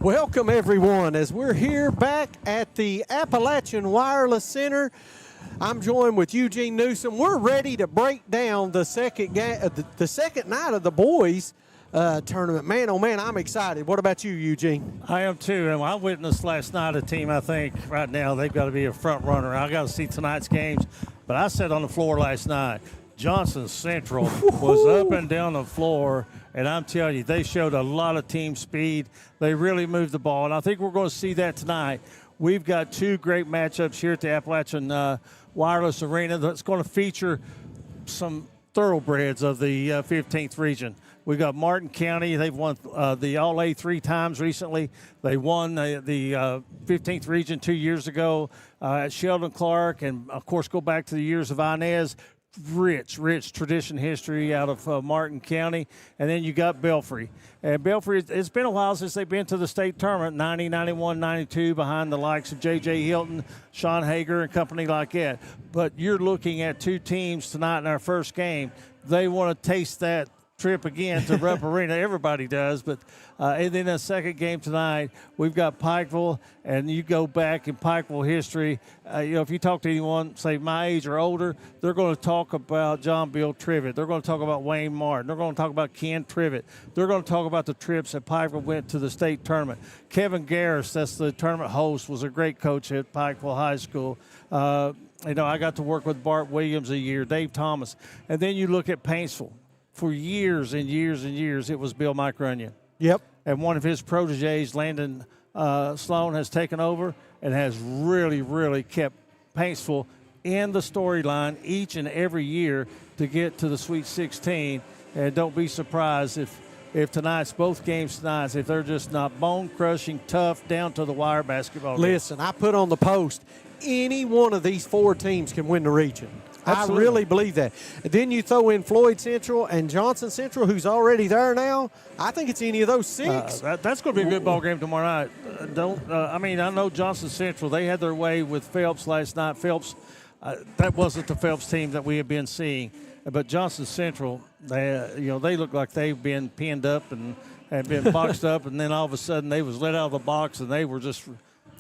Welcome, everyone, as we're here back at the Appalachian Wireless Center. I'm joined with Eugene Newsom. We're ready to break down the second night of the boys tournament. Man, oh man, I'm excited. What about you, Eugene? I am too. And I witnessed last night a team, I think, right now, they've got to be a front runner. I got to see tonight's games. But I sat on the floor last night. Johnson Central was up and down the floor, and I'm telling you, they showed a lot of team speed. They really moved the ball, and I think we're going to see that tonight. We've got two great matchups here at the Appalachian Wireless Arena that's going to feature some thoroughbreds of the 15th region. We've got Martin County. They've won the All-A 3 times recently. They won the 15th region 2 years ago at Sheldon Clark, and, of course, go back to the years of Inez. Rich tradition history out of Martin County. And then you got Belfry. And Belfry, it's been a while since they've been to the state tournament, 90, 91, 92, behind the likes of J.J. Hilton, Sean Hager, and company like that. But you're looking at two teams tonight in our first game. They want to taste that trip again to Rupp Arena. Everybody does. But and then the second game tonight, we've got Pikeville, and you go back in Pikeville history. If you talk to anyone, say my age or older, they're going to talk about John Bill Trivet. They're going to talk about Wayne Martin. They're going to talk about Ken Trivet. They're going to talk about the trips that Pikeville went to the state tournament. Kevin Garris, that's the tournament host, was a great coach at Pikeville High School. I got to work with Bart Williams a year, Dave Thomas. And then you look at Paintsville. For years and years and years, it was Bill Mike Runyon. Yep. And one of his proteges, Landon Sloan, has taken over and has really, really kept Paintsville in the storyline each and every year to get to the Sweet 16. And don't be surprised if both games tonight, if they're just not bone-crushing, tough, down-to-the-wire basketball games. Listen, I put on the post, any one of these four teams can win the region. Absolutely. I really believe that. And then you throw in Floyd Central and Johnson Central, who's already there now. I think it's any of those six. That's going to be a good ball game tomorrow night. I know Johnson Central, they had their way with Phelps last night. Phelps, that wasn't the Phelps team that we have been seeing. But Johnson Central, they look like they've been pinned up and have been boxed up, and then all of a sudden they was let out of the box and they were just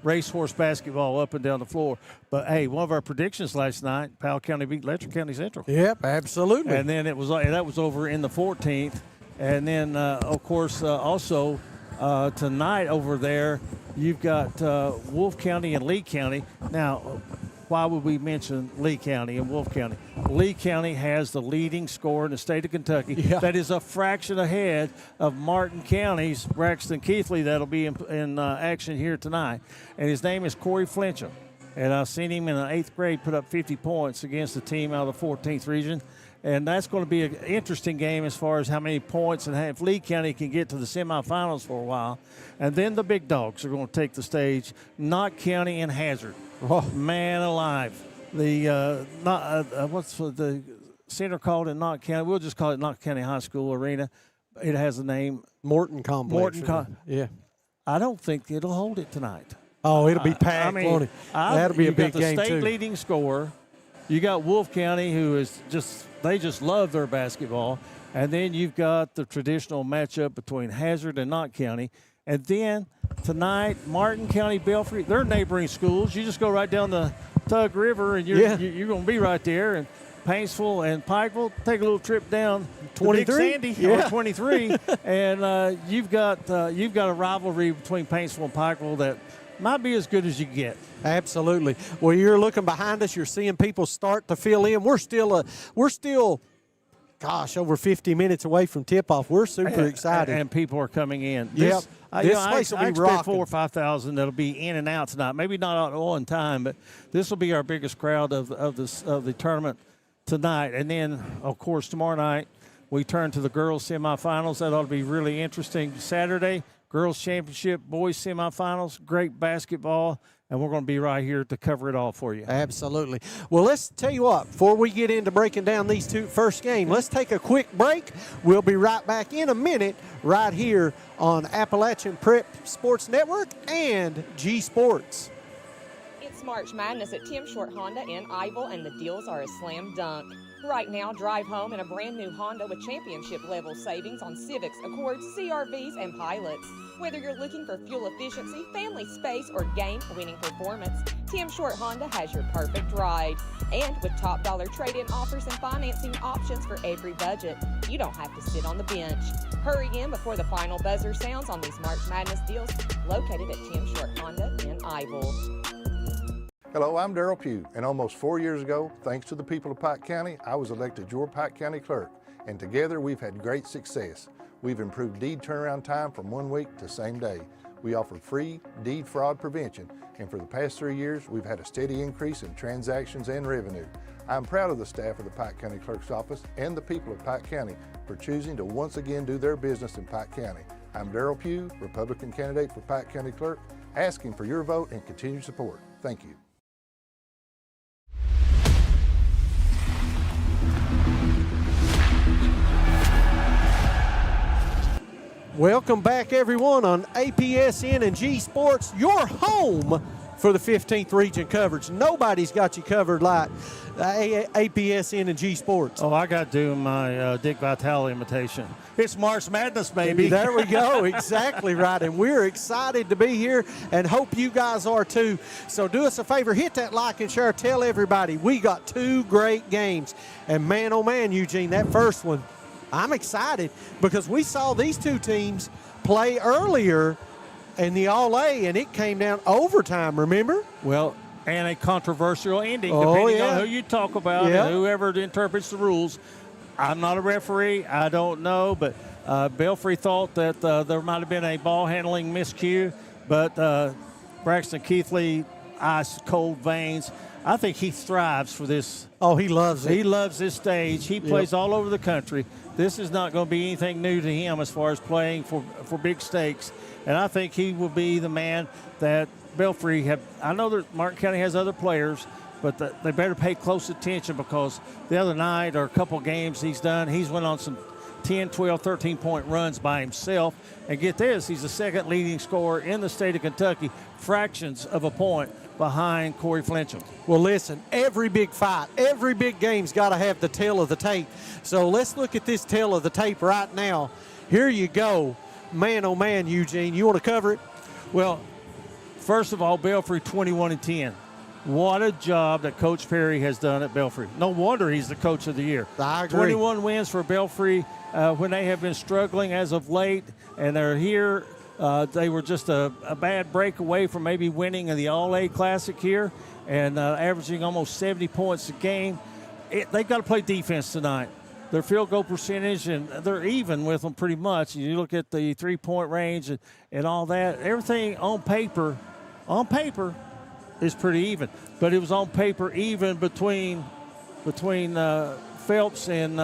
racehorse basketball up and down the floor. But, hey, one of our predictions last night, Powell County beat Letcher County Central. Yep, absolutely. And then that was over in the 14th. And then, of course, also tonight over there, you've got Wolfe County and Lee County. Now, why would we mention Lee County and Wolfe County? Lee County has the leading scorer in the state of Kentucky. Yeah. That is a fraction ahead of Martin County's Braxton Keithley that'll be in action here tonight. And his name is Corey Flincham. And I've seen him in the 8th grade put up 50 points against the team out of the 14th region. And that's going to be an interesting game as far as how many points and if Lee County can get to the semifinals for a while. And then the big dogs are going to take the stage, Knott County and Hazard. Oh, man alive. What's the center called in Knott County? We'll just call it Knott County High School Arena. It has a name. Morton Complex. Yeah. I don't think it'll hold it tonight. Oh, it'll be packed, won't it? That'll be a big game, too. You got the state leading scorer. You got Wolfe County, who is they just love their basketball. And then you've got the traditional matchup between Hazard and Knott County. And then tonight, Martin County, Belfry, they're neighboring schools. You just go right down the Tug River, and you're going to be right there. And Paintsville and Pikeville, take a little trip down 23, Sandy, or 23, and you've got a rivalry between Paintsville and Pikeville that might be as good as you get. Absolutely. Well, you're looking behind us. You're seeing people start to fill in. We're still over 50 minutes away from tip-off. We're super excited. And people are coming in. Yep. This place will be rocking. I expect 4,000 or 5,000 that'll be in and out tonight. Maybe not all in time, but this will be our biggest crowd of the tournament tonight. And then, of course, tomorrow night we turn to the girls' semifinals. That ought to be really interesting. Saturday, girls' championship, boys' semifinals, great basketball. And we're going to be right here to cover it all for you. Absolutely. Well, let's tell you what, before we get into breaking down these two first games, let's take a quick break. We'll be right back in a minute right here on Appalachian Prep Sports Network and G Sports. It's March Madness at Tim Short Honda in Ivel, and the deals are a slam dunk. Right now, drive home in a brand new Honda with championship-level savings on Civics, Accords, CRVs, and Pilots. Whether you're looking for fuel efficiency, family space, or game-winning performance, Tim Short Honda has your perfect ride. And with top dollar trade-in offers and financing options for every budget, you don't have to sit on the bench. Hurry in before the final buzzer sounds on these March Madness deals located at Tim Short Honda in Ivel. Hello, I'm Darrell Pugh, and almost 4 years ago, thanks to the people of Pike County, I was elected your Pike County Clerk, and together we've had great success. We've improved deed turnaround time from 1 week to same day. We offer free deed fraud prevention, and for the past 3 years, we've had a steady increase in transactions and revenue. I'm proud of the staff of the Pike County Clerk's Office and the people of Pike County for choosing to once again do their business in Pike County. I'm Darrell Pugh, Republican candidate for Pike County Clerk, asking for your vote and continued support. Thank you. Welcome back, everyone, on APSN and G Sports, your home for the 15th region coverage. Nobody's got you covered like APSN and G Sports. Oh, I got to do my Dick Vitale imitation. It's March Madness, baby. There we go. Exactly right. And we're excited to be here and hope you guys are too. So do us a favor, hit that like and share. Tell everybody we got 2 great games. And man, oh man, Eugene, that first one, I'm excited because we saw these 2 teams play earlier in the All-A, and it came down overtime, remember? Well, and a controversial ending, depending on who you talk about and whoever interprets the rules. I'm not a referee. I don't know, but Belfry thought that there might have been a ball-handling miscue, but Braxton Keithley, ice-cold veins. I think he thrives for this. Oh, he loves it. He loves this stage. He plays all over the country. This is not going to be anything new to him as far as playing for big stakes. And I think he will be the man that Belfry have. I know that Martin County has other players, but they better pay close attention because the other night or a couple games he's went on some 10, 12, 13-point runs by himself. And get this, he's the second leading scorer in the state of Kentucky, fractions of a point behind Corey Flincham. Well, listen, every big fight, every big game's got to have the tail of the tape. So let's look at this tail of the tape right now. Here you go. Man, oh man, Eugene, you want to cover it? Well, first of all, Belfry 21-10. What a job that Coach Perry has done at Belfry. No wonder he's the coach of the year. I agree. 21 wins for Belfry when they have been struggling as of late, and they're here. They were just a bad break away from maybe winning the All-A Classic here and averaging almost 70 points a game. They've got to play defense tonight. Their field goal percentage, and they're even with them pretty much. You look at the three-point range and all that. Everything on paper is pretty even. But it was on paper even between Phelps and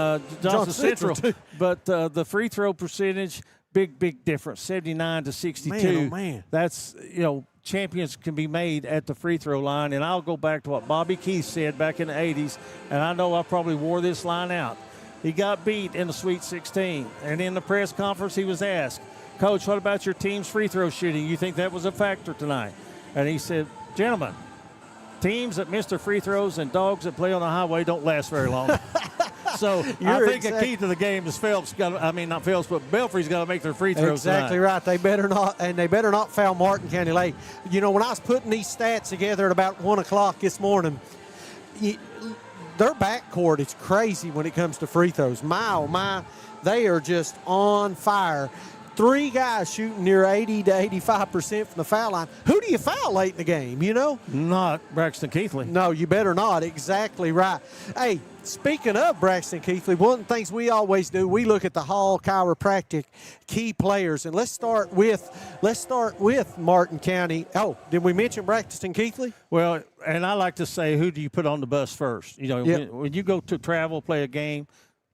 Johnson Central. But the free throw percentage, big difference, 79 to 62. Man, oh man. That's, champions can be made at the free throw line. And I'll go back to what Bobby Keith said back in the 80s, and I know I probably wore this line out. He got beat in the Sweet 16, and in the press conference he was asked, Coach, what about your team's free throw shooting? You think that was a factor tonight? And he said, gentlemen, teams that miss their free throws and dogs that play on the highway don't last very long. So I think the key to the game is not Phelps, but Belfry's got to make their free throws Exactly tonight. right. They better not foul Martin County late. When I was putting these stats together at about 1 o'clock this morning, their backcourt is crazy when it comes to free throws. My, oh my, they are just on fire. 3 guys shooting near 80 to 85% from the foul line. Who do you foul late in the game, Not Braxton Keithley. No, you better not. Exactly right. Hey, speaking of Braxton Keithley, one of the things we always do, we look at the Hall Chiropractic key players, and let's start with Martin County. Oh, did we mention Braxton Keithley? Well, and I like to say, who do you put on the bus first? When you go to travel, play a game,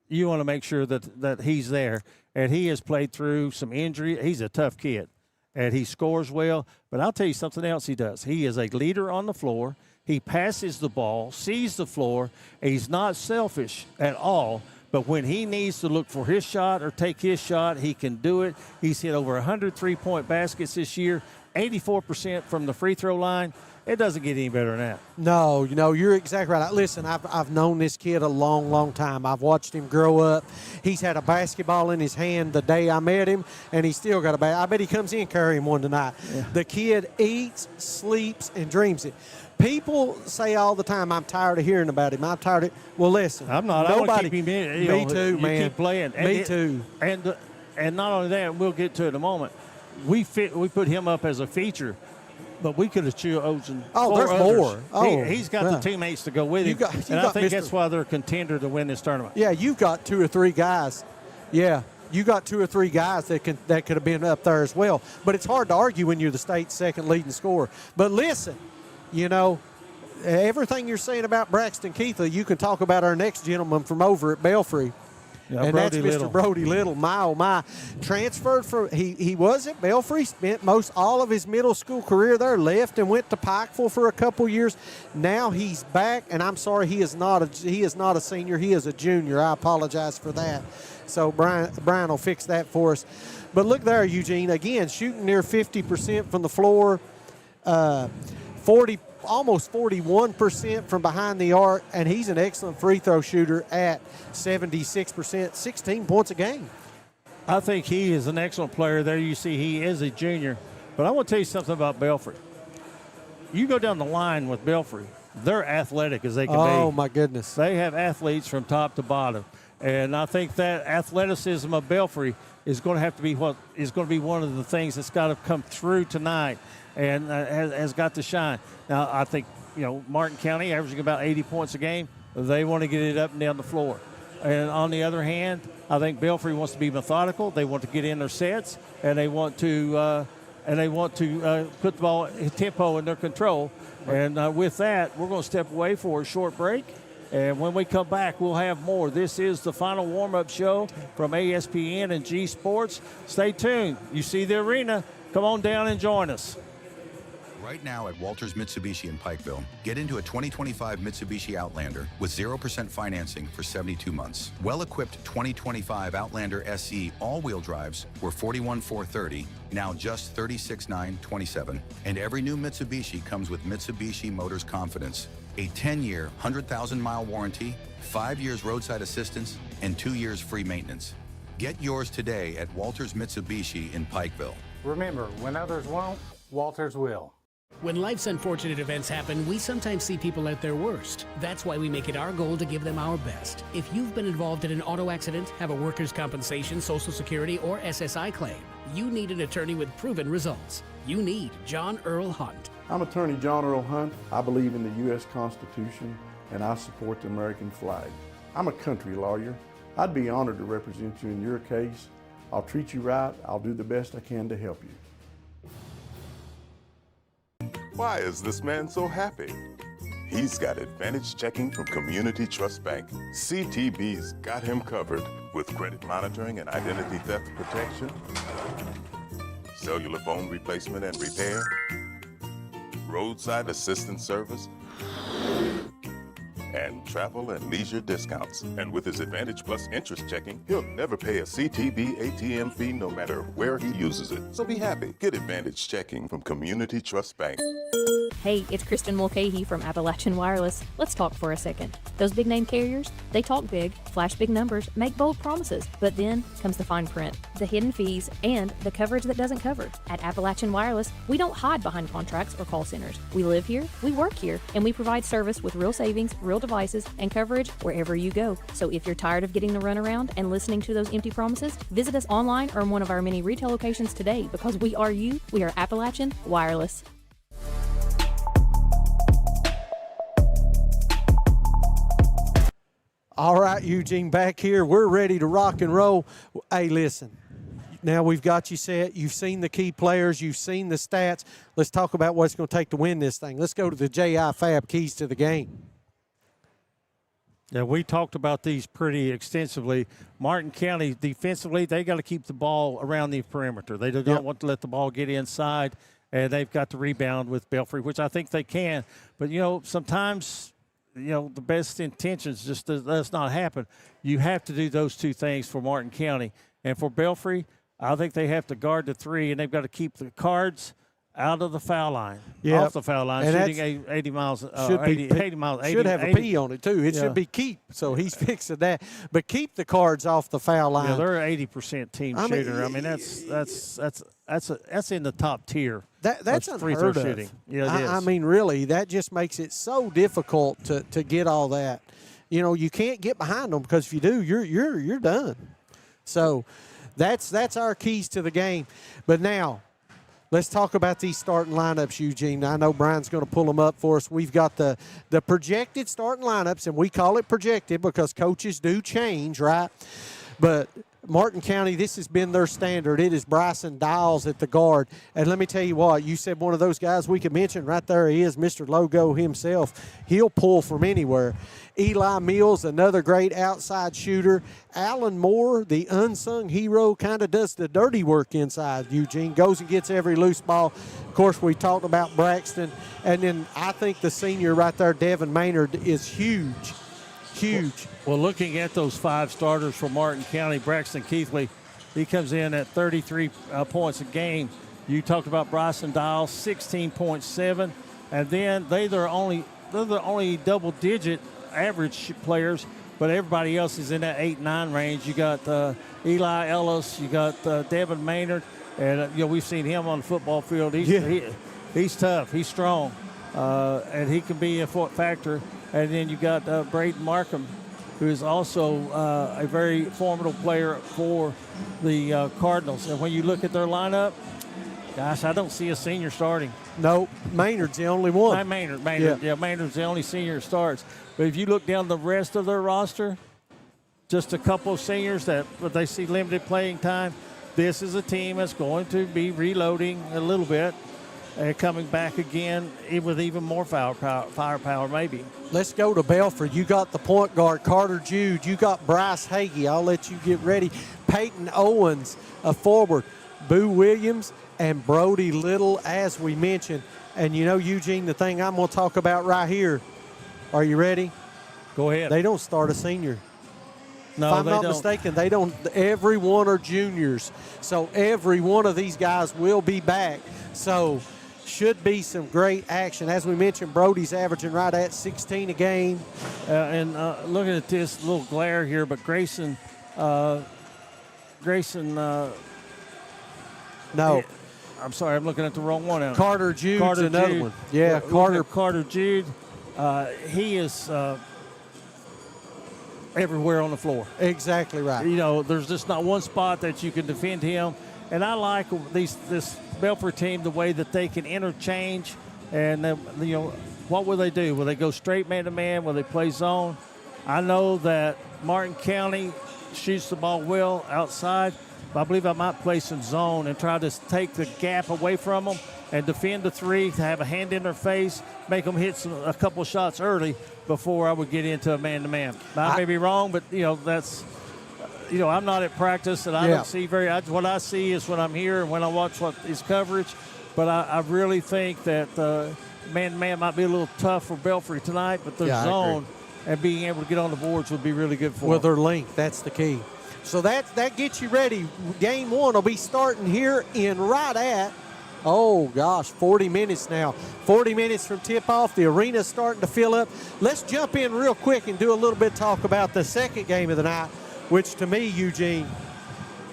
you want to make sure that he's there. And he has played through some injury. He's a tough kid, and he scores well. But I'll tell you something else he does. He is a leader on the floor. He passes the ball, sees the floor. He's not selfish at all. But when he needs to look for his shot or take his shot, he can do it. He's hit over 100 3-point baskets this year, 84% from the free throw line. It doesn't get any better than that. No, you're exactly right. Listen, I've known this kid a long, long time. I've watched him grow up. He's had a basketball in his hand the day I met him, and he's still got a bat. I bet he comes in carrying one tonight. Yeah. The kid eats, sleeps, and dreams it. People say all the time, I'm tired of hearing about him. I'm tired of it. Well, listen. I'm not. Nobody, I want to keep him in. Me too, man. Keep playing. Me too. And not only that, we'll get to it in a moment. We put him up as a feature, but we could have chosen. Oh, there's others. More. Oh, he's got the teammates to go with him. And I think that's why they're a contender to win this tournament. Yeah, you've got 2 or 3 guys. Yeah. You got 2 or 3 guys that could have been up there as well. But it's hard to argue when you're the state's second leading scorer. But listen, everything you're saying about Braxton Keitha, you can talk about our next gentleman from over at Belfry. Yeah, and Brody that's Mr. Brody Little. My, oh, my. Transferred from – he was at Belfry, spent all of his middle school career there, left and went to Pikeville for a couple years. Now he's back, and I'm sorry, he is not a senior. He is a junior. I apologize for that. So Brian will fix that for us. But look there, Eugene. Again, shooting near 50% from the floor, almost 41% from behind the arc, and he's an excellent free throw shooter at 76%, 16 points a game. I think he is an excellent player. There you see he is a junior. But I want to tell you something about Belfry. You go down the line with Belfry, they're athletic as they can be. Oh, my goodness. They have athletes from top to bottom. And I think that athleticism of Belfry is going to have to be one of the things that's got to come through tonight and has got to shine. Now, I think, Martin County averaging about 80 points a game. They want to get it up and down the floor. And on the other hand, I think Belfry wants to be methodical. They want to get in their sets, and they want to put the ball tempo in their control. And with that, we're going to step away for a short break. And when we come back, we'll have more. This is the final warm-up show from ASPN and G Sports. Stay tuned. You see the arena. Come on down and join us. Right now at Walters Mitsubishi in Pikeville, get into a 2025 Mitsubishi Outlander with 0% financing for 72 months. Well-equipped 2025 Outlander SE all-wheel drives were $41,430, now just $36,927. And every new Mitsubishi comes with Mitsubishi Motors Confidence, a 10-year, 100,000-mile warranty, 5 years roadside assistance, and 2 years free maintenance. Get yours today at Walters Mitsubishi in Pikeville. Remember, when others won't, Walters will. When life's unfortunate events happen, we sometimes see people at their worst. That's why we make it our goal to give them our best. If you've been involved in an auto accident, have a workers' compensation, Social Security, or SSI claim, you need an attorney with proven results. You need John Earl Hunt. I'm attorney John Earl Hunt. I believe in the U.S. Constitution, and I support the American flag. I'm a country lawyer. I'd be honored to represent you in your case. I'll treat you right. I'll do the best I can to help you. Why is this man so happy? He's got Advantage Checking from Community Trust Bank. CTB's got him covered with credit monitoring and identity theft protection, cellular phone replacement and repair, roadside assistance service, and travel and leisure discounts. And with his Advantage Plus interest checking, he'll never pay a CTB ATM fee no matter where he uses it. So be happy. Get Advantage Checking from Community Trust Bank. Hey, it's Kristen Mulcahy from Appalachian Wireless. Let's talk for a second. Those big name carriers, they talk big, flash big numbers, make bold promises, but then comes the fine print, the hidden fees, and the coverage that doesn't cover. At Appalachian Wireless, we don't hide behind contracts or call centers. We live here, we work here, and we provide service with real savings, real devices, and coverage wherever you go. So if you're tired of getting the runaround and listening to those empty promises, visit us online or in one of our many retail locations today, because we are you. We are Appalachian Wireless. All right, Eugene, back here. We're ready to rock and roll. Hey, listen. Now we've got you set. You've seen the key players. You've seen the stats. Let's talk about what it's going to take to win this thing. Let's go to the J.I. Fab keys to the game. Yeah, we talked about these pretty extensively. Martin County, defensively, they got to keep the ball around the perimeter. They do not want to let the ball get inside, and they've got to rebound with Belfry, which I think they can. But, sometimes – the best intentions just does not happen. You have to do those two things for Martin County. And for Belfry, I think they have to guard the three, and they've got to keep the cards out of the foul line, Yeah. off the foul line, And shooting 80 miles, should 80 miles. 80, should have a 80. P on it too. It Yeah. should be keep. So he's fixing that. But keep the cards off the foul line. Yeah, they're an 80% team shooter. I mean, that's in the top tier. That's free throw unheard of. shooting. Yeah, it is. I mean, really, that just makes it so difficult to get all that. You know, you can't get behind them because if you do, you're done. So that's our keys to the game. But now, let's talk about these starting lineups, Eugene. I know Brian's going to pull them up for us. We've got the projected starting lineups, and we call it projected because coaches do change, right? But Martin County, this has been their standard. It is Bryson Dials at the guard. And let me tell you what, you said one of those guys we could mention right there. He is Mr. Logo himself. He'll pull from anywhere. Eli Mills, another great outside shooter. Alan Moore, the unsung hero, kind of does the dirty work inside. Eugene goes and gets every loose ball. Of course, we talked about Braxton. And then I think the senior right there, Devin Maynard, is huge. Huge. Well, looking at those 5 starters for Martin County, Braxton Keithley, he comes in at 33 points a game. You talked about Bryson Dials, 16.7, and then they're the only double-digit average players, but everybody else is in that 8-9 range. You got Eli Ellis, you got Devin Maynard, and we've seen him on the football field. He's tough, he's strong, and he can be a factor. And then you got Braden Markham, who is also a very formidable player for the Cardinals. And when you look at their lineup, gosh, I don't see a senior starting. No, Maynard's the only one. Maynard. Yeah, Maynard's the only senior that starts. But if you look down the rest of their roster, just a couple of seniors but they see limited playing time. This is a team that's going to be reloading a little bit and coming back again with even more firepower maybe. Let's go to Belfry. You got the point guard, Carter Jude. You got Bryce Hagee. I'll let you get ready. Peyton Owens, a forward. Boo Williams and Brody Little, as we mentioned. And you know, Eugene, the thing I'm going to talk about right here. Are you ready? Go ahead. They don't start a senior. No, if I'm not mistaken, they don't. Every one are juniors. So every one of these guys will be back. So should be some great action. As we mentioned, Brody's averaging right at 16 a game. And looking at this little glare here, but Grayson, no. I'm sorry, I'm looking at the wrong one. Carter Jude's another one. Yeah, Carter Jude. He is everywhere on the floor. Exactly right. You know, there's just not one spot that you can defend him. And I like this Belfry team, the way that they can interchange. And, what will they do? Will they go straight man-to-man? Will they play zone? I know that Martin County shoots the ball well outside, but I believe I might play some zone and try to take the gap away from them and defend the three, to have a hand in their face, make them hit a couple shots early before I would get into a man-to-man. I may be wrong, but, that's – I'm not at practice, and I don't see what I see is when I'm here and when I watch his coverage. But I really think that man-to-man might be a little tough for Belfry tonight, but their zone and being able to get on the boards would be really good for them. With their length, that's the key. So that gets you ready. Game 1 will be starting here in right at, 40 minutes now. 40 minutes from tip-off. The arena's starting to fill up. Let's jump in real quick and do a little bit of talk about the second game of the night, which to me, Eugene,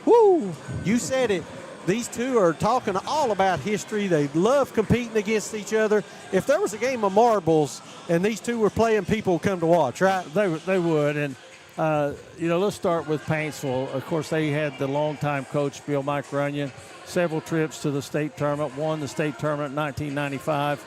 you said it. These two are talking all about history. They love competing against each other. If there was a game of marbles and these two were playing, people would come to watch, right? They would. And, let's start with Paintsville. Of course, they had the longtime coach, Bill Mike Runyon, several trips to the state tournament, won the state tournament in 1995.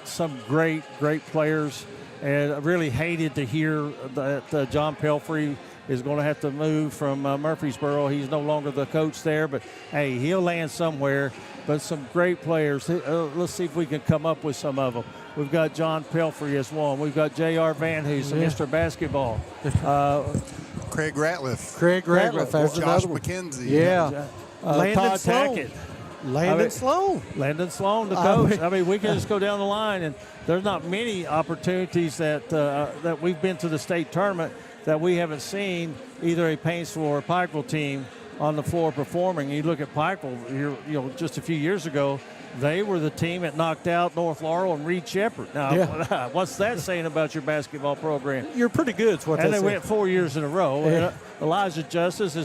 Some great players. And I really hated to hear that John Pelfrey is going to have to move from Murfreesboro. He's no longer the coach there, but, hey, he'll land somewhere. But some great players. Let's see if we can come up with some of them. We've got John Pelfrey as one. We've got J.R. Van Hoos, Mr. Basketball. Craig Ratliff. That's Josh another one. McKenzie. Yeah. Landon Sloan. Landon Sloan, the coach. We can just go down the line, and there's not many opportunities that we've been to the state tournament that we haven't seen either a Paintsville or a Pikeville team on the floor performing. You look at Pikeville, just a few years ago, they were the team that knocked out North Laurel and Reed Shepherd. Now, what's that saying about your basketball program? You're pretty good, is what and they went 4 years in a row. Yeah. And Elijah Justice he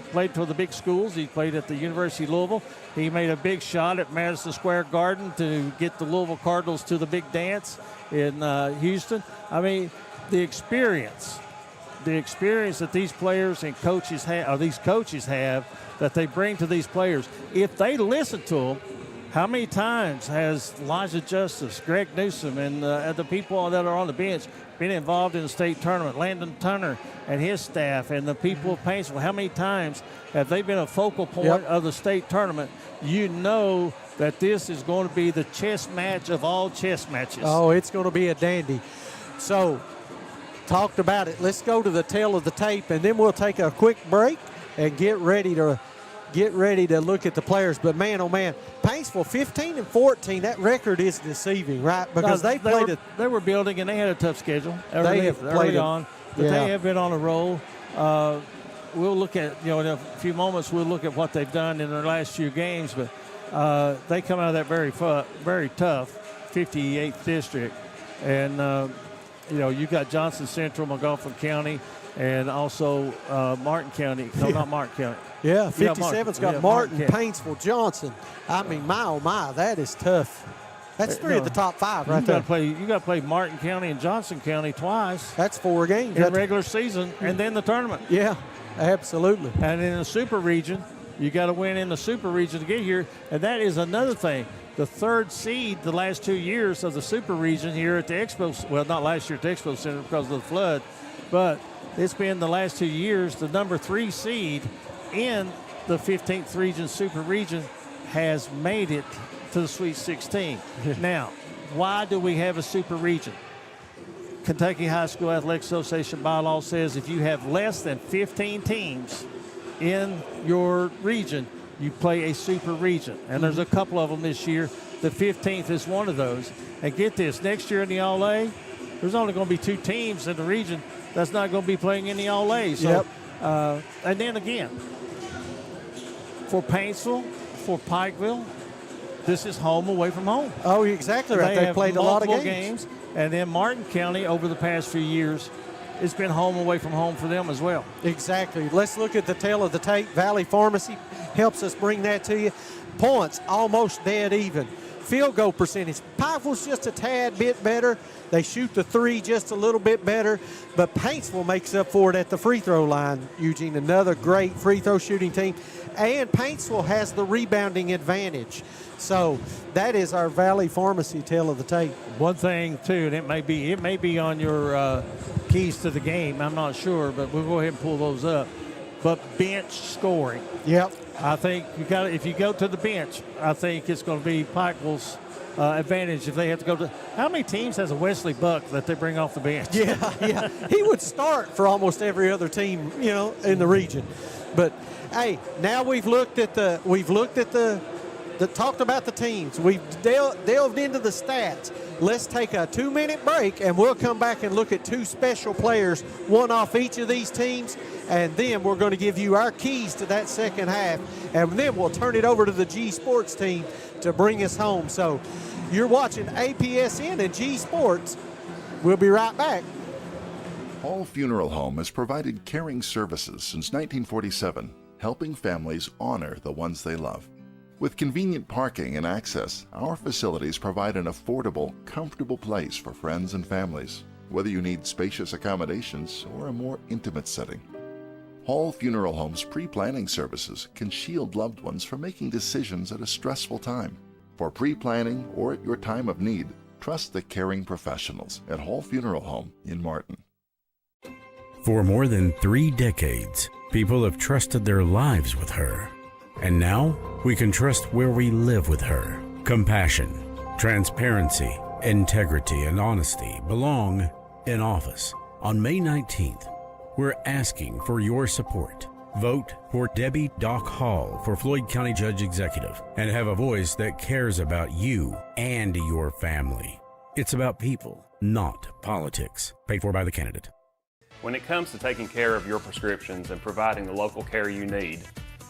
played for the big schools. He played at the University of Louisville. He made a big shot at Madison Square Garden to get the Louisville Cardinals to the big dance in Houston. I mean, the experience that these players and coaches have, or these coaches have, that they bring to these players, if they listen to them. How many times has Elijah Justice, Greg Newsom, and the people that are on the bench been involved in the state tournament? Landon Turner and his staff and the people of Paintsville, how many times have they been a focal point of the state tournament? You know that this is going to be the chess match of all chess matches. Oh, it's going to be a dandy. So, talked about it. Let's go to the tail of the tape, and then we'll take a quick break and get ready to look at the players. But man, oh man, Paintsville 15-14. That record is deceiving, right? Because they were building and they had a tough schedule. They have played on, but they have been on a roll. We'll look at in a few moments. We'll look at what they've done in their last few games. But they come out of that very tough 58th district, and you got Johnson Central, McGoffin County, and also Martin County. No, not Martin County. Yeah, 57's got Martin, Paintsville, Johnson. I mean, my, oh, my, that is tough. That's three of the top five right there. You got to play Martin County and Johnson County twice. That's 4 games. In regular season and then the tournament. Yeah, absolutely. And in the super region, you got to win in the super region to get here. And that is another thing. The third seed the last 2 years of the super region here at the Expo, well, not last year at the Expo Center because of the flood, but it's been the last 2 years, the number 3 seed in the 15th region, super region, has made it to the Sweet 16. Now, why do we have a super region? Kentucky High School Athletic Association bylaw says if you have less than 15 teams in your region, you play a super region. And there's a couple of them this year. The 15th is one of those. And get this, next year in the All-A, there's only going to be 2 teams in the region that's not going to be playing in the All-A. So, and then again, for Paintsville, for Pikeville, this is home away from home. Oh, exactly right. They played a lot of games. And then Martin County over the past few years, it's been home away from home for them as well. Exactly. Let's look at the tail of the tape. Valley Pharmacy helps us bring that to you. Points almost dead even. Field goal percentage. Pikeville's just a tad bit better. They shoot the 3 just a little bit better, but Paintsville makes up for it at the free throw line, Eugene. Another great free throw shooting team. And Paintsville has the rebounding advantage. So that is our Valley Pharmacy tail of the tape. One thing, too, and it may be on your keys to the game. I'm not sure, but we'll go ahead and pull those up. But bench scoring. Yep. I think if you go to the bench, I think it's going to be Pikeville's advantage if they have to go to. How many teams has a Wesley Buck that they bring off the bench? Yeah. He would start for almost every other team, in the region. But hey, now we've looked at talked about the teams. We've delved into the stats. Let's take a 2-minute break, and we'll come back and look at 2 special players, one off each of these teams, and then we're going to give you our keys to that second half, and then we'll turn it over to the G Sports team to bring us home. So you're watching APSN and G Sports. We'll be right back. Hall Funeral Home has provided caring services since 1947, helping families honor the ones they love. With convenient parking and access, our facilities provide an affordable, comfortable place for friends and families, whether you need spacious accommodations or a more intimate setting. Hall Funeral Home's pre-planning services can shield loved ones from making decisions at a stressful time. For pre-planning or at your time of need, trust the caring professionals at Hall Funeral Home in Martin. For more than 3 decades, people have trusted their lives with her. And now, we can trust where we live with her. Compassion, transparency, integrity, and honesty belong in office. On May 19th, we're asking for your support. Vote for Debbie Doc Hall for Floyd County Judge Executive and have a voice that cares about you and your family. It's about people, not politics. Paid for by the candidate. When it comes to taking care of your prescriptions and providing the local care you need,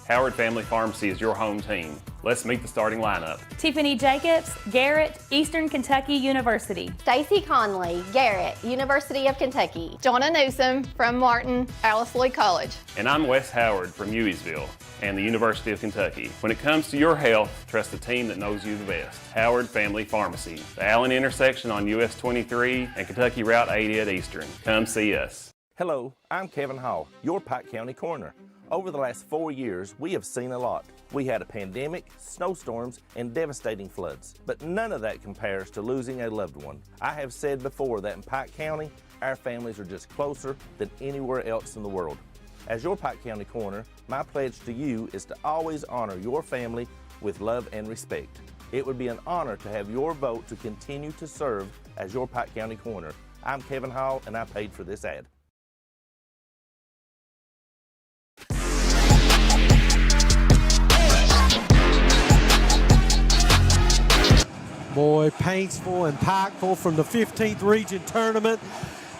Howard Family Pharmacy is your home team. Let's meet the starting lineup. Tiffany Jacobs, Garrett, Eastern Kentucky University. Stacy Conley, Garrett, University of Kentucky. Jonna Newsom from Martin, Alice Lloyd College. And I'm Wes Howard from Hueysville and the University of Kentucky. When it comes to your health, trust the team that knows you the best. Howard Family Pharmacy, the Allen intersection on US 23 and Kentucky Route 80 at Eastern. Come see us. Hello, I'm Kevin Hall, your Pike County Coroner. Over the last 4 years, we have seen a lot. We had a pandemic, snowstorms, and devastating floods, but none of that compares to losing a loved one. I have said before that in Pike County, our families are just closer than anywhere else in the world. As your Pike County Coroner, my pledge to you is to always honor your family with love and respect. It would be an honor to have your vote to continue to serve as your Pike County Coroner. I'm Kevin Hall, and I paid for this ad. Boy, Paintsville and Pikeville from the 15th Region Tournament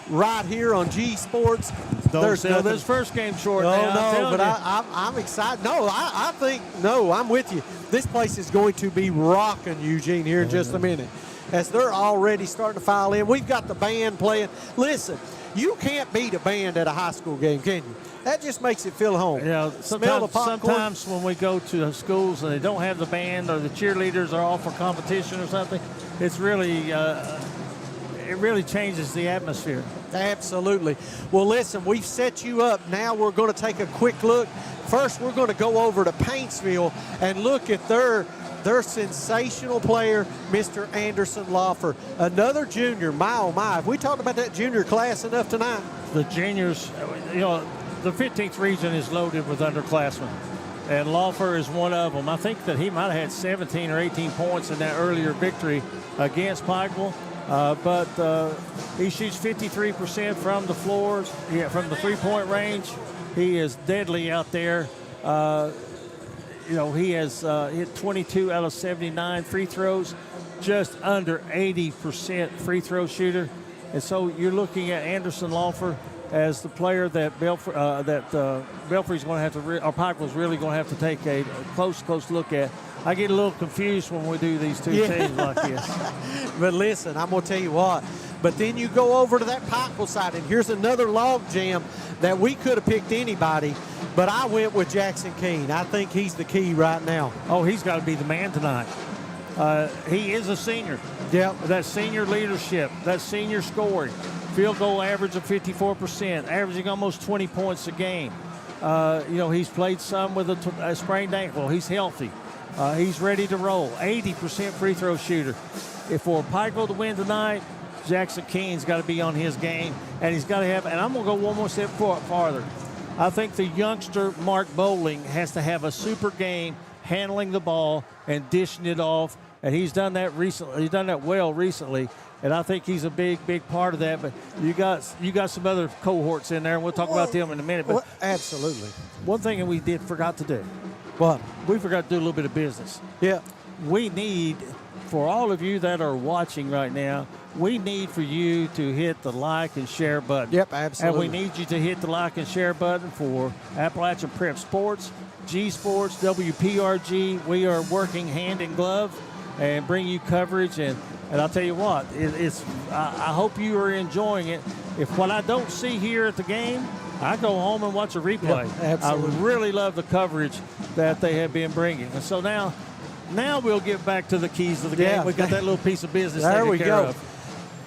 right here on G Sports. Don't sell this first game short. I'm excited. I'm with you. This place is going to be rocking, Eugene, here in just a minute. As they're already starting to file in. We've got the band playing. Listen, you can't beat a band at a high school game, can you? That just makes it feel home. You know, sometimes when we go to schools and they don't have the band or the cheerleaders are off for competition or something, it's really it really changes the atmosphere. Absolutely. Well, listen, we've set you up. Now we're going to take a quick look. First, we're going to go over to Paintsville and look at their sensational player, Mr. Anderson Lawfer. Another junior. My, oh, my. Have we talked about that junior class enough tonight? The juniors, you know, the 15th region is loaded with underclassmen, and Lawfer is one of them. I think that he might have had 17 or 18 points in that earlier victory against Pikeville, but he shoots 53% from the floors, from the three-point range. He is deadly out there. You know, he has hit 22 out of 79 free throws, just under 80% free throw shooter. And so you're looking at Anderson Lawfer as the player that Belfry's going to have to, or Pikeville's really going to have to take a close look at. I get a little confused when we do these two teams like this. But listen, I'm going to tell you what. But then you go over to that Pikeville side, and here's another log jam that we could have picked anybody, but I went with Jackson Keene. I think he's the key right now. Oh, he's got to be the man tonight. He is a senior. Yep. That senior leadership, that senior scoring. Field goal average of 54%, averaging almost 20 points a game. You know, he's played some with a sprained ankle. He's healthy. He's ready to roll. 80% free throw shooter. If for Pikeville to win tonight, Jackson Keene's got to be on his game, and he's got to have, and I'm going to go one more step farther. I think the youngster Mark Bowling has to have a super game handling the ball and dishing it off, and he's done that recently. He's done that well recently, and I think he's a big part of that. But you got some other cohorts in there, and we'll talk about them in a minute. But absolutely. One thing that we forgot to do. What? We forgot to do a little bit of business. Yeah. We need, for all of you that are watching right now, we need for you to hit the like and share button. Yep, absolutely. And we need you to hit the like and share button for Appalachian Prep Sports, G Sports, WPRG. We are working hand in glove and bring you coverage. And I'll tell you what, I hope you are enjoying it. If what I don't see here at the game, I go home and watch a replay. Yep, absolutely. I really love the coverage that they have been bringing. And so now we'll get back to the keys of the game. We've got that little piece of business taken care of.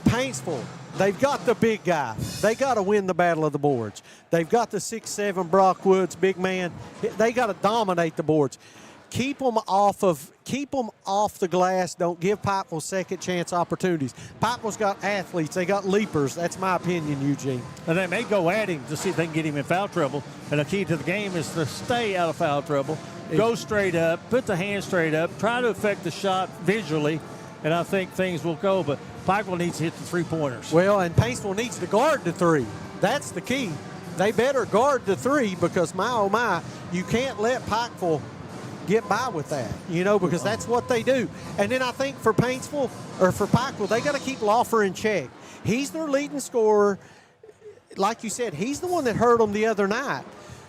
Paintsville, they've got the big guy. They got to win the battle of the boards. They've got the 6'7" Brock Woods, big man. They got to dominate the boards. Keep them off the glass. Don't give Pikeville second chance opportunities. Pikeville's got athletes. They got leapers. That's my opinion, Eugene. And they may go at him to see if they can get him in foul trouble. And the key to the game is to stay out of foul trouble. Go straight up, put the hand straight up, try to affect the shot visually, and I think things will go. But Pikeville needs to hit the three-pointers. Well, and Paintsville needs to guard the three. That's the key. They better guard the three because, my, oh, my, you can't let Pikeville get by with that, because that's what they do. And then I think for Paintsville, or for Pikeville, they got to keep Lawfer in check. He's their leading scorer. Like you said, he's the one that hurt them the other night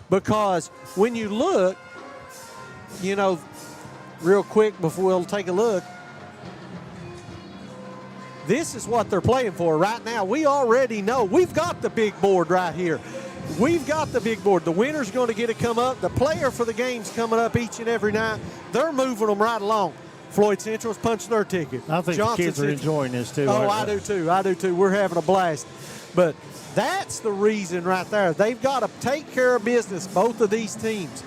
because when you look, real quick before we'll take a look. This is what they're playing for right now. We already know. We've got the big board right here. We've got the big board. The winner's going to get to come up. The player for the game's coming up each and every night. They're moving them right along. Floyd Central's punching their ticket. I think the kids are enjoying this, too. Oh, I do, too. I do, too. We're having a blast. But that's the reason right there. They've got to take care of business, both of these teams.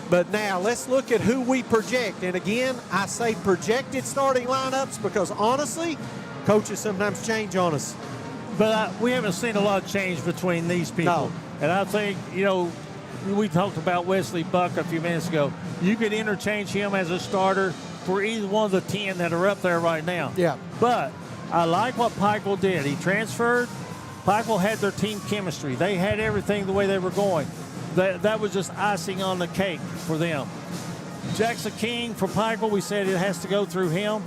But now let's look at who we project. And again, I say projected starting lineups because honestly, coaches sometimes change on us. But we haven't seen a lot of change between these people. No. And I think, we talked about Wesley Buck a few minutes ago. You could interchange him as a starter for either one of the 10 that are up there right now. Yeah. But I like what Pikeville did. He transferred. Pikeville had their team chemistry. They had everything the way they were going. That was just icing on the cake for them. Jackson King from Pikeville, we said it has to go through him.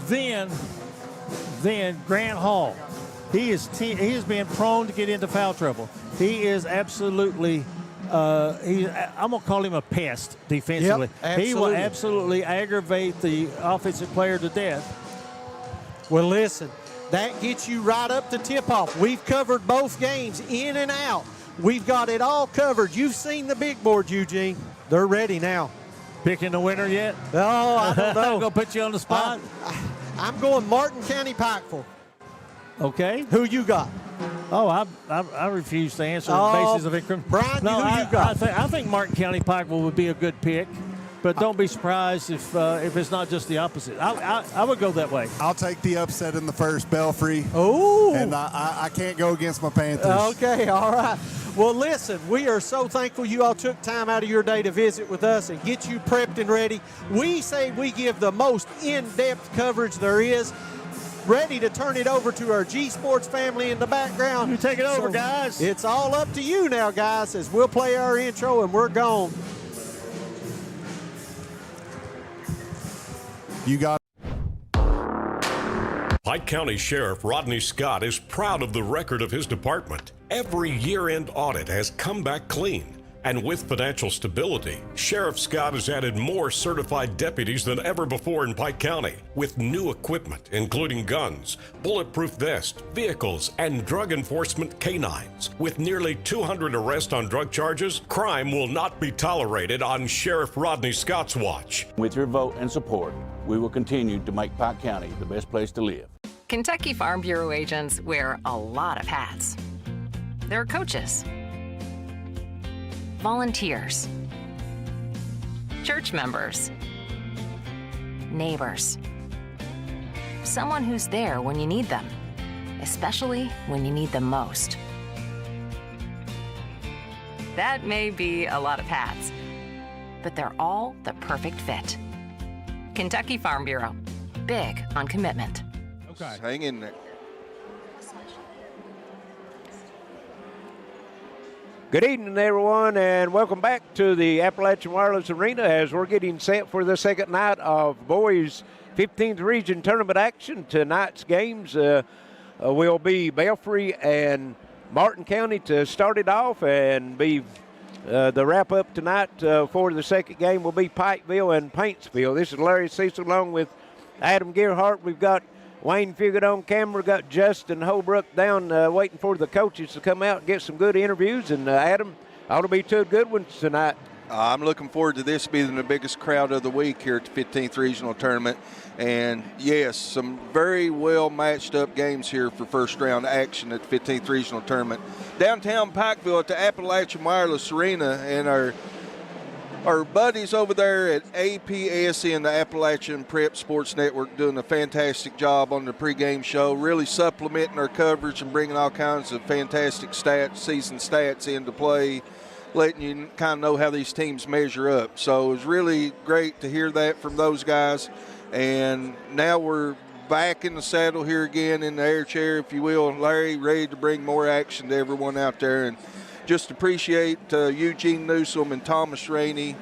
Then Grant Hall. He has been prone to get into foul trouble. He is absolutely, I'm going to call him a pest defensively. Yep, he will absolutely aggravate the offensive player to death. Well, listen, that gets you right up to tip-off. We've covered both games in and out. We've got it all covered. You've seen the big board, Eugene. They're ready now. Picking the winner yet? Oh, I don't know. I'm going to put you on the spot. I'm going Martin County Pikeville. Okay. Who you got? Oh, I refuse to answer on the basis of increment. Brian, no, who you got? I think Martin County Pikeville would be a good pick, but don't be surprised if it's not just the opposite. I would go that way. I'll take the upset in the first, Belfry. Oh. And I can't go against my Panthers. Okay, all right. Well, listen, we are so thankful you all took time out of your day to visit with us and get you prepped and ready. We say we give the most in-depth coverage there is. Ready to turn it over to our G Sports family in the background. You take it over, guys. It's all up to you now, guys, as we'll play our intro and we're gone. You got Pike County Sheriff Rodney Scott is proud of the record of his department. Every year-end audit has come back clean. And with financial stability, Sheriff Scott has added more certified deputies than ever before in Pike County, with new equipment, including guns, bulletproof vests, vehicles, and drug enforcement canines. With nearly 200 arrests on drug charges, crime will not be tolerated on Sheriff Rodney Scott's watch. With your vote and support, we will continue to make Pike County the best place to live. Kentucky Farm Bureau agents wear a lot of hats. They're coaches, volunteers, church members, neighbors, someone who's there when you need them, especially when you need them most. That may be a lot of hats, but they're all the perfect fit. Kentucky Farm Bureau, big on commitment. Okay. Hang in there. Good evening, everyone, and welcome back to the Appalachian Wireless Arena as we're getting set for the second night of boys' 15th Region Tournament action. Tonight's games will be Belfry and Martin County to start it off, and be the wrap-up tonight for the second game will be Pikeville and Paintsville. This is Larry Cecil along with Adam Gearhart. We've got Wayne Fugate on camera, got Justin Holbrook down waiting for the coaches to come out and get some good interviews. And Adam, ought to be two good ones tonight. I'm looking forward to this being the biggest crowd of the week here at the 15th Regional Tournament. And, yes, some very well matched up games here for first round action at the 15th Regional Tournament. Downtown Pikeville at the Appalachian Wireless Arena, and our buddies over there at APS and the Appalachian Prep Sports Network doing a fantastic job on the pregame show, really supplementing our coverage and bringing all kinds of fantastic stats, season stats into play, letting you kind of know how these teams measure up. So it was really great to hear that from those guys. And now we're back in the saddle here again in the air chair, if you will, Larry, ready to bring more action to everyone out there. And just appreciate Eugene Newsom and Thomas Rainey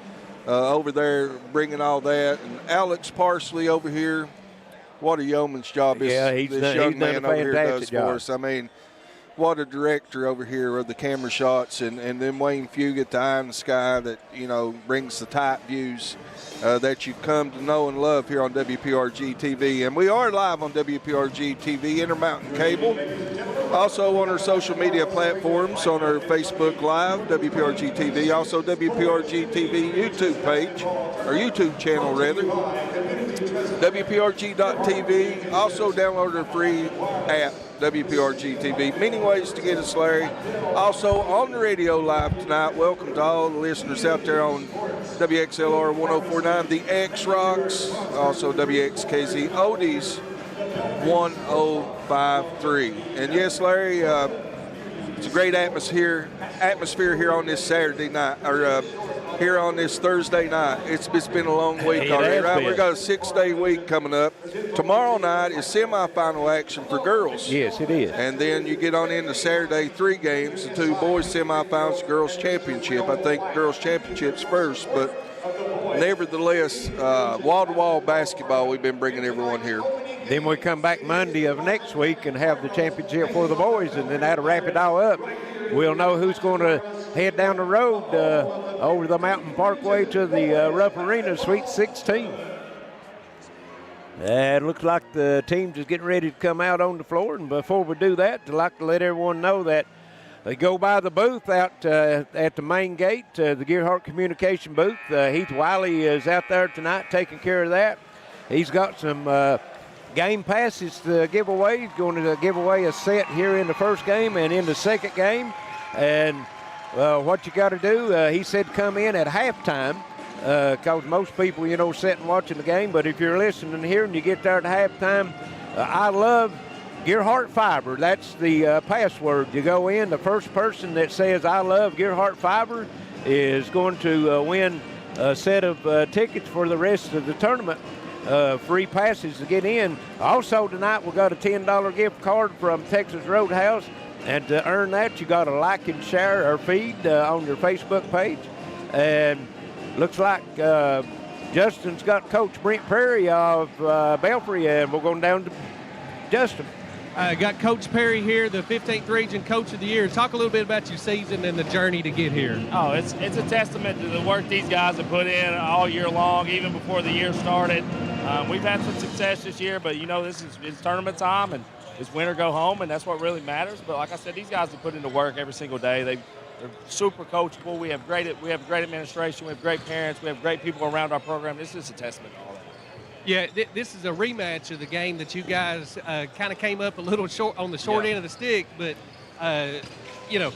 over there bringing all that. And Alex Parsley over here, what a yeoman's job this young man over here does for us. I mean, what a director over here of the camera shots, and then Wayne Fugit, the eye in the sky that, you know, brings the tight views that you've come to know and love here on WPRG TV. And we are live on WPRG TV, Intermountain Cable. Also on our social media platforms, on our Facebook Live, WPRG TV, also WPRG TV YouTube page, or YouTube channel rather, WPRG.tv. Also download our free app, WPRG TV. Many ways to get us, Larry. Also on the radio live tonight, welcome to all the listeners out there on WXLR 1049, the X Rocks, also WXKZ Oldies 1053. And yes, Larry, it's a great atmosphere here on this Saturday night, or here on this Thursday night. It's been a long week already, right? We've got a 6-day week coming up. Tomorrow night is semifinal action for girls. Yes, it is. And then you get on into Saturday, 3 games, the 2 boys semifinals, girls championship. I think girls championship's first, but nevertheless, wall-to-wall basketball, we've been bringing everyone here. Then we come back Monday of next week and have the championship for the boys, and then that'll wrap it all up. We'll know who's going to head down the road over the Mountain Parkway to the Rupp Arena, Sweet 16. It looks like the teams is getting ready to come out on the floor, and before we do that, I'd like to let everyone know that they go by the booth out at the main gate, the Gearhart Communication booth. Heath Wiley is out there tonight taking care of that. He's got some game passes to give away. He's going to give away a set here in the first game and in the second game. And what you got to do, he said come in at halftime, because most people, you know, sitting watching the game. But if you're listening here and you get there at halftime, I love Gearhart Fiber. That's the password. You go in, the first person that says I love Gearhart Fiber is going to win a set of tickets for the rest of the tournament. Free passes to get in. Also tonight we got a $10 gift card from Texas Roadhouse, and to earn that you got to like and share our feed on your Facebook page. And looks like Justin's got Coach Brent Perry of Belfry, and we're going down to Justin. Got Coach Perry here, the 15th Region Coach of the Year. Talk a little bit about your season and the journey to get here. Oh, it's a testament to the work these guys have put in all year long, even before the year started. We've had some success this year, but, you know, it's tournament time, and it's win or go home, and that's what really matters. But like I said, these guys have put into work every single day. They're super coachable. We have great administration. We have great parents. We have great people around our program. This is a testament to all that. Yeah, this is a rematch of the game that you guys kind of came up a little short on the short end of the stick, but, you know,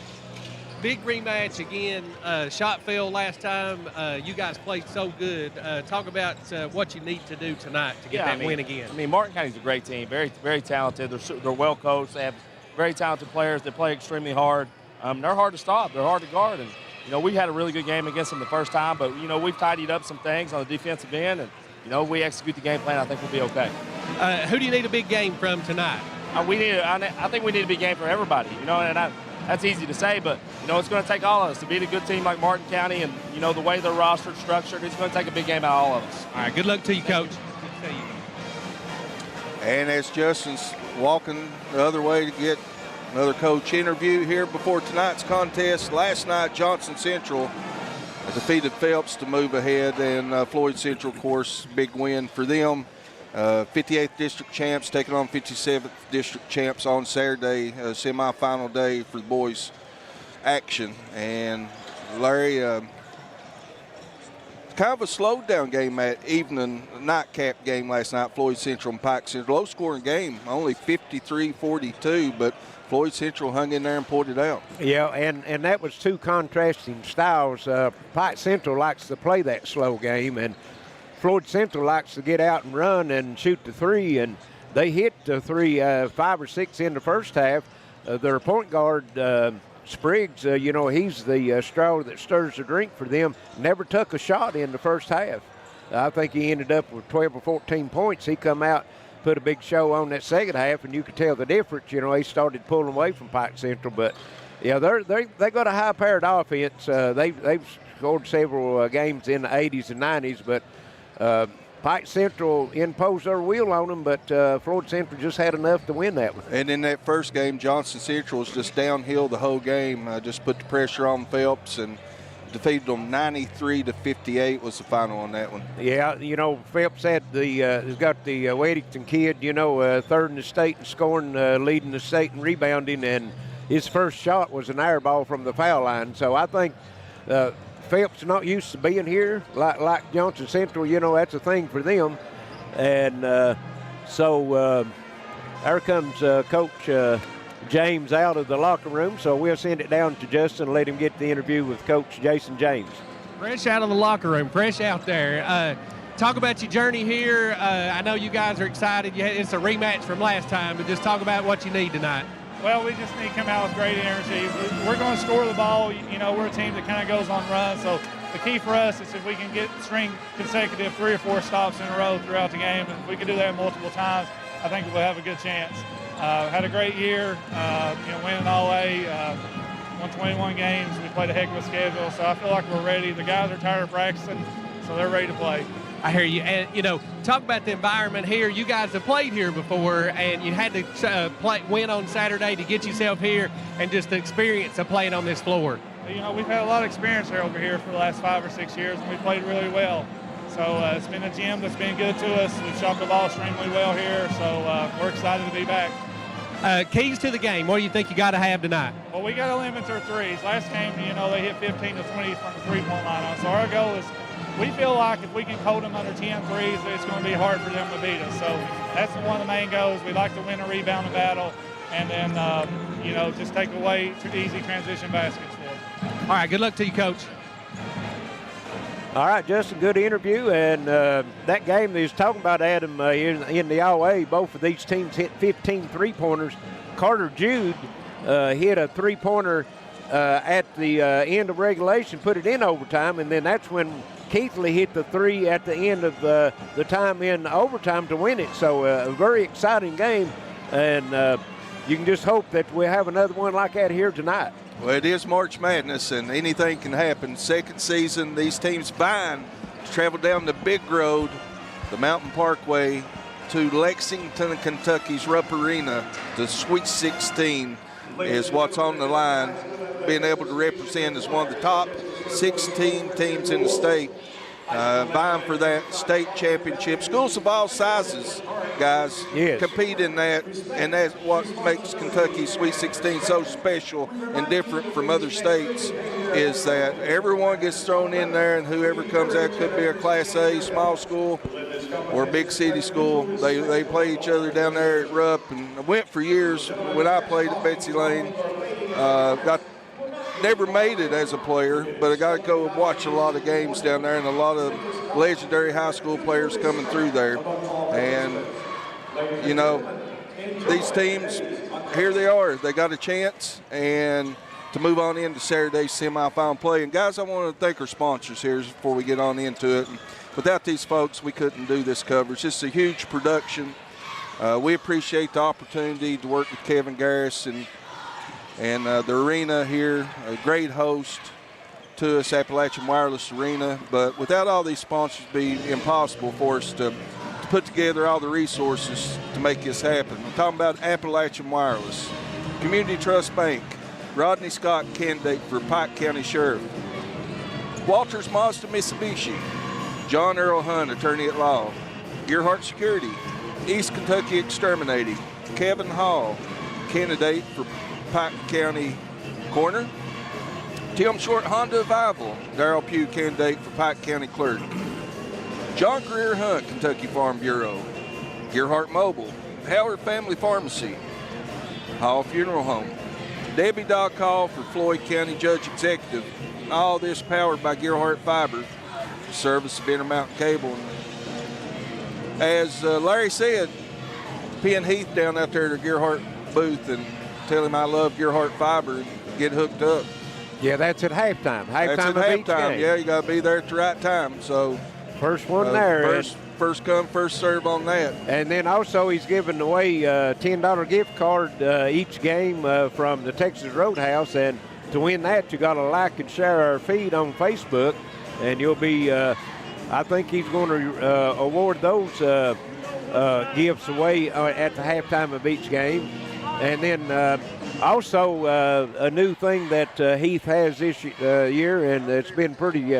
big rematch again. Shot fell last time. You guys played so good. Talk about what you need to do tonight to get that win again. I mean, Martin County's a great team, very, very talented. They're well coached. They have very talented players. They play extremely hard. They're hard to stop. They're hard to guard. And, you know, we had a really good game against them the first time, but, you know, we've tidied up some things on the defensive end, and, you know, we execute the game plan, I think we'll be okay. Who do you need a big game from tonight? I think we need a big game for everybody, you know, and that's easy to say, but, you know, it's going to take all of us to beat a good team like Martin County, and, you know, the way their roster's structured, it's going to take a big game out of all of us. All right, good luck to you, Coach. Good to see you. And as Justin's walking the other way to get another coach interview here before tonight's contest, last night Johnson Central defeated Phelps to move ahead, and Floyd Central, of course, big win for them. 58th District champs taking on 57th District champs on Saturday, semifinal day for the boys action. And Larry, kind of a slowed down game at evening nightcap game last night, Floyd Central and Pike Central. Low scoring game, only 53-42, but Floyd Central hung in there and pulled it out. Yeah, and that was two contrasting styles. Pike Central likes to play that slow game, and Floyd Central likes to get out and run and shoot the three, and they hit the three 5 or 6 in the first half. Their point guard, Spriggs, you know, he's the straw that stirs the drink for them. Never took a shot in the first half. I think he ended up with 12 or 14 points. He come out, put a big show on that second half, and you could tell the difference. You know, he started pulling away from Pike Central, but yeah, they got a high-powered offense. They've scored several games in the 80s and 90s, but Pike Central imposed their will on them, but Floyd Central just had enough to win that one. And in that first game, Johnson Central was just downhill the whole game. Just put the pressure on Phelps and defeated them 93-58 was the final on that one. Yeah, Phelps had has got the Weddington kid, third in the state in scoring, leading the state in rebounding, and his first shot was an air ball from the foul line. So I think Phelps is not used to being here like Johnson Central. That's a thing for them. And so there comes Coach James out of the locker room. So we'll send it down to Justin and let him get the interview with Coach Jason James. Fresh out of the locker room, fresh out there. Talk about your journey here. I know you guys are excited. It's a rematch from last time, but just talk about what you need tonight. Well, we just need to come out with great energy. We're going to score the ball. We're a team that kind of goes on runs. So the key for us is if we can string consecutive 3 or 4 stops in a row throughout the game, and if we can do that multiple times, I think we'll have a good chance. Had a great year, winning all A, won 21 games. We played a heck of a schedule, so I feel like we're ready. The guys are tired of practicing, so they're ready to play. I hear you. And, talk about the environment here. You guys have played here before, and you had to win on Saturday to get yourself here and just the experience of playing on this floor. We've had a lot of experience over here for the last 5 or 6 years, and we played really well. So it's been a gym that's been good to us. We've shot the ball extremely well here, so we're excited to be back. Keys to the game, what do you think you got to have tonight? Well, we got to limit their threes. Last game, they hit 15 to 20 from the three-point line. So our goal is we feel like if we can hold them under 10 threes, it's going to be hard for them to beat us. So that's one of the main goals. We like to win a rebound battle and then, just take away easy transition baskets for them. All right, good luck to you, Coach. All right, Justin, good interview. And that game they was talking about, Adam, in the All-A, both of these teams hit 15 three-pointers. Carter Jude hit a three-pointer at the end of regulation, put it in overtime, and then that's when Keithley hit the 3 at the end of the time in overtime to win it. So a very exciting game, and you can just hope that we'll have another one like that here tonight. Well, it is March Madness, and anything can happen. Second season, these teams vying to travel down the big road, the Mountain Parkway, to Lexington, Kentucky's Rupp Arena. The Sweet 16 is what's on the line. Being able to represent as one of the top 16 teams in the state, vying for that state championship. Schools of all sizes, guys, compete in that, and that's what makes Kentucky Sweet 16 so special and different from other states, is that everyone gets thrown in there, and whoever comes out, could be a Class A small school or a big city school. They play each other down there at Rupp, and I went for years when I played at Betsy Lane. Never made it as a player, but I got to go and watch a lot of games down there, and a lot of legendary high school players coming through there. And, these teams, here they are. They got a chance and to move on into Saturday's semifinal play. And, guys, I want to thank our sponsors here before we get on into it. And without these folks, we couldn't do this coverage. It's a huge production. We appreciate the opportunity to work with Kevin Garris and the arena here, a great host to us, Appalachian Wireless Arena. But without all these sponsors, it'd be impossible for us to put together all the resources to make this happen. I'm talking about Appalachian Wireless, Community Trust Bank, Rodney Scott, candidate for Pike County Sheriff, Walters Mazda Mitsubishi, John Earl Hunt, attorney at law, Gearhart Security, East Kentucky Exterminating, Kevin Hall, candidate for Pike County Coroner, Tim Short Honda of Ivel, Darrell Pugh, candidate for Pike County Clerk, John Greer Hunt, Kentucky Farm Bureau, Gearhart Mobile, Howard Family Pharmacy, Hall Funeral Home, Debbie Doc Hall for Floyd County Judge Executive. All this powered by Gearhart Fiber, service of Intermountain Cable. And as Larry said, pin Heath down out there at the Gearhart booth and tell him I love Gearhart Fiber and get hooked up. Yeah, that's at halftime. That's at halftime. Yeah, you got to be there at the right time. So first one there. First come, first serve on that. And then also he's giving away a $10 gift card each game from the Texas Roadhouse. And to win that, you got to like and share our feed on Facebook, and you'll be I think he's going to award those gifts away at the halftime of each game. And then also a new thing that Heath has this year, and it's been pretty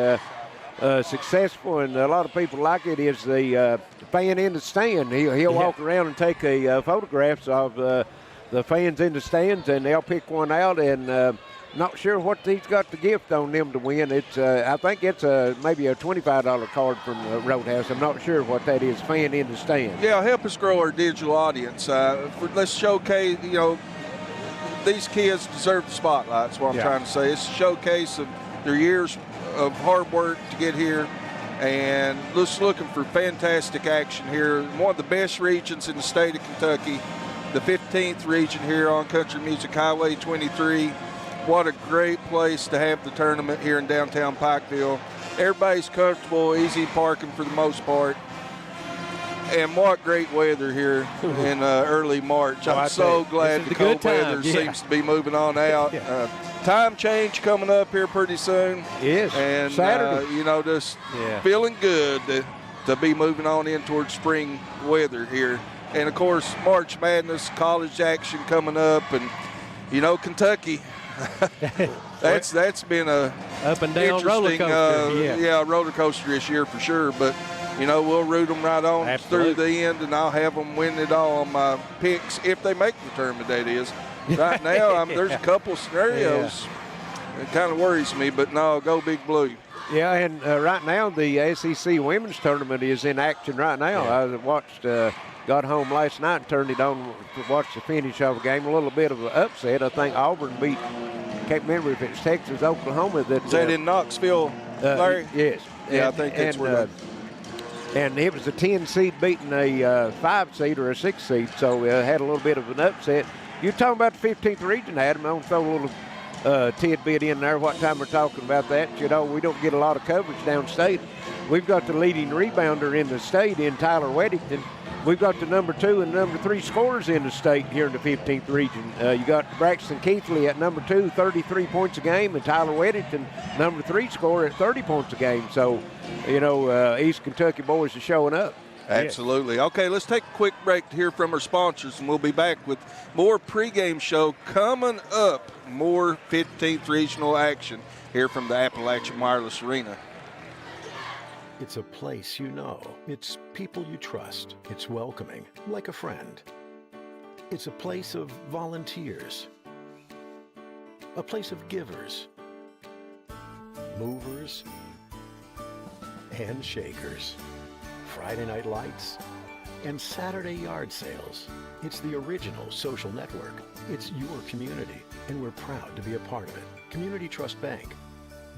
successful, and a lot of people like it, is the fan in the stand. He'll walk around and take photographs of the fans in the stands, and they'll pick one out, and not sure what he's got the gift on them to win. It's I think it's maybe a $25 card from Roadhouse. I'm not sure what that is, fan in the stand. Yeah, help us grow our digital audience. Let's showcase, these kids deserve the spotlight. That's what I'm trying to say. It's a showcase of their years of hard work to get here, and just looking for fantastic action here. One of the best regions in the state of Kentucky, the 15th region here on Country Music Highway 23. What a great place to have the tournament here in downtown Pikeville. Everybody's comfortable, easy parking for the most part. And what great weather here in early March. I'm so glad the cold weather seems to be moving on out. Time change coming up here pretty soon. Yes, and Saturday. Just feeling good to be moving on in towards spring weather here. And of course, March Madness, college action coming up, and Kentucky. that's been a up and down roller coaster. Roller coaster this year for sure. But we'll root them right on through the end, and I'll have them win it all on my picks if they make the tournament. That is. Right now, there's a couple scenarios. It kind of worries me, but no, go Big Blue. Yeah, and right now the SEC women's tournament is in action right now. I watched, got home last night and turned it on to watch the finish of a game. A little bit of an upset. I think Auburn beat, can't remember if it's Texas, Oklahoma. Is that in Knoxville, Larry? Yes. Yeah, I think that's where and it was a 10 seed beating a 5 seed or a 6 seed, so had a little bit of an upset. You're talking about the 15th region, Adam. I'm going to throw a little tidbit in there. What time we're talking about that? We don't get a lot of coverage downstate. We've got the leading rebounder in the state in Tyler Weddington. We've got the number 2 and number 3 scorers in the state here in the 15th region. You got Braxton Keithley at number 2, 33 points a game, and Tyler Weddington, number 3 scorer at 30 points a game. So, East Kentucky boys are showing up. Absolutely. Okay, let's take a quick break to hear from our sponsors, and we'll be back with more pregame show coming up. More 15th regional action here from the Appalachian Wireless Arena. It's a place you know. It's people you trust. It's welcoming, like a friend. It's a place of volunteers. A place of givers, movers, and shakers. Friday night lights and Saturday yard sales. It's the original social network. It's your community, and we're proud to be a part of it. Community Trust Bank.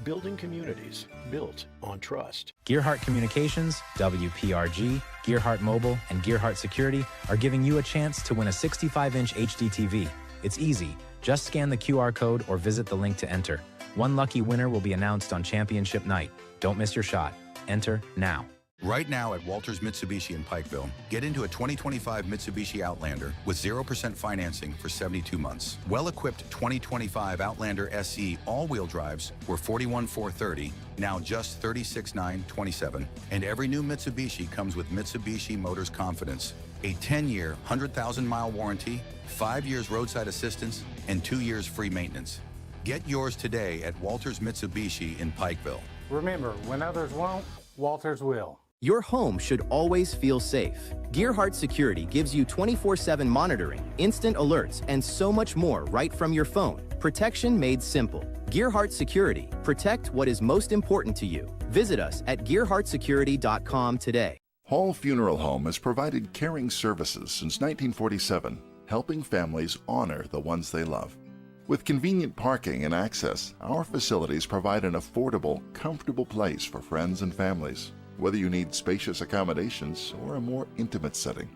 Building communities built on trust. Gearhart Communications, WPRG, Gearhart Mobile, and Gearhart Security are giving you a chance to win a 65-inch HD TV. It's easy. Just scan the QR code or visit the link to enter. One lucky winner will be announced on championship night. Don't miss your shot. Enter now. Right now at Walters Mitsubishi in Pikeville, get into a 2025 Mitsubishi Outlander with 0% financing for 72 months. Well-equipped 2025 Outlander SE all-wheel drives were $41,430, now just $36,927. And every new Mitsubishi comes with Mitsubishi Motors Confidence, a 10-year, 100,000-mile warranty, 5 years roadside assistance, and 2 years free maintenance. Get yours today at Walters Mitsubishi in Pikeville. Remember, when others won't, Walters will. Your home should always feel safe. Gearhart Security gives you 24/7 monitoring, instant alerts, and so much more right from your phone. Protection made simple. Gearhart Security. Protect what is most important to you. Visit us at gearhartsecurity.com today. Hall Funeral Home has provided caring services since 1947, helping families honor the ones they love. With convenient parking and access, our facilities provide an affordable, comfortable place for friends and families, whether you need spacious accommodations or a more intimate setting.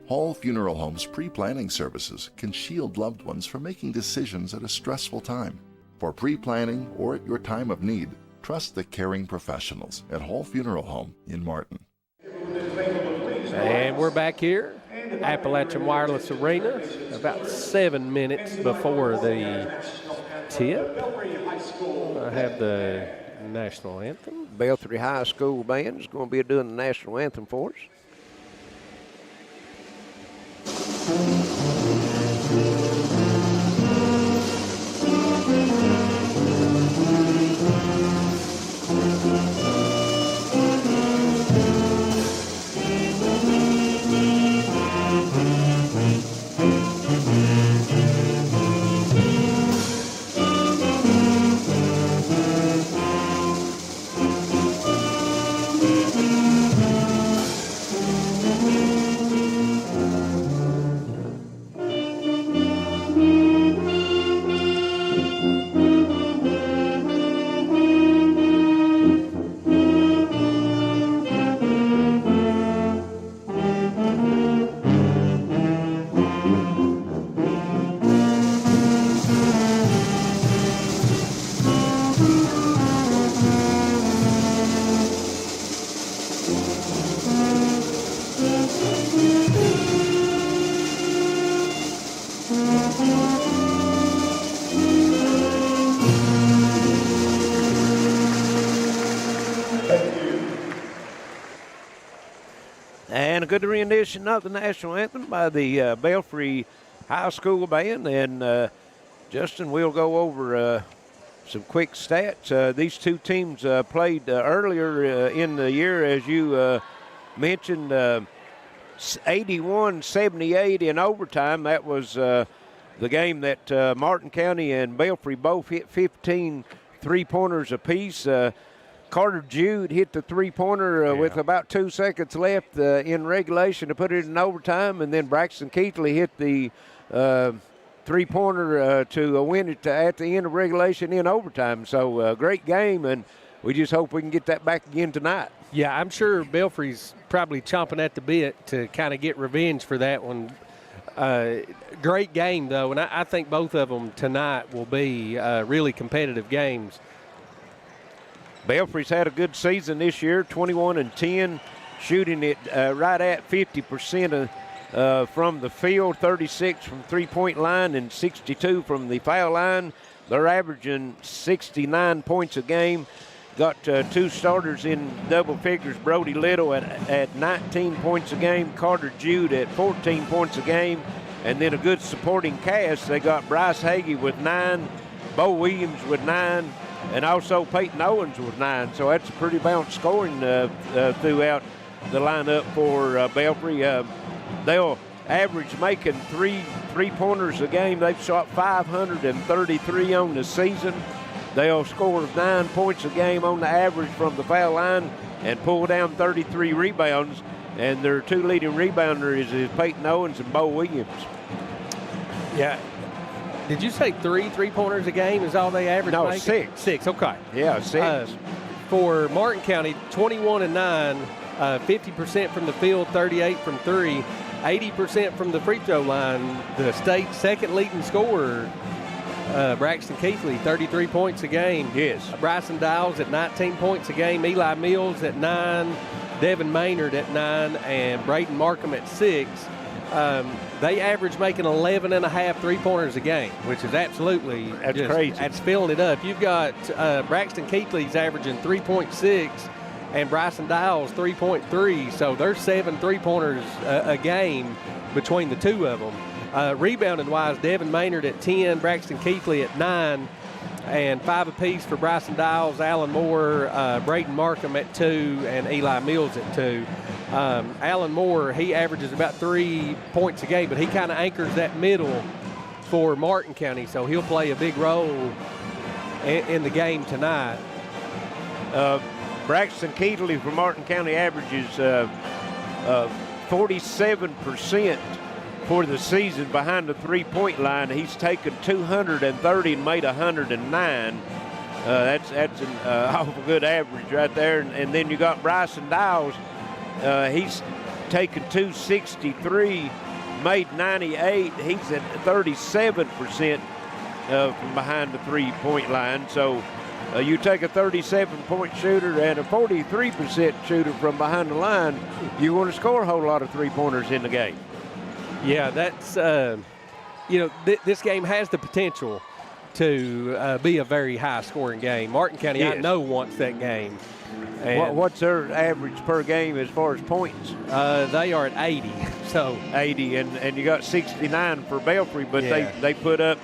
Hall Funeral Home's pre-planning services can shield loved ones from making decisions at a stressful time. For pre-planning or at your time of need, trust the caring professionals at Hall Funeral Home in Martin. And we're back here, Appalachian Wireless Arena, about 7 minutes before the tip. I have the National anthem. Belfry High School Band is going to be doing the national anthem for us. And a good rendition of the national anthem by the Belfry High School Band. And Justin, we'll go over some quick stats. These two teams played earlier in the year, as you mentioned, 81-78 in overtime. That was the game that Martin County and Belfry both hit 15 three-pointers apiece. Carter Jude hit the three-pointer with about 2 seconds left in regulation to put it in overtime, and then Braxton Keithley hit the three-pointer to win it at the end of regulation in overtime. So great game, and we just hope we can get that back again tonight. Yeah, I'm sure Belfry's probably chomping at the bit to kind of get revenge for that one. Great game, though, and I think both of them tonight will be really competitive games. Belfry's had a good season this year, 21-10, shooting it right at 50% from the field, 36 from three-point line, and 62 from the foul line. They're averaging 69 points a game. Got two starters in double figures, Brody Little at 19 points a game, Carter Jude at 14 points a game, and then a good supporting cast. They got Bryce Hagee with 9, Bo Williams with 9, and also Peyton Owens with 9. So that's a pretty balanced scoring throughout the lineup for Belfry. They'll average making three-pointers a game. They've shot 533 on the season. They'll score 9 points a game on the average from the foul line and pull down 33 rebounds. And their two leading rebounders is Peyton Owens and Bo Williams. Yeah. Did you say three-pointers a game is all they average? No, making? 6. 6, okay. Yeah, 6. For Martin County, 21-9, 50% from the field, 38 from 3, 80% from the free throw line. The state's second leading scorer, Braxton Keithley, 33 points a game. Yes. Bryson Dials at 19 points a game. Eli Mills at 9, Devin Maynard at 9, and Braden Markham at 6. They average making 11.5 three-pointers a game, which is absolutely crazy. That's filling it up. You've got Braxton Keithley's averaging 3.6 and Bryson Dials 3.3, so there's 7 three-pointers a game between the two of them. Rebounding-wise, Devin Maynard at 10, Braxton Keithley at 9, and 5 apiece for Bryson Dials, Alan Moore, Braden Markham at 2, and Eli Mills at 2. Alan Moore, he averages about 3 points a game, but he kind of anchors that middle for Martin County, so he'll play a big role in the game tonight. Braxton Keithley from Martin County averages 47% for the season behind the three-point line. He's taken 230 and made 109. That's an awful good average right there. And then you got Bryson Dials. He's taken 263, made 98. He's at 37% from behind the three-point line. So you take a 37-point shooter and a 43% shooter from behind the line, you want to score a whole lot of three-pointers in the game. Yeah, that's, this game has the potential to be a very high-scoring game. Martin County, Yes. I know, wants that game. And What's their average per game as far as points? they are at 80. So 80, and you got 69 for Belfry, but Yeah. they put up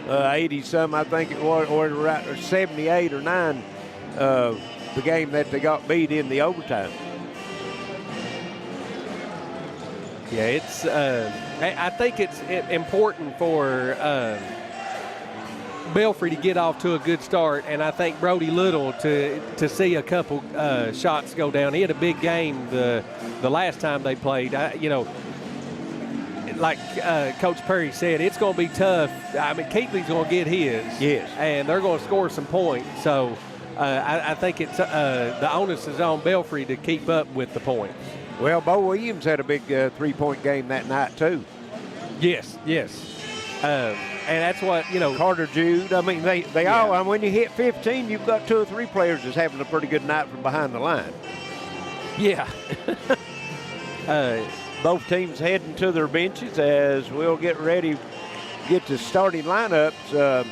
80-some, I think it was, or 78 or 9, the game that they got beat in the overtime. yeah, it's. I think it's important for Belfry to get off to a good start, and I think Brody Little to see a couple shots go down. He had a big game the last time they played. Like Coach Perry said, it's going to be tough. I mean, Keithley's going to get his. Yes. And they're going to score some points. So I think it's the onus is on Belfry to keep up with the points. Well, Bo Williams had a big three-point game that night, too. Yes. And that's what, Carter Jude. I mean, they all, I mean, when you hit 15, you've got 2 or 3 players that's having a pretty good night from behind the line. Yeah. Both teams heading to their benches as we'll get ready, get to starting lineups.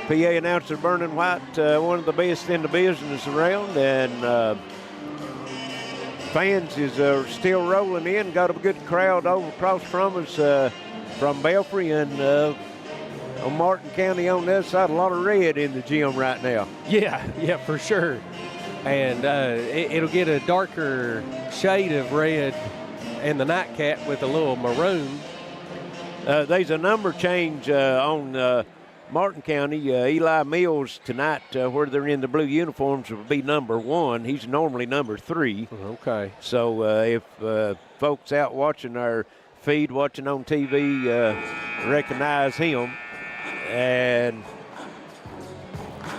PA announcer Vernon White, one of the best in the business around, and fans is still rolling in. Got a good crowd over across from us from Belfry, and on Martin County on this side, a lot of red in the gym right now. Yeah, for sure. And it'll get a darker shade of red in the nightcap with a little maroon. There's a number change on Martin County. Eli Mills tonight, where they're in the blue uniforms, will be number 1. He's normally number 3. Okay. So if folks out watching our feed, watching on TV, recognize him. And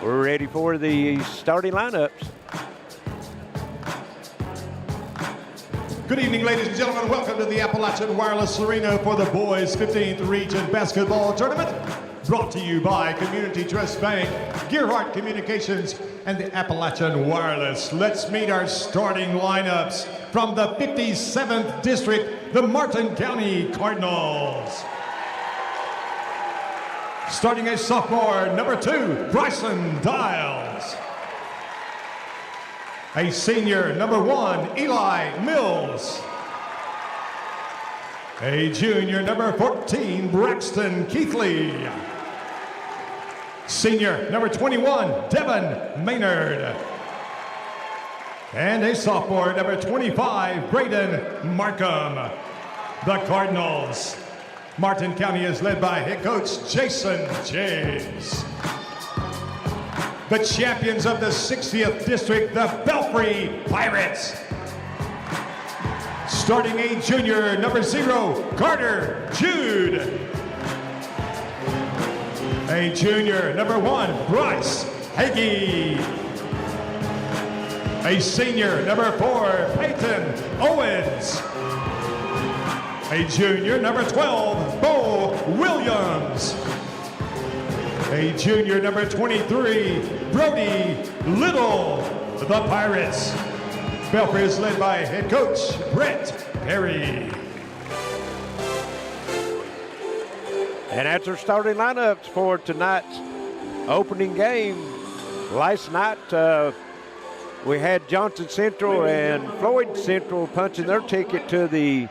we're ready for the starting lineups. Good evening, ladies and gentlemen. Welcome to the Appalachian Wireless Arena for the Boys 15th Region Basketball Tournament. Brought to you by Community Trust Bank, Gearhart Communications, and the Appalachian Wireless. Let's meet our starting lineups from the 57th District, the Martin County Cardinals. Starting as sophomore, number 2, Bryson Dials. A senior, number 1, Eli Mills. A junior, number 14, Braxton Keithley. Senior, number 21, Devin Maynard. And a sophomore, number 25, Braden Markham. The Cardinals. Martin County is led by head coach Jason James. The champions of the 60th District, the Belfry Pirates. Starting a junior, number 0, Carter Jude. A junior, number 1, Bryce Hagee. A senior, number 4, Peyton Owens. A junior, number 12, Bo Williams. A junior, number 23, Brody Little. The Pirates. Belfry is led by head coach Brent Perry. And that's our starting lineups for tonight's opening game. Last night, we had Johnson Central and Floyd Central punching their ticket to the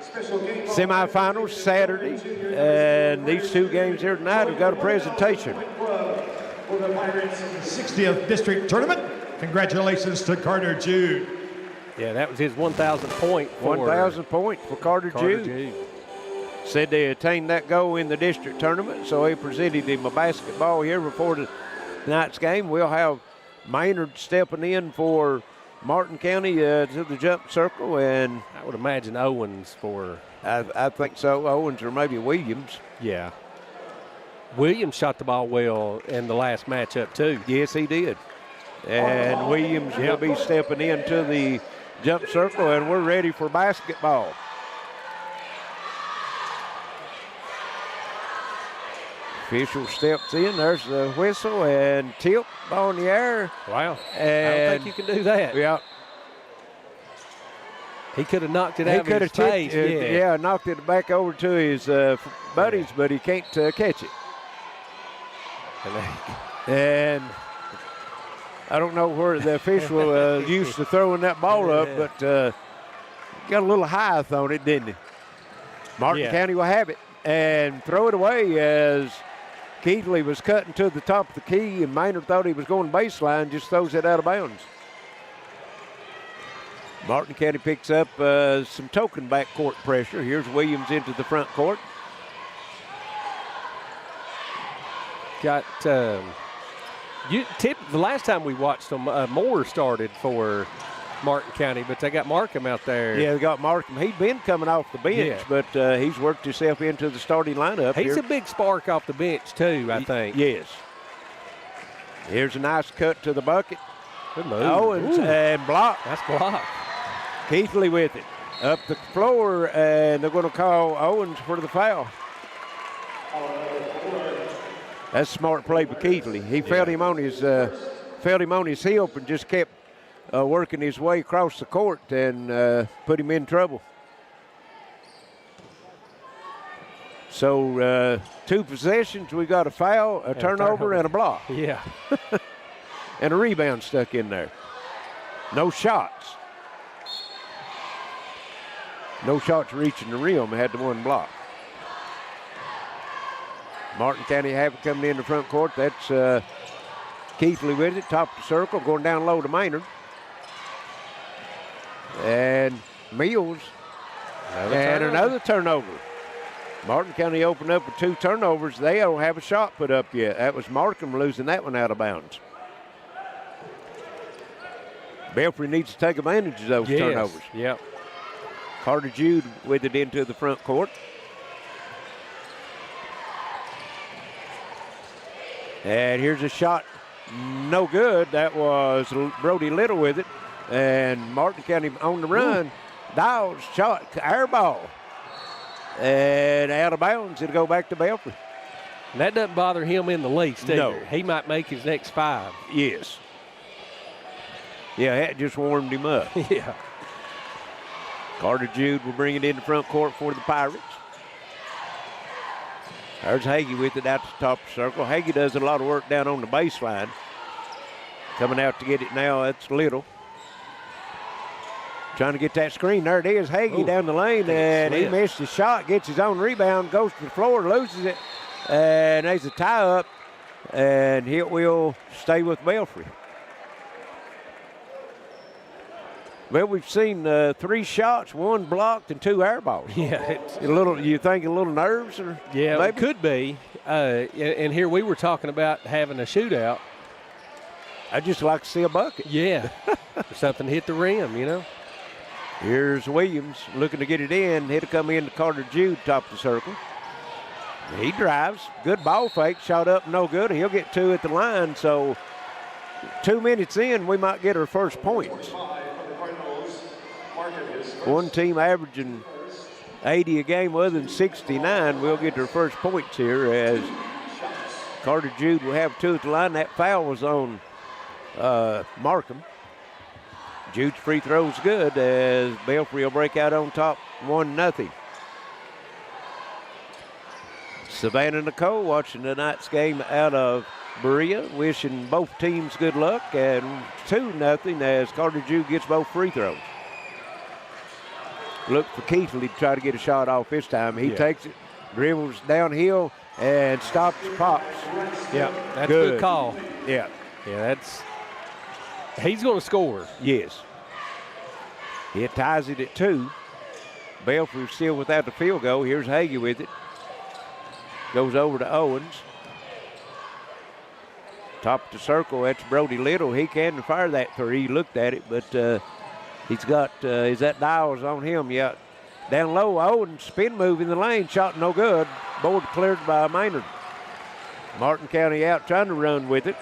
semifinals Saturday. And these 2 games here tonight have got a presentation. For the Pirates in the 60th District Tournament, congratulations to Carter Jude. Yeah, that was his 1,000th point. 1,000 points for Carter Jude. Said they attained that goal in the district tournament, so he presented him a basketball here before tonight's game. We'll have Maynard stepping in for Martin County to the jump circle, and I would imagine Owens for. I think so. Owens or maybe Williams. Yeah. Williams shot the ball well in the last matchup too. Yes, he did. And Williams will be stepping into the jump circle, and we're ready for basketball. Official steps in. There's the whistle and tip on the air. Wow. And I don't think you can do that. Yeah. He could have knocked it out of his face. Knocked it back over to his buddies, but he can't catch it. And I don't know where the official used to throwing that ball up, but got a little height on it, didn't he? Martin County will have it and throw it away as Keithley was cutting to the top of the key, and Maynard thought he was going baseline, just throws it out of bounds. Martin County picks up some token backcourt pressure. Here's Williams into the front court. Got the last time we watched them, Moore started for Martin County, but they got Markham out there. Yeah, they got Markham. He'd been coming off the bench, but he's worked himself into the starting lineup. He's a big spark off the bench, too, I think. Yes. Here's a nice cut to the bucket. Good move. Owens and block. That's block. Keithley with it. Up the floor, and they're going to call Owens for the foul. That's smart play by Keithley. He felt him on his hip and just kept working his way across the court and put him in trouble. So 2 possessions, we got a foul, a turnover, and a block. Yeah. And a rebound stuck in there. No shots. No shots reaching the rim. Had the one block. Martin County have it coming in the front court. That's Keithley with it, top of the circle, going down low to Maynard. And Mills. Another turnover. Martin County opened up with 2 turnovers. They don't have a shot put up yet. That was Markham losing that one out of bounds. Belfry needs to take advantage of those turnovers. Yep. Carter Jude with it into the front court. And here's a shot, no good. That was Brody Little with it. And Martin County on the run. Dawes shot, air ball. And out of bounds, it'll go back to Belfry. And that doesn't bother him in the least either. No. He might make his next 5. Yes. Yeah, that just warmed him up. Yeah. Carter Jude will bring it in the front court for the Pirates. There's Hagee with it out to the top of the circle. Hagee does a lot of work down on the baseline. Coming out to get it now, that's Little. Trying to get that screen. There it is. Hagee down the lane, and he missed his shot, gets his own rebound, goes to the floor, loses it, and there's a tie-up, and it will stay with Belfry. Well, we've seen 3 shots, 1 blocked, and 2 air balls. Yeah, it's you think a little nerves, or yeah, maybe? It could be. And here we were talking about having a shootout. I'd just like to see a bucket. Yeah, or something hit the rim, you know. Here's Williams looking to get it in. It'll come in to Carter Jude, top of the circle. He drives. Good ball fake. Shot up, no good. He'll get 2 at the line. So 2 minutes in, we might get our first points. One team averaging 80 a game other than 69. We'll get their first points here as Carter Jude will have 2 at the line. That foul was on Markham. Jude's free throw's good as Belfry will break out on top 1-0. Savannah Nicole watching tonight's game out of Berea, wishing both teams good luck, and 2-0 as Carter Jude gets both free throws. Look for Keithley to try to get a shot off this time. He takes it, dribbles downhill, and stops, pops. Yeah, that's a good call. Yeah. Yeah, he's going to score. Yes. He ties it at 2. Belfry still without the field goal. Here's Hagee with it. Goes over to Owens. Top of the circle, that's Brody Little. He can fire that 3. He looked at it, but he's got, is that Dawes on him? Yeah. Down low, Owens, spin move in the lane, shot no good. Board cleared by Maynard. Martin County out trying to run with it.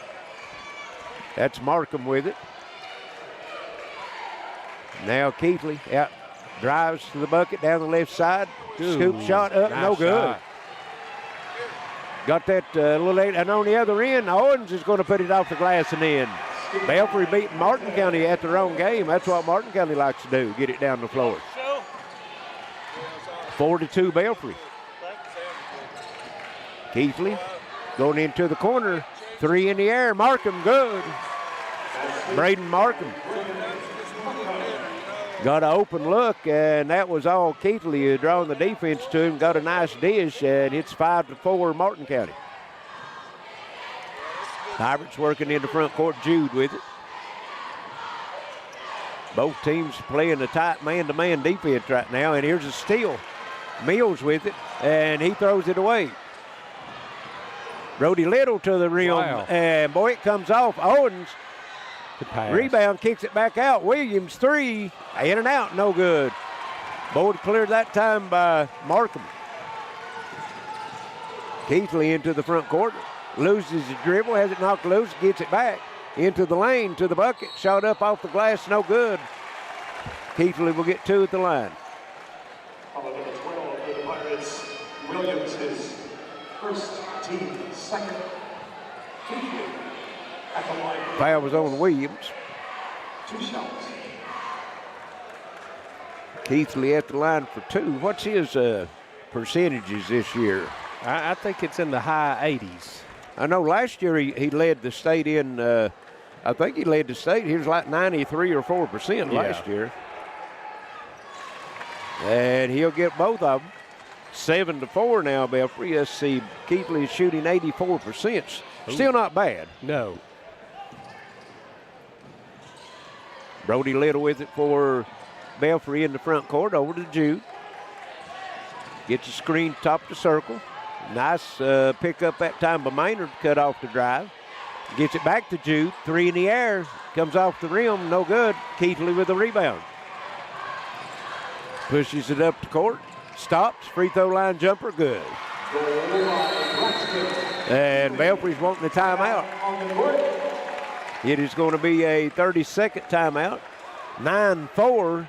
That's Markham with it. Now Keithley out, drives to the bucket down the left side. Scoop shot up, nice no good. shot. Got that little late, and on the other end, Owens is going to put it off the glass and in. Belfry beating Martin County at their own game. That's what Martin County likes to do, get it down the floor. 42 Belfry. Keithley going into the corner. 3 in the air. Markham, good. Braden Markham got an open look, and that was all Keithley drawing the defense to him. Got a nice dish, and it's 5-4 Martin County. Hybert's working in the front court. Jude with it. Both teams playing a tight man-to-man defense right now, and here's a steal. Mills with it, and he throws it away. Brody Little to the rim, and boy, it comes off. Owens, rebound, kicks it back out. Williams, 3, in and out, no good. Boyd cleared that time by Markham. Keithley into the front court, loses his dribble, has it knocked loose, gets it back into the lane, to the bucket, shot up off the glass, no good. Keithley will get 2 at the line. Number 12 for the Pirates, Williams, his first team, second. Keithley at the line. Foul was on Williams. 2 shots. Keithley at the line for 2. What's his percentages this year? I think it's in the high 80s. I know last year he led the state in, I think he led the state. He was like 93 or 4% last year. And he'll get both of them. 7-4 now, Belfry. Let's see, Keithley is shooting 84%. Still not bad. No. Brody Little with it for Belfry in the front court, over to Jude. Gets a screen top of the circle. Nice pickup that time by Maynard, cut off the drive. Gets it back to Jude, 3 in the air. Comes off the rim, no good. Keithley with the rebound. Pushes it up the court, stops, free throw line jumper, good. And Belfry's wanting a timeout. It is going to be a 30-second timeout. 9-4.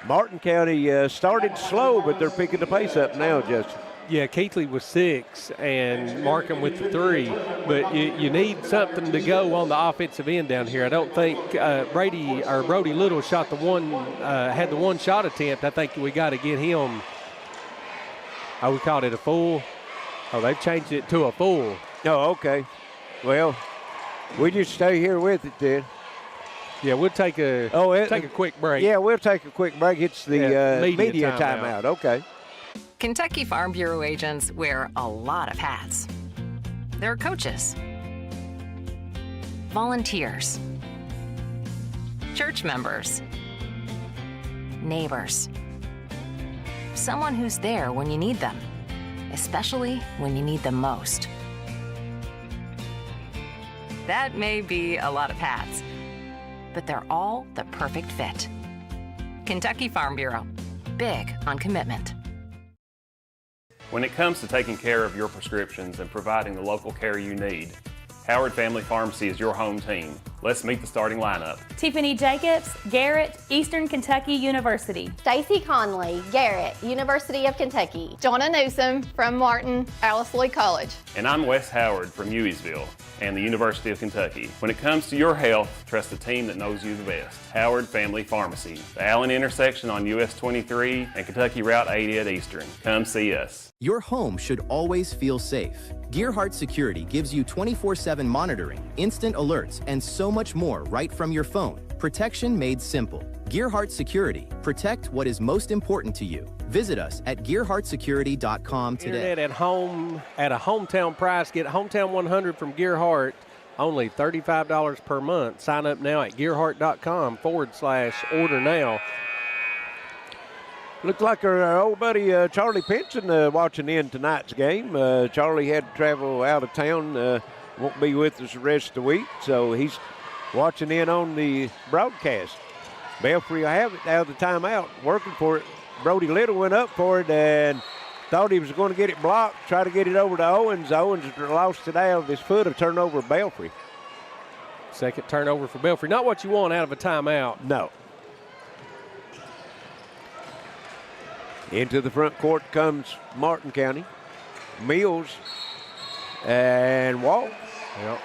Martin County started slow, but they're picking the pace up now, Justin. Yeah, Keithley was 6 and Markham with the 3, but you need something to go on the offensive end down here. I don't think Brody Little shot had the one shot attempt. I think we got to get him. Oh, we called it a full. Oh, they've changed it to a full. Oh, okay. Well, we just stay here with it then. Yeah, we'll take a quick break. Yeah, we'll take a quick break. It's the media timeout. Okay. Kentucky Farm Bureau agents wear a lot of hats. They're coaches, volunteers, church members, neighbors, someone who's there when you need them, especially when you need them most. That may be a lot of hats, but they're all the perfect fit. Kentucky Farm Bureau, big on commitment. When it comes to taking care of your prescriptions and providing the local care you need, Howard Family Pharmacy is your home team. Let's meet the starting lineup. Tiffany Jacobs, Garrett, Eastern Kentucky University. Stacy Conley, Garrett, University of Kentucky. Jonna Newsom from Martin, Alice Lloyd College. And I'm Wes Howard from Hueysville and the University of Kentucky. When it comes to your health, trust the team that knows you the best. Howard Family Pharmacy, the Allen intersection on US 23 and Kentucky Route 80 at Eastern. Come see us. Your home should always feel safe. Gearhart Security gives you 24/7 monitoring, instant alerts, and so much more right from your phone. Protection made simple. Gearhart Security. Protect what is most important to you. Visit us at gearhartsecurity.com today. Internet at home at a hometown price. Get Hometown 100 from Gearhart. Only $35 per month. Sign up now at gearhart.com/order now. Looks like our old buddy Charlie Pinson watching in tonight's game. Charlie had to travel out of town, won't be with us the rest of the week, so he's watching in on the broadcast. Belfry will have it out of the timeout, working for it. Brody Little went up for it and thought he was going to get it blocked, try to get it over to Owens. Owens lost it out of his foot, a turnover Belfry. Second turnover for Belfry. Not what you want out of a timeout. No. Into the front court comes Martin County. Mills and Walt. Yep.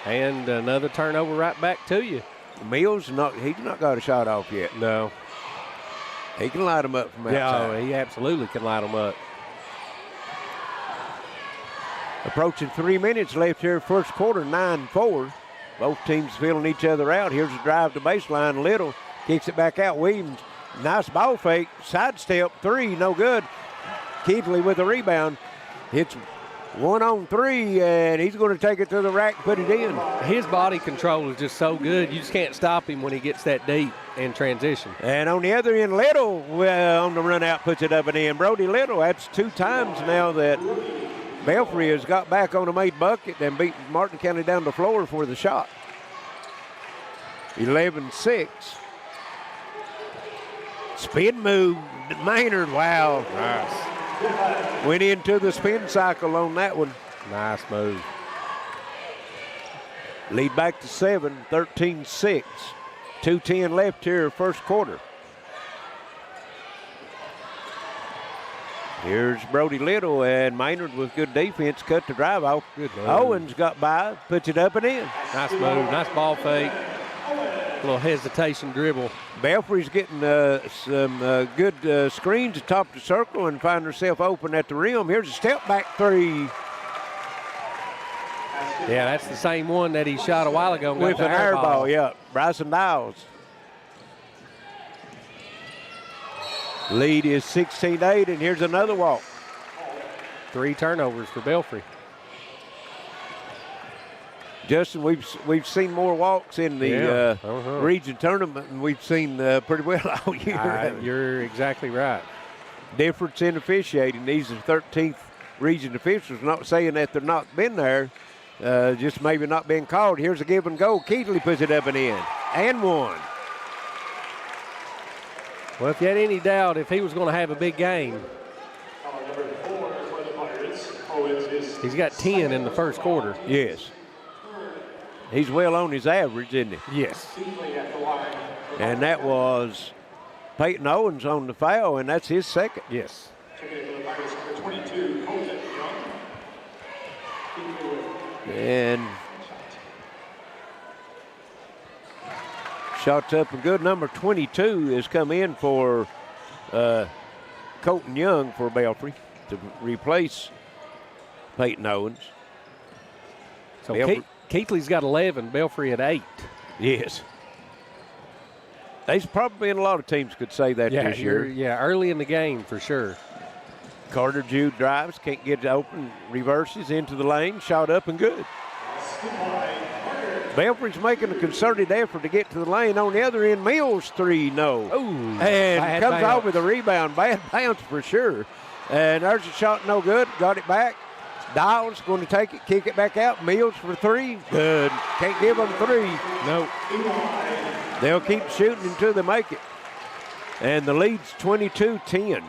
And another turnover right back to you. Mills, he's not got a shot off yet. No. He can light them up from outside. Yeah, he absolutely can light them up. Approaching 3 minutes left here, first quarter, 9-4. Both teams filling each other out. Here's a drive to baseline. Little kicks it back out. Williams, nice ball fake. Sidestep, three, no good. Keithley with the rebound. Hits 1-on-3, and he's going to take it to the rack, put it in. His body control is just so good. You just can't stop him when he gets that deep in transition. And on the other end, Little on the run out puts it up and in. Brody Little, that's 2 times now that Belfry has got back on the made bucket and beat Martin County down the floor for the shot. 11-6. Spin move, Maynard, wow. Nice. Went into the spin cycle on that one. Nice move. Lead back to 7, 13-6. 2:10 left here, first quarter. Here's Brody Little, and Maynard with good defense cut the drive off. Good move. Owens got by, puts it up and in. Nice move, nice ball fake. A little hesitation dribble. Belfry's getting some good screens atop the circle and find herself open at the rim. Here's a step back three. Yeah, that's the same one that he shot a while ago. With an air ball, yeah. Bryson Dials. Lead is 16-8, and here's another walk. 3 turnovers for Belfry. Justin, we've seen more walks in the region tournament, and we've seen pretty well all year. You're exactly right. Difference in officiating. These are 13th region officials, not saying that they're not been there, just maybe not being called. Here's a give and go. Keithley puts it up and in, and one. Well, if you had any doubt if he was going to have a big game, he's got 10 in the first quarter. Yes. He's well on his average, isn't he? Yes. And that was Peyton Owens on the foul, and that's his second. Yes. And shots up and good. Number 22 has come in for Colton Young for Belfry to replace Peyton Owens. So Keithley's got 11, Belfry at 8. Yes. There's probably been a lot of teams could say that this year. Yeah, early in the game for sure. Carter Jude drives, can't get it open, reverses into the lane, shot up and good. Belfry's making a concerted effort to get to the lane. On the other end, Mills 3, no. Ooh, and comes out with a rebound. Bad bounce for sure. And there's a shot, no good. Got it back. Dials going to take it, kick it back out. Mills for 3. Good. Can't give them 3. Nope. They'll keep shooting until they make it. And the lead's 22-10.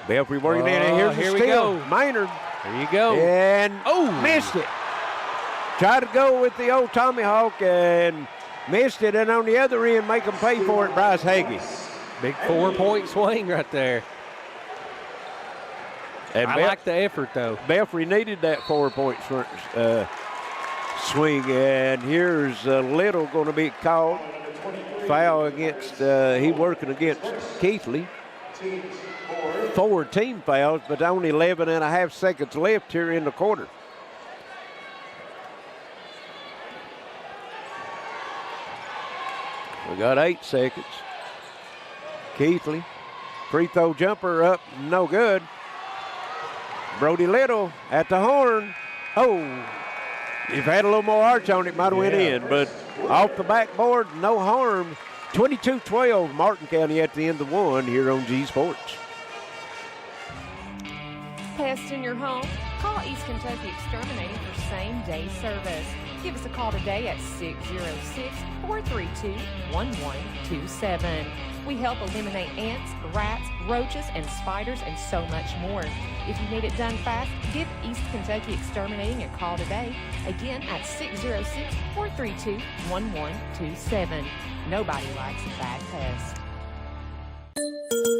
Belfry working in, and here's here a we steal. go. Maynard. There you go. And missed it. Tried to go with the old Tommy Hawk and missed it. And on the other end, make them pay for it, Bryce Hagee. Big 4-point swing right there. And I like the effort, though. Belfry needed that 4-point swing. And here's Little going to be called. Foul against, he working against Keithley. 4 team fouls, but only 11 and a half seconds left here in the quarter. We got 8 seconds. Keithley, free throw jumper up, no good. Brody Little at the horn. Oh, if had a little more arch on it, might have went in, but off the backboard, no harm. 22-12, Martin County at the end of 1 here on G Sports. Pest in your home? Call East Kentucky Exterminating for same-day service. Give us a call today at 606-432-1127. We help eliminate ants, rats, roaches, and spiders, and so much more. If you need it done fast, give East Kentucky Exterminating a call today. Again at 606-432-1127. Nobody likes a bad pest.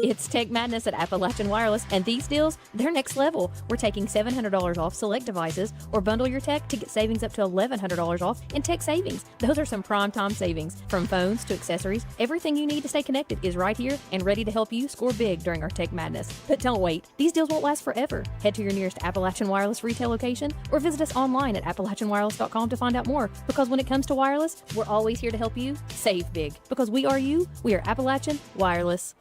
It's Tech Madness at Appalachian Wireless, and these deals, they're next level. We're taking $700 off select devices, or bundle your tech to get savings up to $1,100 off in tech savings. Those are some prime time savings. From phones to accessories, everything you need to stay connected is right here and ready to help you score big during our Tech Madness. But don't wait. These deals won't last forever. Head to your nearest Appalachian Wireless retail location or visit us online at AppalachianWireless.com to find out more. Because when it comes to wireless, we're always here to help you save big. Because we are you, we are Appalachian Wireless.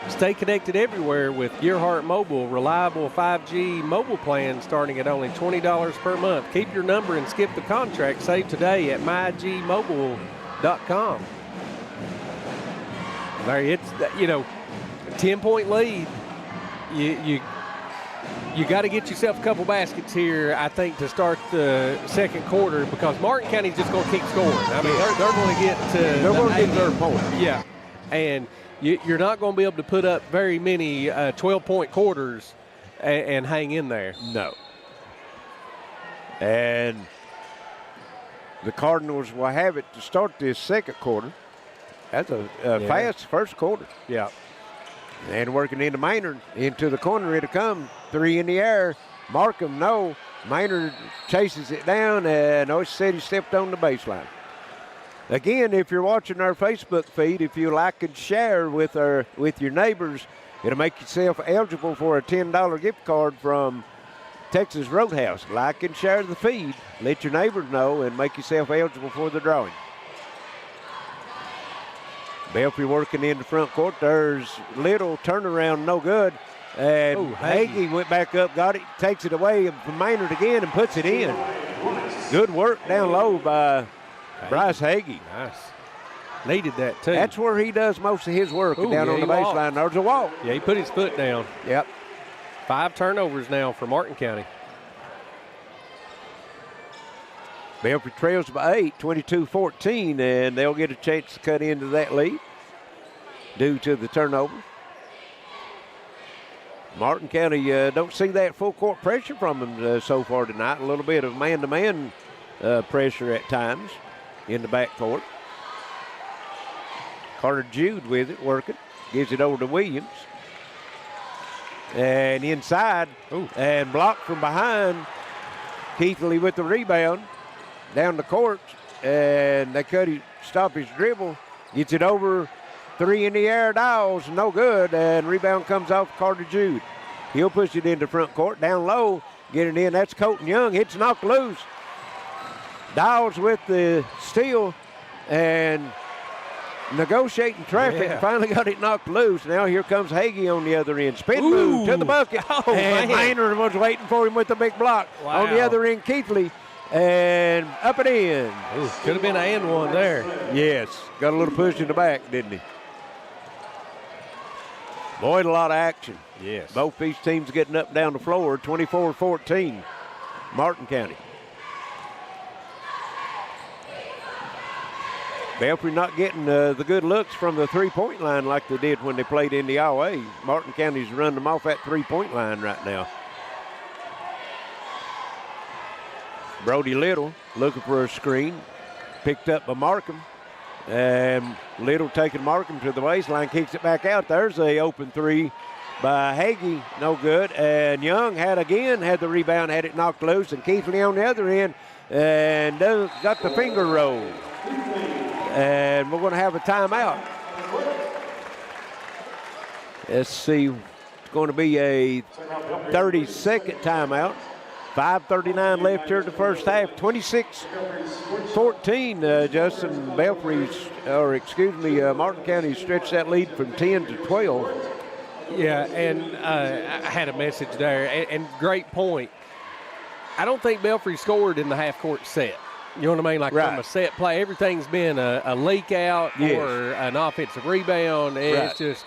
Stay connected everywhere with Gearhart Mobile, reliable 5G mobile plan starting at only $20 per month. Keep your number and skip the contract. Save today at mygmobile.com. Larry, it's, 10-point lead. You got to get yourself a couple baskets here, I think, to start the second quarter, because Martin County's just going to keep scoring. I mean, they're going to get to They're going to get their point. Yeah, and you're not going to be able to put up very many 12-point quarters and hang in there. No. And the Cardinals will have it to start this second quarter. That's a fast first quarter. Yeah. And working into Maynard, into the corner it'll come. 3 in the air. Markham, no. Maynard chases it down, and Ocean City stepped on the baseline. Again, if you're watching our Facebook feed, if you like and share with your neighbors, it'll make yourself eligible for a $10 gift card from Texas Roadhouse. Like and share the feed. Let your neighbors know and make yourself eligible for the drawing. Belfry working in the front court. There's Little turnaround, no good. And Hagee went back up, got it, takes it away from Maynard again and puts it in. Good work down low by Bryce Hagee. Nice. Needed that, too. That's where he does most of his work, down on the baseline. There's a walk. Yeah, he put his foot down. Yep. 5 turnovers now for Martin County. Belfry trails by 8, 22-14, and they'll get a chance to cut into that lead due to the turnover. Martin County don't see that full court pressure from them so far tonight. A little bit of man-to-man pressure at times in the backcourt. Carter Jude with it, working. Gives it over to Williams. And inside, and blocked from behind. Keithley with the rebound. Down the court, and they stop his dribble. Gets it over. 3 in the air, Dowles, no good, and rebound comes off Carter Jude. He'll push it into front court, down low, get it in. That's Colton Young. It's knocked loose. Dowles with the steal and negotiating traffic. Yeah. Finally got it knocked loose. Now here comes Hagee on the other end. Spin move to the bucket. And Maynard was waiting for him with the big block. Wow. On the other end, Keithley. And up and in. Could have been an and one there. Yes. Got a little push in the back, didn't he? Boy, a lot of action. Yes. Both these teams getting up and down the floor. 24-14, Martin County. Belfry not getting the good looks from the three-point line like they did when they played in the OA. Martin County's running them off that three-point line right now. Brody Little looking for a screen. Picked up by Markham. And Little taking Markham to the baseline, kicks it back out. There's a open three by Hagee, no good. And Young had the rebound, had it knocked loose. And Keithley on the other end and got the finger roll. And we're going to have a timeout. Let's see, it's going to be a 30-second timeout. 5:39 left here in the first half. 26-14, Justin. Martin County stretched that lead from 10 to 12. Yeah, and I had a message there, and great point. I don't think Belfry scored in the half-court set. You know what I mean? Like from a set play, everything's been a leak out or an offensive rebound. It's just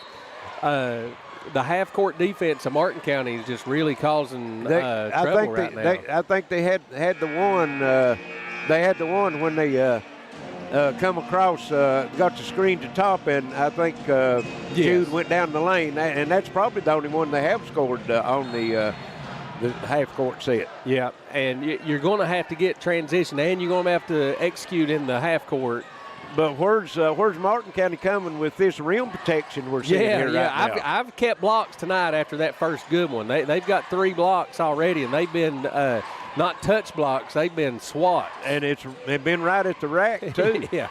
the half-court defense of Martin County is just really causing trouble right now. I think they had the one. They had the one when they come across, got the screen to top, and I think Jude went down the lane, and that's probably the only one they have scored on the half-court set. Yeah, and you're going to have to get transition, and you're going to have to execute in the half-court But where's Martin County coming with this rim protection we're seeing here right now? I've kept blocks tonight after that first good one. They've got 3 blocks already, and they've been not touch blocks. They've been SWAT. And they've been right at the rack, too. Yeah.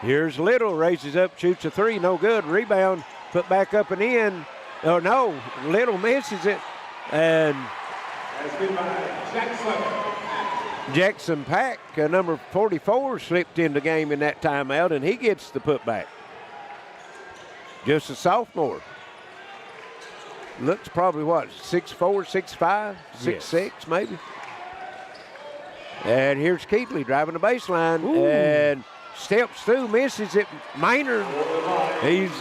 Here's Little, raises up, shoots a 3, no good. Rebound, put back up and in. Oh, no, Little misses it. And Jackson Pack, number 44, slipped in the game in that timeout, and he gets the putback. Just a sophomore. Looks probably, 6'4", 6'5", 6'6", maybe. And here's Keatley driving the baseline. Ooh. And steps through, misses it. Maynard, he's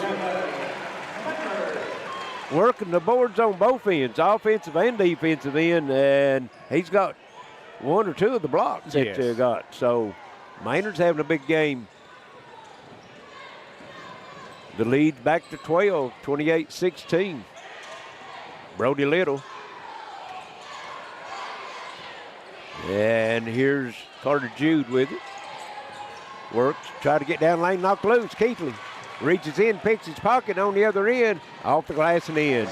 working the boards on both ends, offensive and defensive end, and he's got 1 or 2 of the blocks that they got. So Maynard's having a big game. The lead back to 12, 28-16. Brody Little. And here's Carter Jude with it. Works, try to get down lane, knocked loose. Keatley reaches in, picks his pocket on the other end, off the glass and in.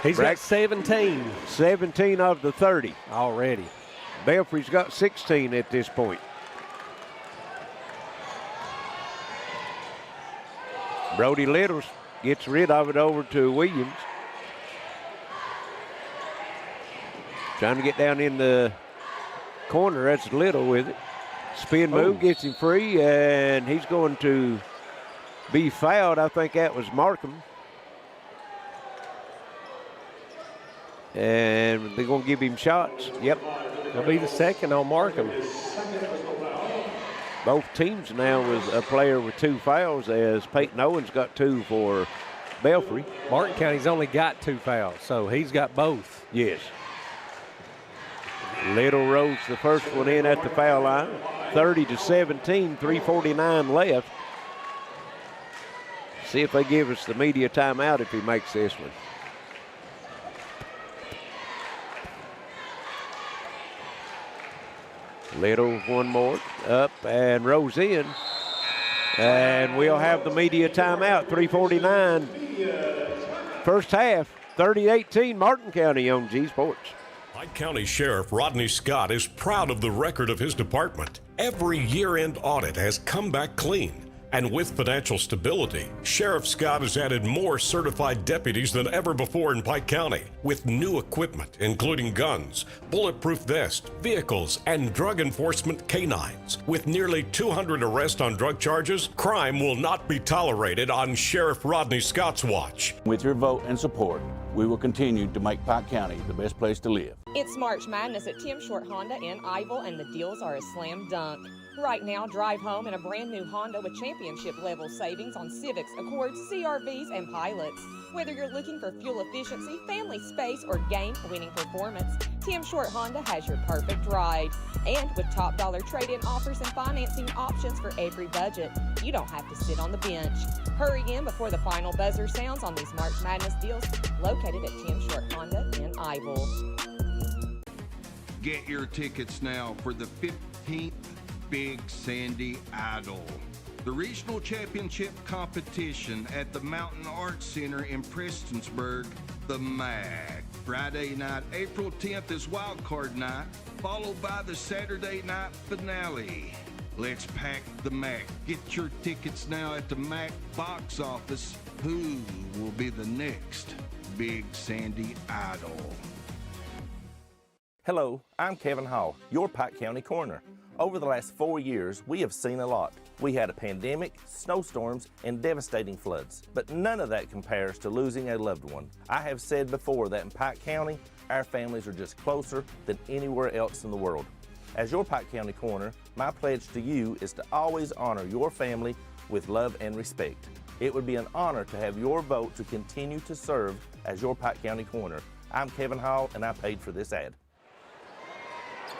He's got 17. 17 of the 30. Already. Belfry's got 16 at this point. Brody Little gets rid of it over to Williams. Trying to get down in the corner. That's Little with it. Spin move, gets him free, and he's going to be fouled. I think that was Markham. And they're going to give him shots. Yep. It'll be the second on Markham. Both teams now with a player with 2 fouls, as Peyton Owens got 2 for Belfry. Martin County's only got 2 fouls, so he's got both. Yes. Little rolls the first one in at the foul line. 30-17, 3:49 left. See if they give us the media timeout if he makes this one. Little, one more, up and rolls in. And we'll have the media timeout, 3:49. First half, 30-18, Martin County on G Sports. Pike County Sheriff Rodney Scott is proud of the record of his department. Every year-end audit has come back clean. And with financial stability, Sheriff Scott has added more certified deputies than ever before in Pike County, with new equipment, including guns, bulletproof vests, vehicles, and drug enforcement canines. With nearly 200 arrests on drug charges, crime will not be tolerated on Sheriff Rodney Scott's watch. With your vote and support, we will continue to make Pike County the best place to live. It's March Madness at Tim Short Honda in Ivel, and the deals are a slam dunk. Right now, drive home in a brand new Honda with championship level savings on Civics, Accords, CRVs, and Pilots. Whether you're looking for fuel efficiency, family space, or game-winning performance, Tim Short Honda has your perfect ride. And with top dollar trade-in offers and financing options for every budget, you don't have to sit on the bench. Hurry in before the final buzzer sounds on these March Madness deals located at Tim Short Honda in Ivel. Get your tickets now for the 15th Big Sandy Idol, the regional championship competition at the Mountain Arts Center in Prestonsburg, the MAC. Friday night, April 10th is Wild Card Night, followed by the Saturday night finale. Let's pack the MAC. Get your tickets now at the MAC box office. Who will be the next Big Sandy Idol? Hello, I'm Kevin Hall, your Pike County Coroner. Over the last 4 years, we have seen a lot. We had a pandemic, snowstorms, and devastating floods, but none of that compares to losing a loved one. I have said before that in Pike County, our families are just closer than anywhere else in the world. As your Pike County Coroner, my pledge to you is to always honor your family with love and respect. It would be an honor to have your vote to continue to serve as your Pike County Coroner. I'm Kevin Hall, and I paid for this ad.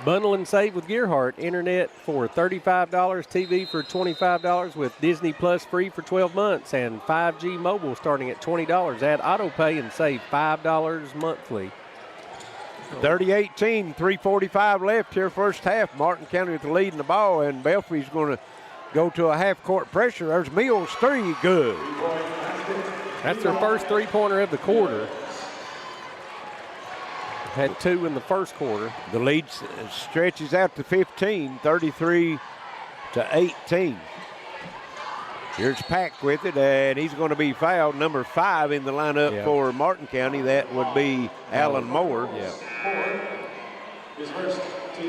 Bundle and save with Gearhart. Internet for $35, TV for $25 with Disney Plus free for 12 months, and 5G mobile starting at $20. Add auto pay and save $5 monthly. 30-18, 3:45 left here first half. Martin County with the lead in the ball, and Belfry's going to go to a half-court pressure. There's Mills, 3, good. That's their first three-pointer of the quarter. Had 2 in the first quarter. The lead stretches out to 15, 33-18. Here's Pack with it, and he's going to be fouled. Number 5 in the lineup for Martin County. That would be Alan Moore.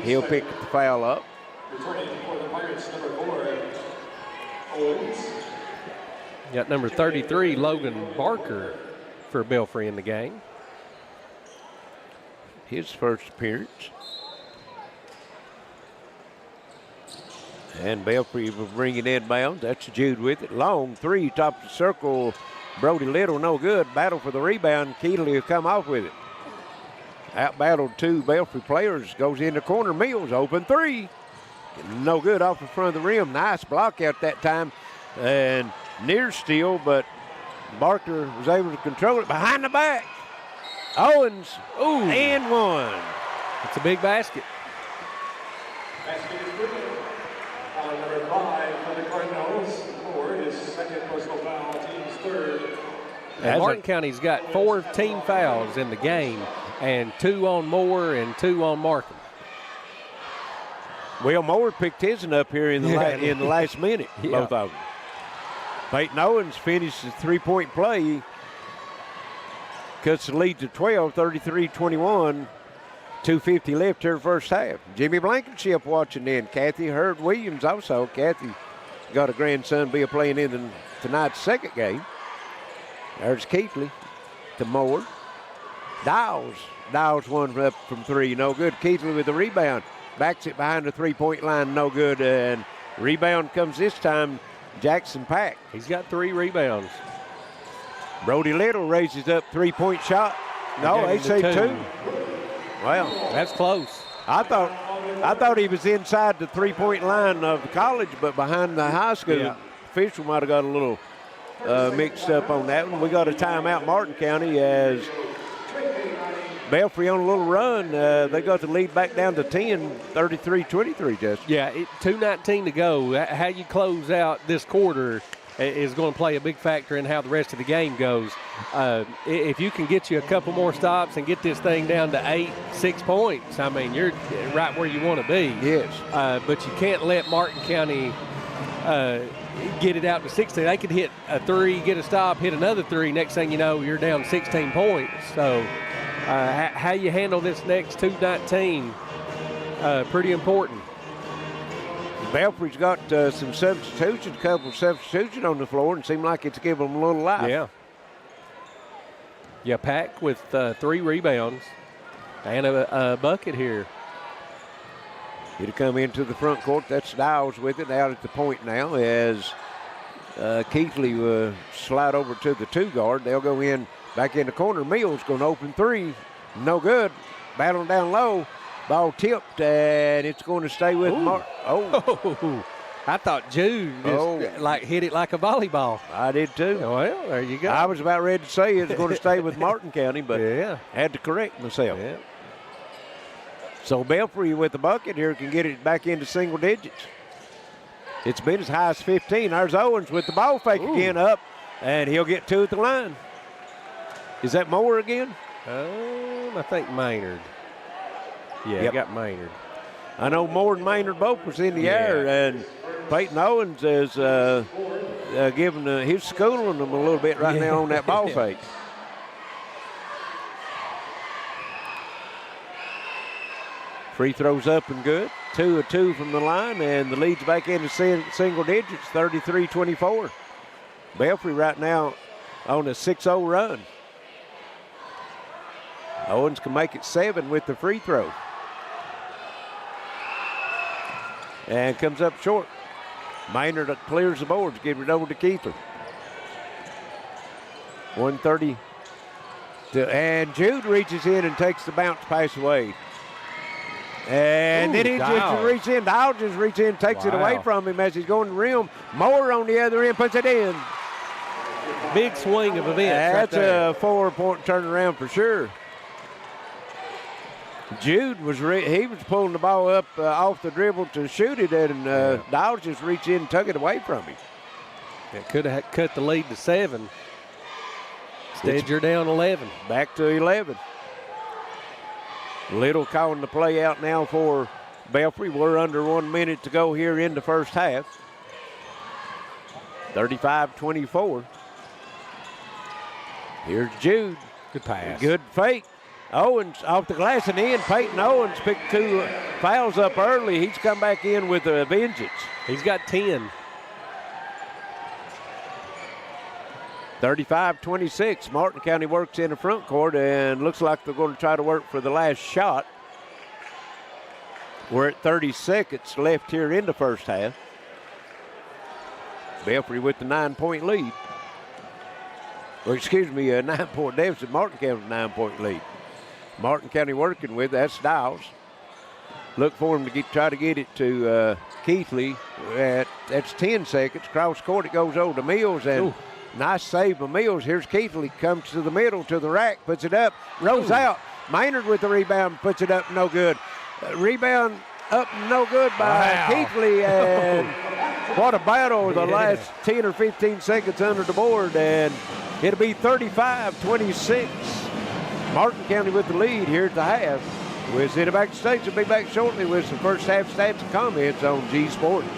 He'll pick the foul up. Returning for the Pirates, number 4, Owens. Got number 33, Logan Barker, for Belfry in the game. His first appearance. And Belfry will bring it inbound. That's Jude with it. Long 3, top of the circle. Brody Little, no good. Battle for the rebound. Keeley will come off with it. Out-battled 2 Belfry players. Goes in the corner. Mills, open 3. No good off in front of the rim. Nice block out that time. And near steal, but Barker was able to control it behind the back. Owens, and 1. It's a big basket. Basket is good. Foul number 5 for the Cardinals. For his second personal foul, team's third. And Martin County's got 4 team fouls in the game, and 2 on Moore and 2 on Markham. Well, Moore picked his one up here in the last minute, both of them. Peyton Owens finished the three-point play. Cuts the lead to 12, 33-21. 2:50 left here first half. Jimmy Blankenship watching in. Kathy Hurd Williams also. Kathy got a grandson be playing in tonight's second game. There's Keithley to Moore. Dowles one up from 3. No good. Keithley with the rebound. Backs it behind the three-point line. No good. And rebound comes this time. Jackson Pack. He's got 3 rebounds. Brody Little raises up three-point shot. No, they say 2. Well, that's close. I thought he was inside the three-point line of the college, but behind the high school. Yeah. Official might have got a little mixed up on that one. We got a timeout, Martin County, as Belfry on a little run. They got the lead back down to 10, 33-23, Justin. Yeah, 2:19 to go. How you close out this quarter is going to play a big factor in how the rest of the game goes. If you can get you a couple more stops and get this thing down to 6 points, I mean, you're right where you want to be. Yes. But you can't let Martin County get it out to 16. They could hit a 3, get a stop, hit another 3. Next thing you know, you're down 16 points. So how you handle this next 2:19, pretty important. Belfry's got some substitutions, a couple of substitutions on the floor, and seem like it's giving them a little life. Yeah, Pack with 3 rebounds and a bucket here. It'll come into the front court. That's Dowles with it out at the point now as Keithley slide over to the 2 guard. They'll go in back in the corner. Mills going to open 3. No good. Battling down low. Ball tipped, and it's going to stay with Mark. I thought Jude just hit it like a volleyball. I did too. Well, there you go. I was about ready to say it's going to stay with Martin County, but had to correct myself. Yeah. So Belfry with the bucket here can get it back into single digits. It's been as high as 15. There's Owens with the ball fake again up, and he'll get 2 at the line. Is that Moore again? I think Maynard. Yeah, got Maynard. I know Moore and Maynard both was in the air, and Peyton Owens is giving he's schooling them a little bit right now on that ball fake. Free throws up and good. 2 of 2 from the line, and the lead's back into single digits, 33-24. Belfry right now on a 6-0 run. Owens can make it 7 with the free throw. And comes up short. Maynard clears the boards, giving it over to Keithley. 1:30. And Jude reaches in and takes the bounce pass away. And then he just reaches in. Dow just reaches in, takes it away from him as he's going to the rim. Moore on the other end puts it in. Big swing of events. That's a 4-point turnaround for sure. Jude was he was pulling the ball up off the dribble to shoot it, and Dowles just reached in and took it away from him. It could have cut the lead to 7. Instead, you're down 11. Back to 11. Little calling the play out now for Belfry. We're under 1 minute to go here in the first half. 35-24. Here's Jude. Good pass. Good fake. Owens off the glass and in. Peyton Owens picked 2 fouls up early. He's come back in with a vengeance. He's got 10. 35-26. Martin County works in the front court and looks like they're going to try to work for the last shot. We're at 30 seconds left here in the first half. Belfry with the 9-point lead. Or excuse me, a 9-point deficit. Martin County with a 9-point lead. Martin County working with, that's Dowles. Look for him to try to get it to Keithley. That's 10 seconds. Cross court, it goes over to Mills, and nice save by Mills. Here's Keithley, comes to the middle, to the rack, puts it up, rolls out. Maynard with the rebound, puts it up, no good. Rebound up, no good by Keithley, and what a battle the last 10 or 15 seconds under the board, and it'll be 35-26. Martin County with the lead here at the half. We'll send it back to States. We'll be back shortly with some first half stats and comments on G Sports.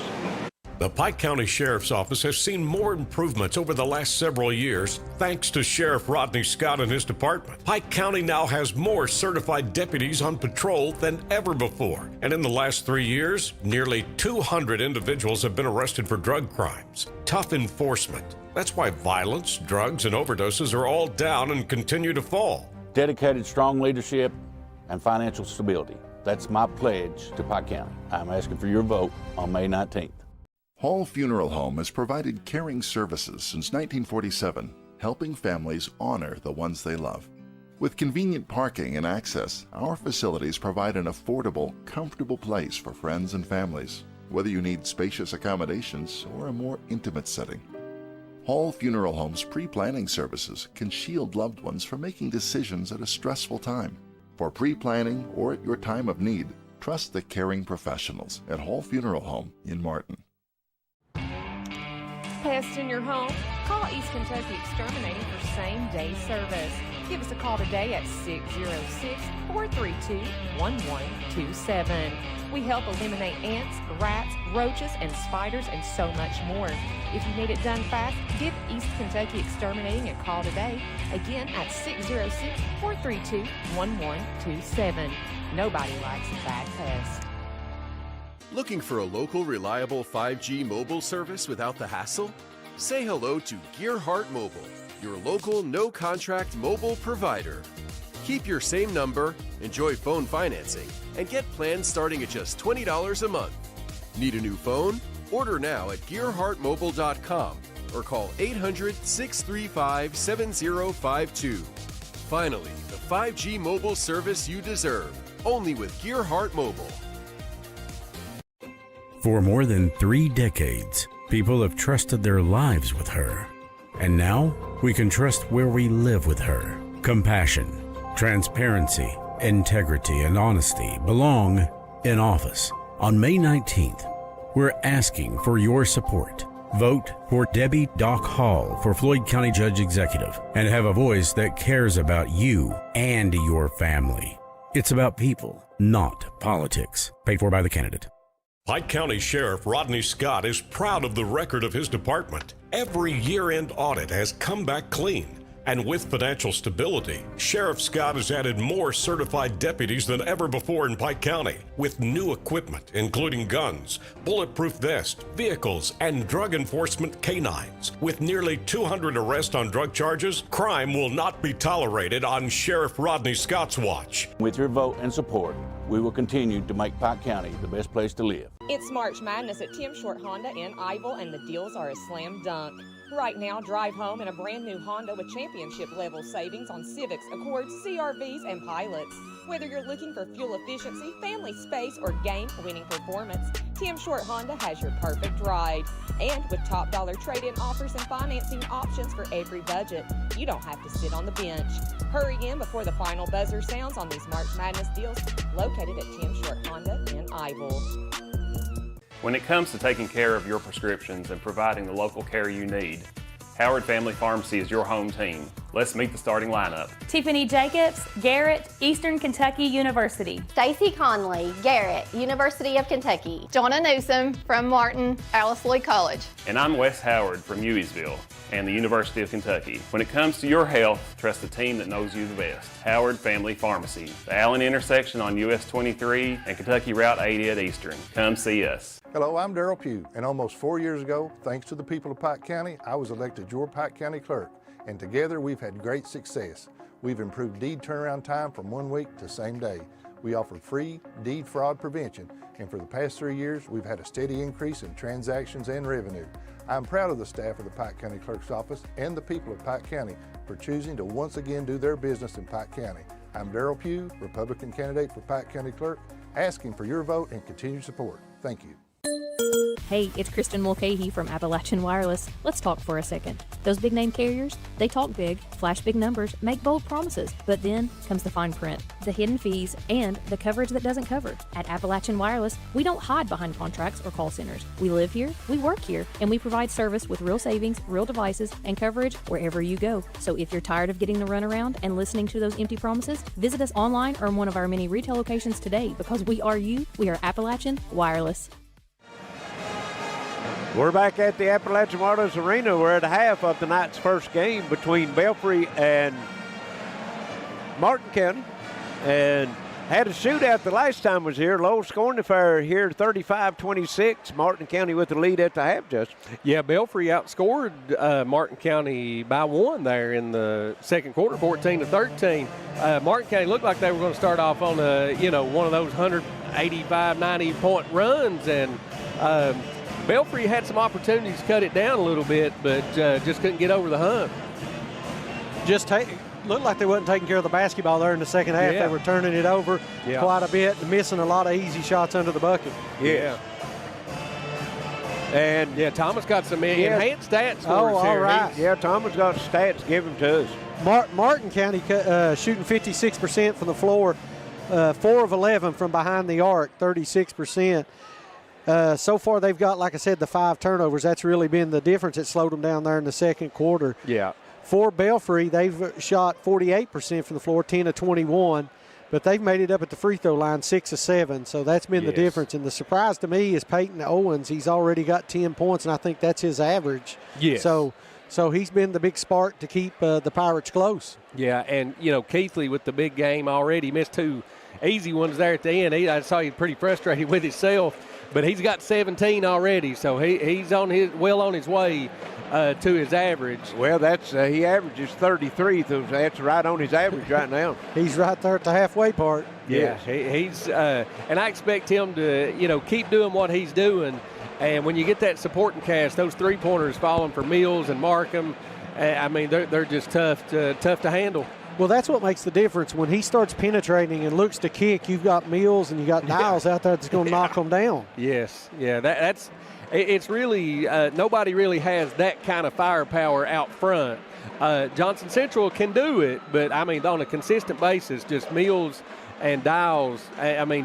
The Pike County Sheriff's Office has seen more improvements over the last several years thanks to Sheriff Rodney Scott and his department. Pike County now has more certified deputies on patrol than ever before. And in the last 3 years, nearly 200 individuals have been arrested for drug crimes. Tough enforcement. That's why violence, drugs, and overdoses are all down and continue to fall. Dedicated, strong leadership and financial stability. That's my pledge to Pike County. I'm asking for your vote on May 19th. Hall Funeral Home has provided caring services since 1947, helping families honor the ones they love. With convenient parking and access, our facilities provide an affordable, comfortable place for friends and families, whether you need spacious accommodations or a more intimate setting. Hall Funeral Home's pre-planning services can shield loved ones from making decisions at a stressful time. For pre-planning or at your time of need, trust the caring professionals at Hall Funeral Home in Martin. Pests in your home? Call East Kentucky Exterminating for same-day service. Give us a call today at 606-432-1127. We help eliminate ants, rats, roaches, and spiders, and so much more. If you need it done fast, give East Kentucky Exterminating a call today. Again at 606-432-1127. Nobody likes a bad pest. Looking for a local, reliable 5G mobile service without the hassle? Say hello to Gearhart Mobile, your local, no-contract mobile provider. Keep your same number, enjoy phone financing, and get plans starting at just $20 a month. Need a new phone? Order now at GearhartMobile.com or call 800-635-7052. Finally, the 5G mobile service you deserve, only with Gearhart Mobile. For more than 3 decades, people have trusted their lives with her. And now, we can trust where we live with her. Compassion, transparency, integrity, and honesty belong in office. On May 19th, we're asking for your support. Vote for Debbie Doc Hall for Floyd County Judge Executive and have a voice that cares about you and your family. It's about people, not politics. Paid for by the candidate. Pike County Sheriff Rodney Scott is proud of the record of his department. Every year-end audit has come back clean. And with financial stability, Sheriff Scott has added more certified deputies than ever before in Pike County, with new equipment, including guns, bulletproof vests, vehicles, and drug enforcement canines. With nearly 200 arrests on drug charges, crime will not be tolerated on Sheriff Rodney Scott's watch. With your vote and support, we will continue to make Pike County the best place to live. It's March Madness at Tim Short Honda in Ivel, and the deals are a slam dunk. Right now, drive home in a brand new Honda with championship level savings on Civics, Accords, CRVs, and Pilots. Whether you're looking for fuel efficiency, family space, or game-winning performance, Tim Short Honda has your perfect ride. And with top dollar trade-in offers and financing options for every budget, you don't have to sit on the bench. Hurry in before the final buzzer sounds on these March Madness deals located at Tim Short Honda in Ivel. When it comes to taking care of your prescriptions and providing the local care you need, Howard Family Pharmacy is your home team. Let's meet the starting lineup. Tiffany Jacobs, Garrett, Eastern Kentucky University. Stacy Conley, Garrett, University of Kentucky. Donna Newsom from Martin, Alice Lloyd College. And I'm Wes Howard from Uysville and the University of Kentucky. When it comes to your health, trust the team that knows you the best. Howard Family Pharmacy, the Allen intersection on US 23 and Kentucky Route 80 at Eastern. Come see us. Hello, I'm Darrell Pugh, and almost 4 years ago, thanks to the people of Pike County, I was elected your Pike County Clerk, and together we've had great success. We've improved deed turnaround time from 1 week to same day. We offer free deed fraud prevention, and for the past 3 years, we've had a steady increase in transactions and revenue. I'm proud of the staff of the Pike County Clerk's Office and the people of Pike County for choosing to once again do their business in Pike County. I'm Darrell Pugh, Republican candidate for Pike County Clerk, asking for your vote and continued support. Thank you. Hey, it's Kristen Mulcahy from Appalachian Wireless. Let's talk for a second. Those big name carriers, they talk big, flash big numbers, make bold promises, but then comes the fine print, the hidden fees, and the coverage that doesn't cover. At Appalachian Wireless, we don't hide behind contracts or call centers. We live here, we work here, and we provide service with real savings, real devices, and coverage wherever you go. So if you're tired of getting the runaround and listening to those empty promises, visit us online or in one of our many retail locations today, because we are you, we are Appalachian Wireless. We're back at the Appalachian Wireless Arena. We're at half of tonight's first game between Belfry and Martin County. And had a shootout the last time was here. Low scoring affair here, 35-26. Martin County with the lead at the half, Justin. Yeah, Belfry outscored Martin County by 1 there in the second quarter, 14-13. Martin County looked like they were going to start off on one of those 185, 90-point runs, and Belfry had some opportunities to cut it down a little bit, but just couldn't get over the hump. Looked like they wasn't taking care of the basketball there in the second half. Yeah. They were turning it over quite a bit, missing a lot of easy shots under the bucket. Yeah. And Thomas got some enhanced stats for us all here. right. Thomas got stats given to us. Martin County shooting 56% from the floor, 4 of 11 from behind the arc, 36%. So far, they've got, like I said, the 5 turnovers. That's really been the difference. It slowed them down there in the second quarter. Yeah. For Belfry, they've shot 48% from the floor, 10 of 21, but they've made it up at the free throw line, 6 of 7. So that's been the difference. And the surprise to me is Peyton Owens. He's already got 10 points, and I think that's his average. Yes. So he's been the big spark to keep the Pirates close. Yeah, and, Keithley with the big game already missed 2 easy ones there at the end. I saw he pretty frustrated with himself. But he's got 17 already, so he's on his way to his average. Well, that's he averages 33, so that's right on his average right now. He's right there at the halfway part. Yeah, he's and I expect him to keep doing what he's doing. And when you get that supporting cast, those 3-pointers falling for Mills and Markham, they're just tough to handle. Well, that's what makes the difference. When he starts penetrating and looks to kick, you've got Mills and you got Niles out there that's going to knock them down. Yes, that's it's really nobody really has that kind of firepower out front. Johnson Central can do it, but on a consistent basis, just Mills and Dials,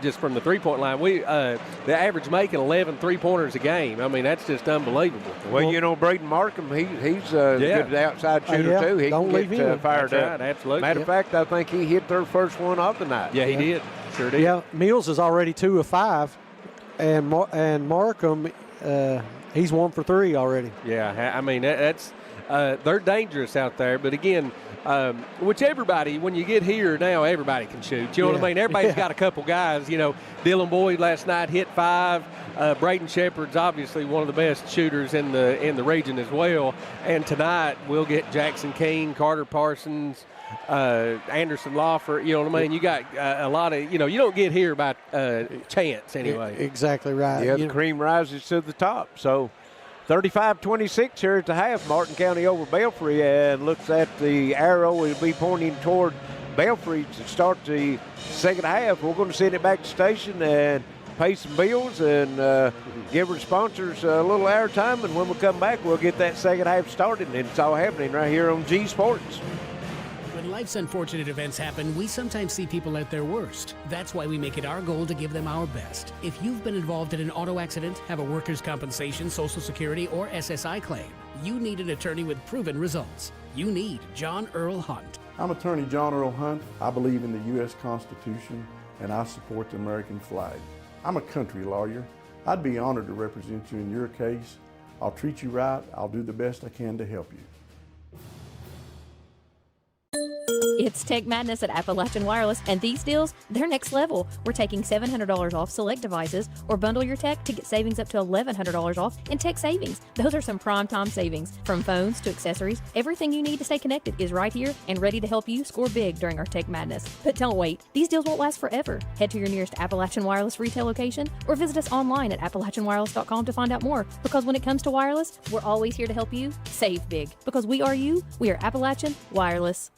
just from the 3-point line, the average making 11 3-pointers a game. That's just unbelievable. Well, Braden Markham, he's a good outside shooter too. He don't leave him fired up. Right, absolutely. Matter of fact, I think he hit their first one of the night. Yeah, he did. Sure did. Yeah, Mills is already 2 of 5, and Markham, he's 1 for 3 already. Yeah, that's they're dangerous out there. But again, when you get here now, everybody can shoot. You know what I mean? Everybody's got a couple guys. Dylan Boyd last night hit 5. Braden Shepard's obviously one of the best shooters in the region as well. And tonight we'll get Jackson Keene, Carter Parsons, Anderson Lawford. You know what I mean? You got a lot of, you don't get here by chance anyway. Exactly right. Yeah, the cream rises to the top. So 35-26 here at the half. Martin County over Belfry, and looks at the arrow. Will be pointing toward Belfry to start the second half. We're going to send it back to station, and pay some bills and give our sponsors a little airtime. And when we come back, we'll get that second half started. And it's all happening right here on G Sports. When life's unfortunate events happen, we sometimes see people at their worst. That's why we make it our goal to give them our best. If you've been involved in an auto accident, have a workers' compensation, Social Security, or SSI claim, you need an attorney with proven results. You need John Earl Hunt. I'm attorney John Earl Hunt. I believe in the U.S. Constitution and I support the American flag. I'm a country lawyer. I'd be honored to represent you in your case. I'll treat you right. I'll do the best I can to help you. It's Tech Madness at Appalachian Wireless, and these deals, they're next level. We're taking $700 off select devices, or bundle your tech to get savings up to $1,100 off in tech savings. Those are some prime time savings. From phones to accessories, everything you need to stay connected is right here and ready to help you score big during our Tech Madness. But don't wait. These deals won't last forever. Head to your nearest Appalachian Wireless retail location or visit us online at AppalachianWireless.com to find out more. Because when it comes to wireless, we're always here to help you save big. Because we are you, we are Appalachian Wireless.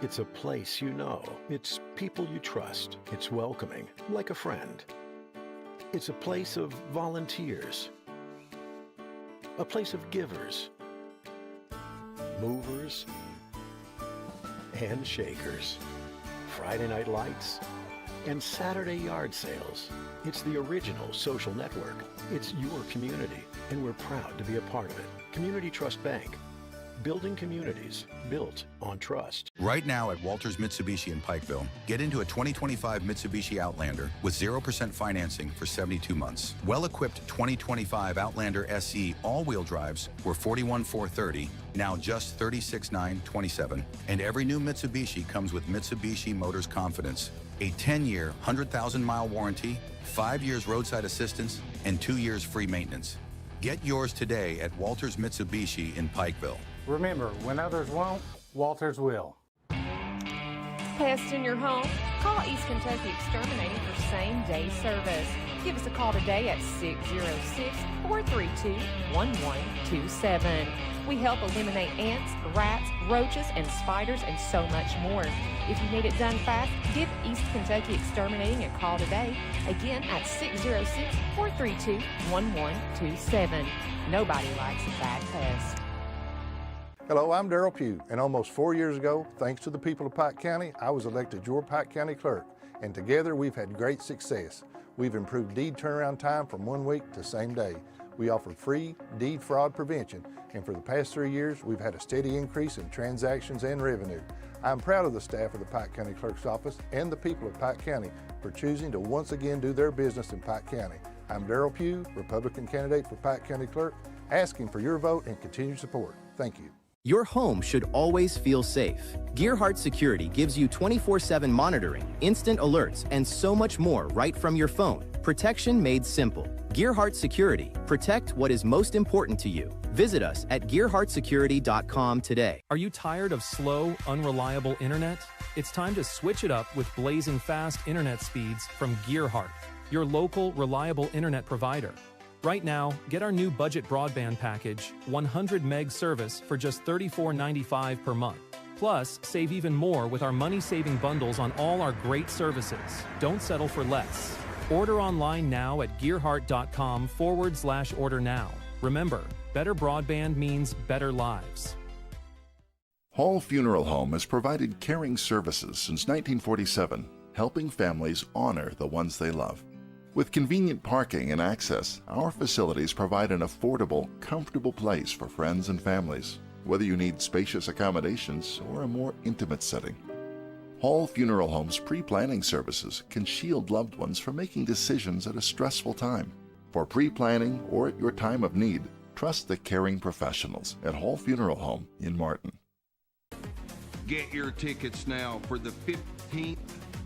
It's a place you know. It's people you trust. It's welcoming, like a friend. It's a place of volunteers. A place of givers, movers, and shakers. Friday night lights and Saturday yard sales. It's the original social network. It's your community, and we're proud to be a part of it. Community Trust Bank. Building communities built on trust. Right now at Walters Mitsubishi in Pikeville, get into a 2025 Mitsubishi Outlander with 0% financing for 72 months. Well-equipped 2025 Outlander SE all-wheel drives were $41,430, now just $36,927. And every new Mitsubishi comes with Mitsubishi Motors Confidence, a 10-year, 100,000-mile warranty, 5 years roadside assistance, and 2 years free maintenance. Get yours today at Walters Mitsubishi in Pikeville. Remember, when others won't, Walters will. Pests in your home? Call East Kentucky Exterminating for same-day service. Give us a call today at 606-432-1127. We help eliminate ants, rats, roaches, and spiders, and so much more. If you need it done fast, give East Kentucky Exterminating a call today. Again, at 606-432-1127. Nobody likes a bad pest. Hello, I'm Darrell Pugh, and almost 4 years ago, thanks to the people of Pike County, I was elected your Pike County Clerk, and together we've had great success. We've improved deed turnaround time from 1 week to same day. We offer free deed fraud prevention, and for the past 3 years, we've had a steady increase in transactions and revenue. I'm proud of the staff of the Pike County Clerk's Office and the people of Pike County for choosing to once again do their business in Pike County. I'm Darrell Pugh, Republican candidate for Pike County Clerk, asking for your vote and continued support. Thank you. Your home should always feel safe. Gearhart Security gives you 24/7 monitoring, instant alerts, and so much more right from your phone. Protection made simple. Gearhart Security. Protect what is most important to you. Visit us at gearhartsecurity.com today. Are you tired of slow, unreliable internet? It's time to switch it up with blazing fast internet speeds from Gearhart, your local, reliable internet provider. Right now, get our new budget broadband package, 100 meg service for just $34.95 per month. Plus, save even more with our money-saving bundles on all our great services. Don't settle for less. Order online now at gearhart.com/order now. Remember, better broadband means better lives. Hall Funeral Home has provided caring services since 1947, helping families honor the ones they love. With convenient parking and access, our facilities provide an affordable, comfortable place for friends and families, whether you need spacious accommodations or a more intimate setting. Hall Funeral Home's pre-planning services can shield loved ones from making decisions at a stressful time. For pre-planning or at your time of need, trust the caring professionals at Hall Funeral Home in Martin. Get your tickets now for the 15th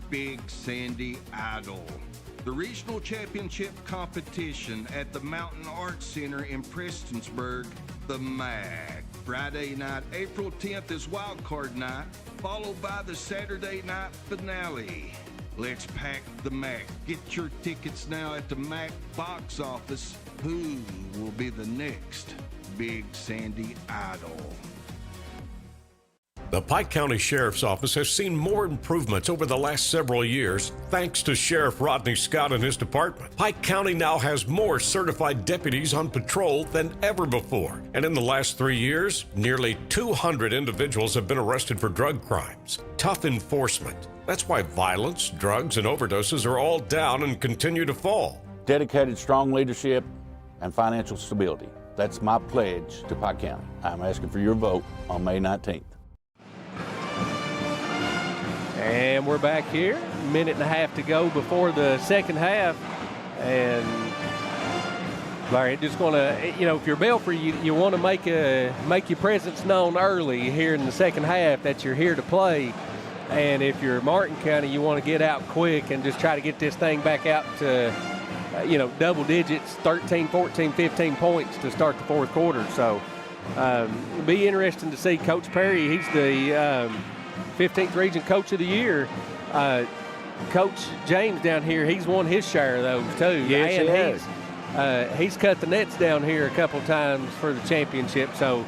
Big Sandy Idol, the regional championship competition at the Mountain Arts Center in Prestonsburg, the MAC. Friday night, April 10th is wildcard night, followed by the Saturday night finale. Let's pack the MAC. Get your tickets now at the MAC box office. Who will be the next Big Sandy Idol? The Pike County Sheriff's Office has seen more improvements over the last several years thanks to Sheriff Rodney Scott and his department. Pike County now has more certified deputies on patrol than ever before. And in the last 3 years, nearly 200 individuals have been arrested for drug crimes. Tough enforcement. That's why violence, drugs, and overdoses are all down and continue to fall. Dedicated, strong leadership and financial stability. That's my pledge to Pike County. I'm asking for your vote on May 19th. And we're back here, minute and a half to go before the second half. And Larry, just going to, if you're Belfry, you want to make your presence known early here in the second half that you're here to play. And if you're Martin County, you want to get out quick and just try to get this thing back out to, double digits, 13, 14, 15 points to start the fourth quarter. So it'll be interesting to see Coach Perry. He's the 15th Region Coach of the Year. Coach James down here, he's won his share of those too. Yes, and he's cut the nets down here a couple times for the championship. So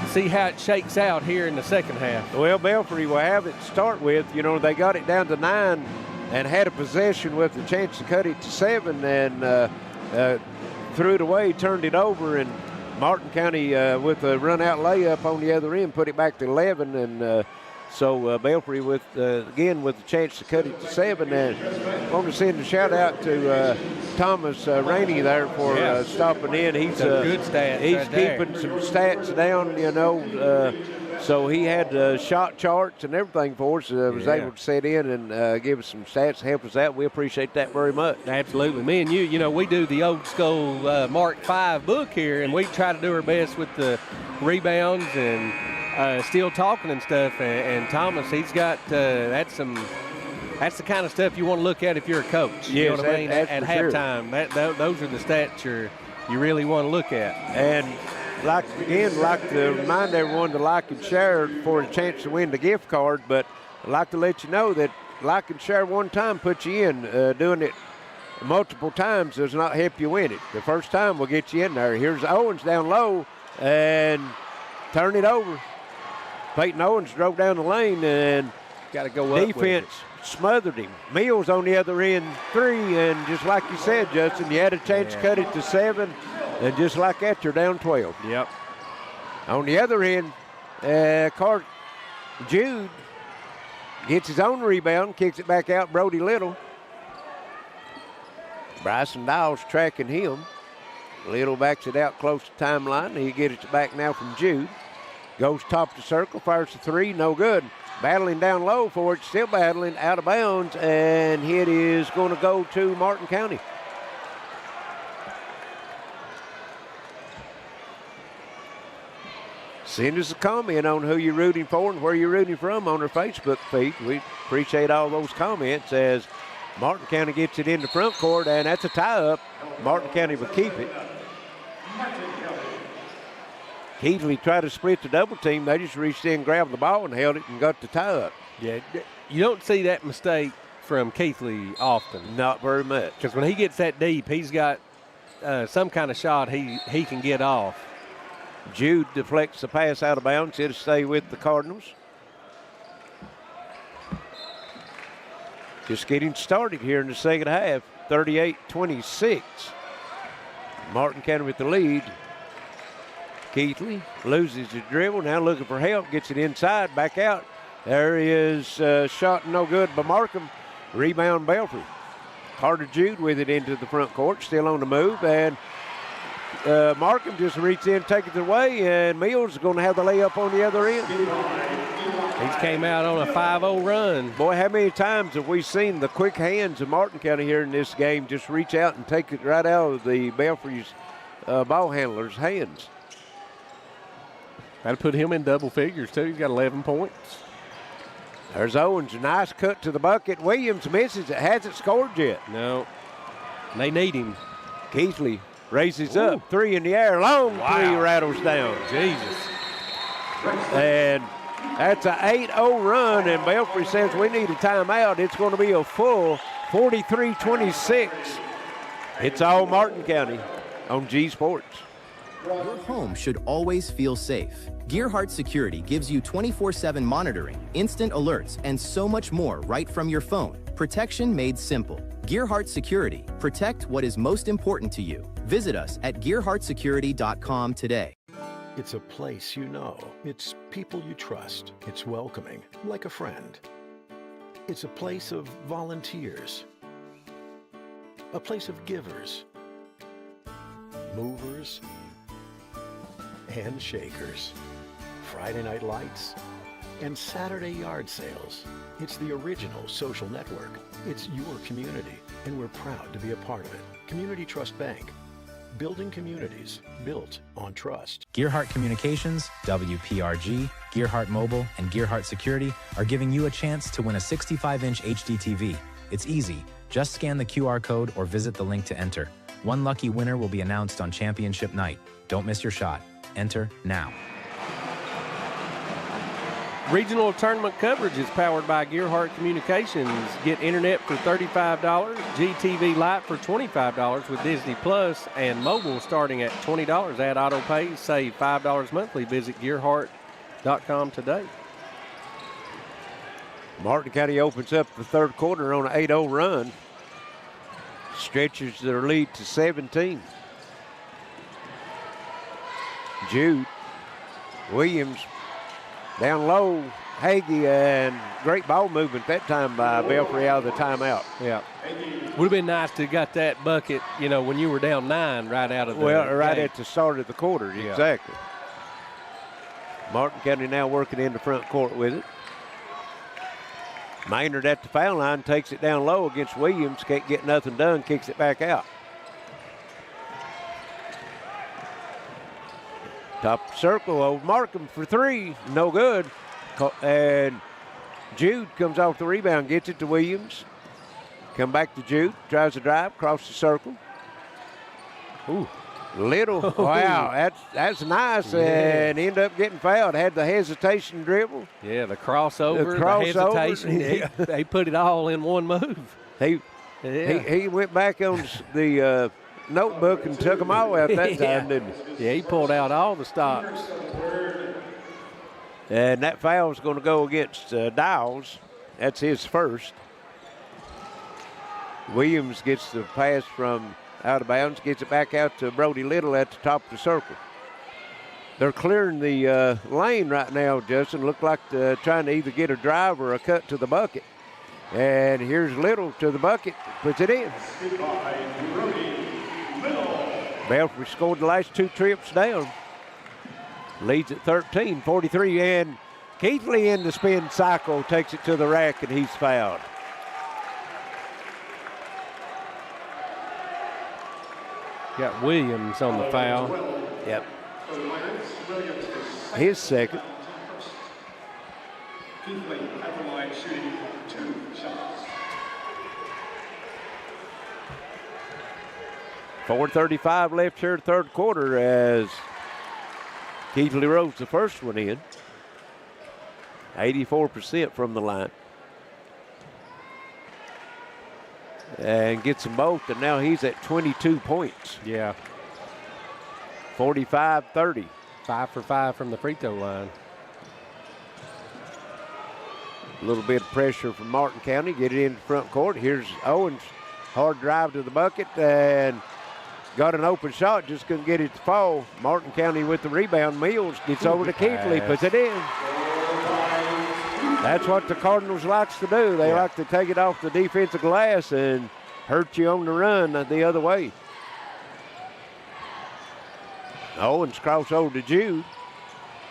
see how it shakes out here in the second half. Well, Belfry will have it to start with. They got it down to 9 and had a possession with a chance to cut it to 7 and threw it away, turned it over, and Martin County with a run-out layup on the other end put it back to 11, and so Belfry again with the chance to cut it to 7. And I want to send a shout-out to Thomas Rainey there for stopping in. He's good stats. He's right keeping there. some stats down, so he had shot charts and everything for us. Was able to set in and give us some stats to help us out. We appreciate that very much. Absolutely. Me and you, we do the old school Mark V book here, and we try to do our best with the rebounds and still talking and stuff. And Thomas, he's got that's the kind of stuff you want to look at if you're a coach. You know what I mean? At halftime, those are the stats you really want to look at. And like to remind everyone to like and share for a chance to win the gift card. But I'd like to let you know that like and share one time puts you in. Doing it multiple times does not help you win it. The first time will get you in there. Here's Owens down low and turn it over. Peyton Owens drove down the lane and got to go up. Defense smothered him. Mills on the other end, 3, and just like you said, Justin, you had a chance to cut it to 7, and just like that, you're down 12. Yep. On the other end, Jude gets his own rebound, kicks it back out, Brody Little. Bryson Dow's tracking him. Little backs it out close to timeline. He gets it back now from Jude. Goes top to circle, fires the 3, no good. Battling down low for it, still battling, out of bounds, and it is going to go to Martin County. Send us a comment on who you're rooting for and where you're rooting from on our Facebook feed. We appreciate all those comments as Martin County gets it in the front court, and that's a tie-up. Martin County will keep it. Keithley tried to split the double team. They just reached in, grabbed the ball, and held it and got the tie-up. Yeah, you don't see that mistake from Keithley often. Not very much. Because when he gets that deep, he's got some kind of shot he can get off. Jude deflects the pass out of bounds. It'll stay with the Cardinals. Just getting started here in the second half. 38-26. Martin County with the lead. Keithley loses his dribble, now looking for help, gets it inside, back out. There is shot no good by Markham. Rebound Belfry. Carter Jude with it into the front court, still on the move, and Markham just reached in, take it away, and Mills is going to have the layup on the other end. He's came out on a 5-0 run. Boy, how many times have we seen the quick hands of Martin County here in this game just reach out and take it right out of the Belfry's ball handler's hands. That'll put him in double figures, too. He's got 11 points. There's Owens, a nice cut to the bucket. Williams misses it, hasn't scored yet. No, they need him. Keithley raises up, 3 in the air, long 3 rattles down. Jesus. And that's an 8-0 run, and Belfry says we need a timeout. It's going to be a full 43-26. It's all Martin County on G Sports. Your home should always feel safe. Gearhart Security gives you 24/7 monitoring, instant alerts, and so much more right from your phone. Protection made simple. Gearhart Security. Protect what is most important to you. Visit us at gearhartsecurity.com today. It's a place you know. It's people you trust. It's welcoming, like a friend. It's a place of volunteers. A place of givers, movers, and shakers. Friday night lights and Saturday yard sales. It's the original social network. It's your community, and we're proud to be a part of it. Community Trust Bank. Building communities built on trust. Gearhart Communications, WPRG, Gearhart Mobile, and Gearhart Security are giving you a chance to win a 65-inch HD TV. It's easy. Just scan the QR code or visit the link to enter. One lucky winner will be announced on championship night. Don't miss your shot. Enter now. Regional tournament coverage is powered by Gearhart Communications. Get internet for $35, GTV Lite for $25 with Disney Plus, and mobile starting at $20. Add auto pay, save $5 monthly. Visit Gearhart.com today. Martin County opens up the third quarter on an 8-0 run. Stretches their lead to 17. Jude Williams down low, Hagee, and great ball movement that time by Belfry out of the timeout. Yeah. Would have been nice to have got that bucket, you know, when you were down 9 right out of the right game. at the start of the quarter, Yeah. exactly. Martin County now working in the front court with it. Maynard at the foul line takes it down low against Williams, can't get nothing done, kicks it back out. Top circle, old Markham for 3, no good. And Jude comes off the rebound, gets it to Williams. Come back to Jude, tries to drive, cross the circle. Ooh, little, wow, that's nice, Yeah. and end up getting fouled. Had the hesitation dribble. Yeah, the crossover, the hesitation. He put it all in one move. He went back on the notebook and took them all out that time, didn't he? Yeah, he pulled out all the stops. And that foul is going to go against Dowles. That's his first. Williams gets the pass from out of bounds, gets it back out to Brody Little at the top of the circle. They're clearing the lane right now, Justin. Look like they're trying to either get a drive or a cut to the bucket. And here's Little to the bucket, puts it in. Belfry scored the last 2 trips down. Leads at 13-43, and Keithley in the spin cycle takes it to the rack, and he's fouled. Got Williams on the foul. Yep. His second. Keithley at the line shooting 2 shots. 4:35 left here, third quarter, as Keithley rolls the first one in. 84% from the line. And gets them both, and now he's at 22 points. Yeah. 45-30. 5 for 5 from the free throw line. A little bit of pressure from Martin County. Get it in the front court. Here's Owens. Hard drive to the bucket and got an open shot. Just couldn't get it to fall. Martin County with the rebound. Mills gets over to Keithley. Puts it in. That's what the Cardinals likes to do. They like to take it off the defensive glass and hurt you on the run the other way. Owens cross over to Jude,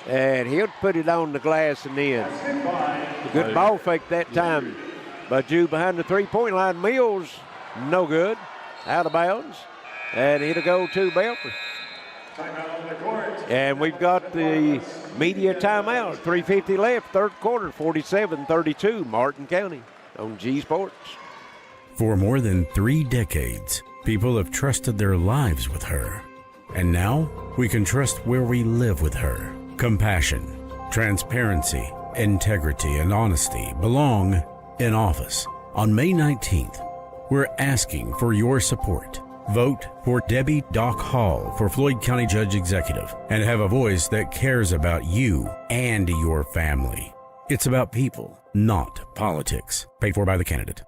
and he'll put it on the glass and in. Good ball fake that time by Jude behind the three-point line. Mills, no good, out of bounds, and it'll go to Belfry. And we've got the media timeout. 3:50 left, third quarter, 47-32, Martin County on G Sports. For more than 3 decades, people have trusted their lives with her. And now we can trust where we live with her. Compassion, transparency, integrity, and honesty belong in office. On May 19th, we're asking for your support. Vote for Debbie Doc Hall for Floyd County Judge Executive and have a voice that cares about you and your family. It's about people, not politics. Paid for by the candidate.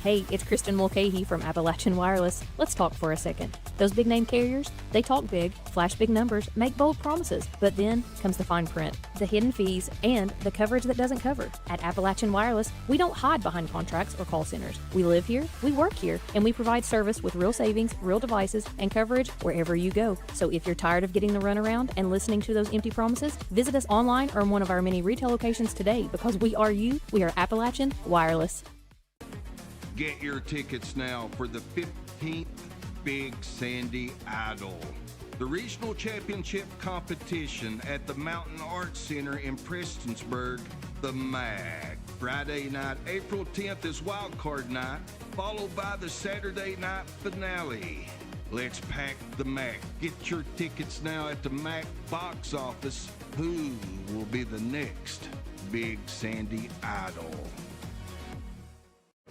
Hey, it's Kristen Mulcahy from Appalachian Wireless. Let's talk for a second. Those big name carriers, they talk big, flash big numbers, make bold promises, but then comes the fine print, the hidden fees, and the coverage that doesn't cover. At Appalachian Wireless, we don't hide behind contracts or call centers. We live here, we work here, and we provide service with real savings, real devices, and coverage wherever you go. So if you're tired of getting the runaround and listening to those empty promises, visit us online or in one of our many retail locations today, because we are you. We are Appalachian Wireless. Get your tickets now for the 15th Big Sandy Idol, the regional championship competition at the Mountain Arts Center in Prestonsburg, the MAC. Friday night, April 10th is Wild Card Night, followed by the Saturday night finale. Let's pack the MAC. Get your tickets now at the MAC box office. Who will be the next Big Sandy Idol?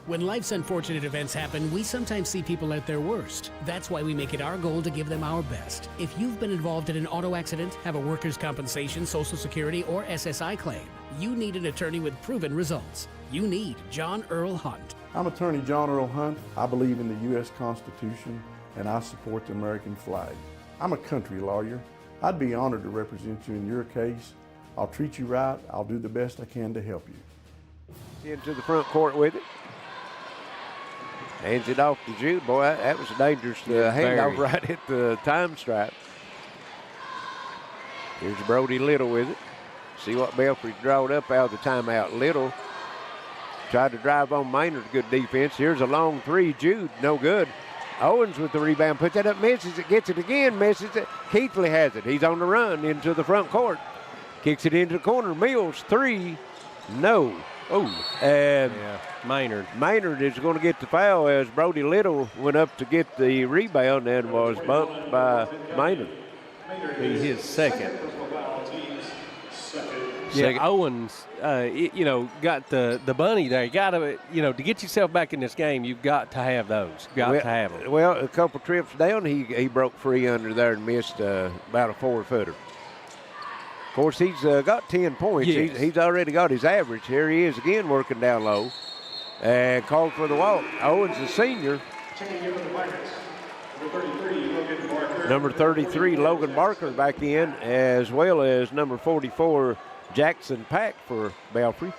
When life's unfortunate events happen, we sometimes see people at their worst. That's why we make it our goal to give them our best. If you've been involved in an auto accident, have a workers' compensation, Social Security, or SSI claim, you need an attorney with proven results. You need John Earl Hunt. I'm attorney John Earl Hunt. I believe in the U.S. Constitution and I support the American flag. I'm a country lawyer. I'd be honored to represent you in your case. I'll treat you right. I'll do the best I can to help you. Into the front court with it. Hands it off to Jude. Boy, that was a dangerous handoff right at the time stripe. Here's Brody Little with it. See what Belfry drawed up out of the timeout. Little tried to drive on Maynard. Good defense. Here's a long three. Jude, no good. Owens with the rebound. Puts that up, misses it, gets it again, misses it. Keithley has it. He's on the run into the front court. Kicks it into the corner. Mills, three. No. Oh, and Maynard is going to get the foul as Brody Little went up to get the rebound and was bumped by Maynard. Be his second. Yeah, Owens, got the bunny there. You got to, to get yourself back in this game, you've got to have those. Got to have them. Well, a couple trips down, he broke free under there and missed about a 4-footer. Of course, he's got 10 points. Yes. He's already got his average. Here he is again working down low. And called for the walk. Owens, the senior. Number 33, Logan Barker back in, as well as number 44, Jackson Pack for Belfry.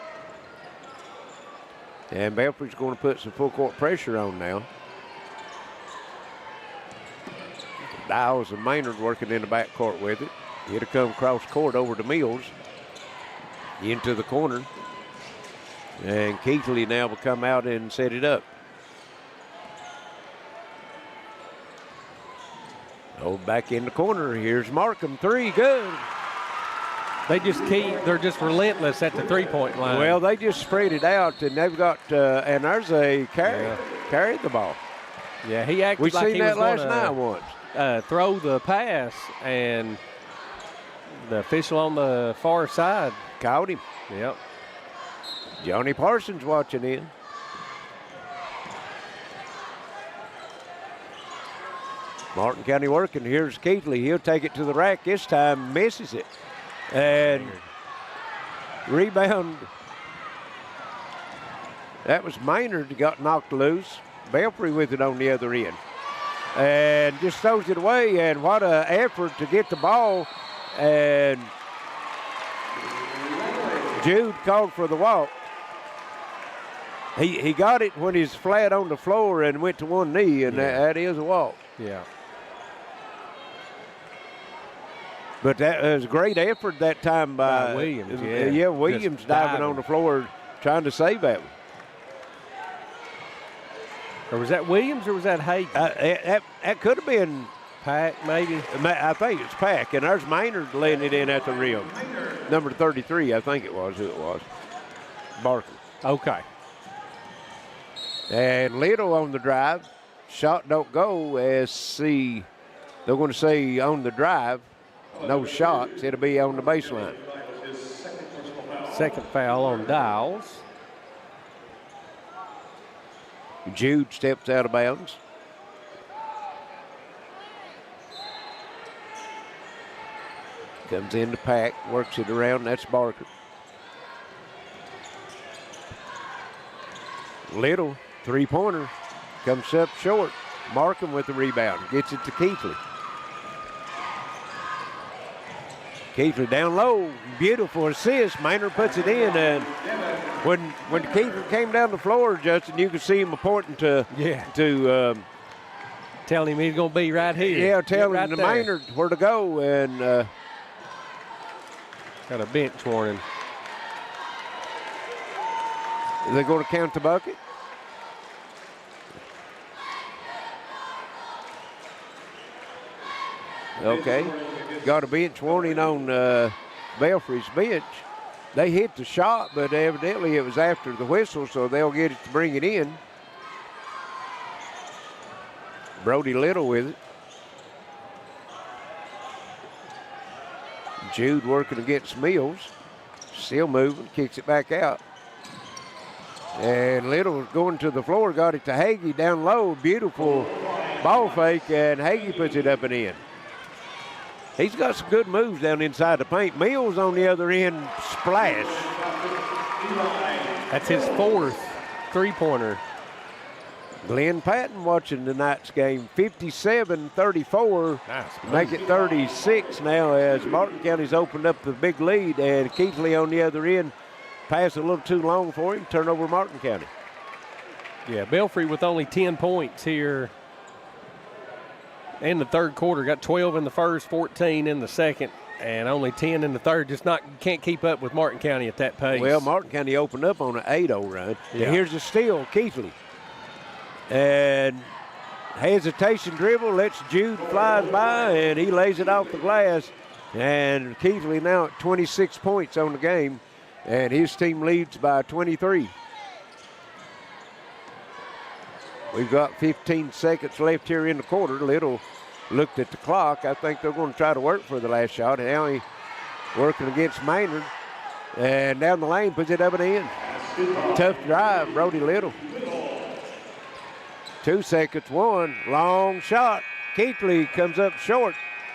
And Belfry's going to put some full court pressure on now. Dials and Maynard working in the backcourt with it. It'll come cross court over to Mills. Into the corner. And Keithley now will come out and set it up. Oh, back in the corner. Here's Markham. Three, good. They're just relentless at the three-point line. Well, they just spread it out, and they've got, and there's a carried the ball. Yeah, he acted we like seen he that was last night once. Throw the pass, and the official on the far side caught him. Yep. Johnny Parsons watching in. Martin County working. Here's Keithley. He'll take it to the rack this time. Misses it. And rebound. That was Maynard got knocked loose. Belfry with it on the other end. And just throws it away. And what an effort to get the ball. And Jude called for the walk. He got it when he's flat on the floor and went to one knee, and that is a walk. Yeah. But that was a great effort that time by Williams. Williams diving on the floor trying to save that one. Or was that Williams or was that Hayden? That could have been Pack, maybe. I think it's Pack, and there's Maynard laying it in at the rim. Number 33, I think it was who it was. Barker. Okay. And Little on the drive. Shot don't go as they're going to say on the drive. No shots. It'll be on the baseline. Second foul on Dials. Jude steps out of bounds. Comes in the pack, works it around. That's Barker. Little, three-pointer, comes up short. Markham with the rebound, gets it to Keithley. Keithley down low, beautiful assist. Maynard puts it in, and when Keithley came down the floor, Justin, you could see him pointing to tell him he's going to be right here. Yeah, tell right him to there. Maynard where to go, and got a bench warning. They're going to count the bucket. Okay, got a bench warning on Belfry's bench. They hit the shot, but evidently it was after the whistle, so they'll get it to bring it in. Brody Little with it. Jude working against Mills. Still moving, kicks it back out. And Little going to the floor, got it to Hagee down low. Beautiful ball fake, and Hagee puts it up and in. He's got some good moves down inside the paint. Mills on the other end, splash. That's his fourth three-pointer. Glenn Patton watching tonight's game, 57-34. Make it 36 now as Martin County's opened up the big lead, and Keithley on the other end passed a little too long for him. Turnover Martin County. Yeah, Belfry with only 10 points here in the third quarter. Got 12 in the first, 14 in the second, and only 10 in the third. Can't keep up with Martin County at that pace. Well, Martin County opened up on an 8-0 run. Yeah. And here's a steal, Keithley. And hesitation dribble, lets Jude flies by, and he lays it off the glass. And Keithley now at 26 points on the game, and his team leads by 23. We've got 15 seconds left here in the quarter. Little looked at the clock. I think they're going to try to work for the last shot. And now he working against Maynard. And down the lane, puts it up and in. Tough drive, Brody Little. 2 seconds, one. Long shot. Keithley comes up short.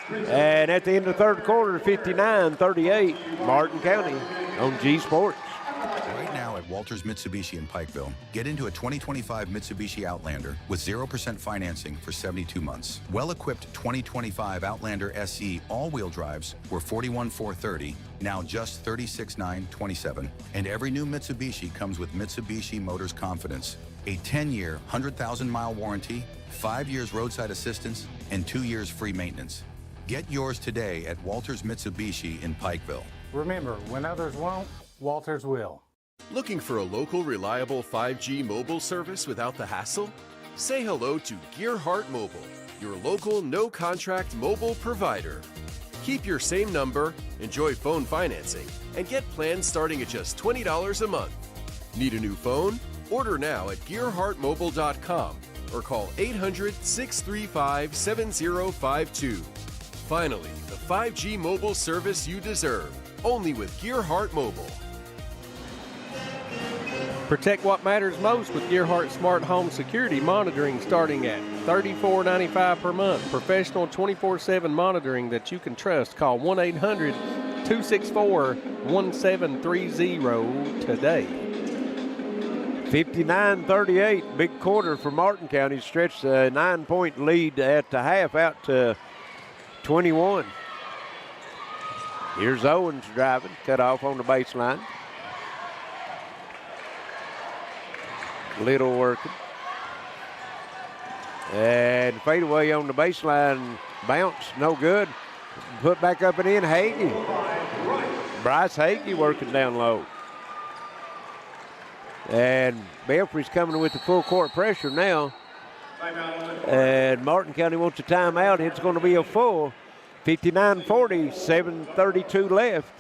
And at the end of the third quarter, 59-38, Martin County on G Sports. Right now at Walters Mitsubishi in Pikeville, get into a 2025 Mitsubishi Outlander with 0% financing for 72 months. Well-equipped 2025 Outlander SE all-wheel drives were $41,430, now just $36,927. And every new Mitsubishi comes with Mitsubishi Motors Confidence, a 10-year, 100,000-mile warranty, 5 years roadside assistance, and 2 years free maintenance. Get yours today at Walters Mitsubishi in Pikeville. Remember, when others won't, Walters will. Looking for a local, reliable 5G mobile service without the hassle? Say hello to Gearhart Mobile, your local, no-contract mobile provider. Keep your same number, enjoy phone financing, and get plans starting at just $20 a month. Need a new phone? Order now at GearhartMobile.com or call 800-635-7052. Finally, the 5G mobile service you deserve, only with Gearhart Mobile. Protect what matters most with Gearhart Smart Home Security Monitoring, starting at $34.95 per month. Professional 24/7 monitoring that you can trust. Call 1-800-264-1730 today. 59-38, big quarter for Martin County. Stretched a 9-point lead at the half out to 21. Here's Owens driving, cut off on the baseline. Little working. And fadeaway on the baseline, bounce, no good. Put back up and in, Hagee. Bryce Hagee working down low. And Belfry's coming with the full court pressure now. And Martin County wants a timeout. It's going to be a full 59-40, 7:32 left.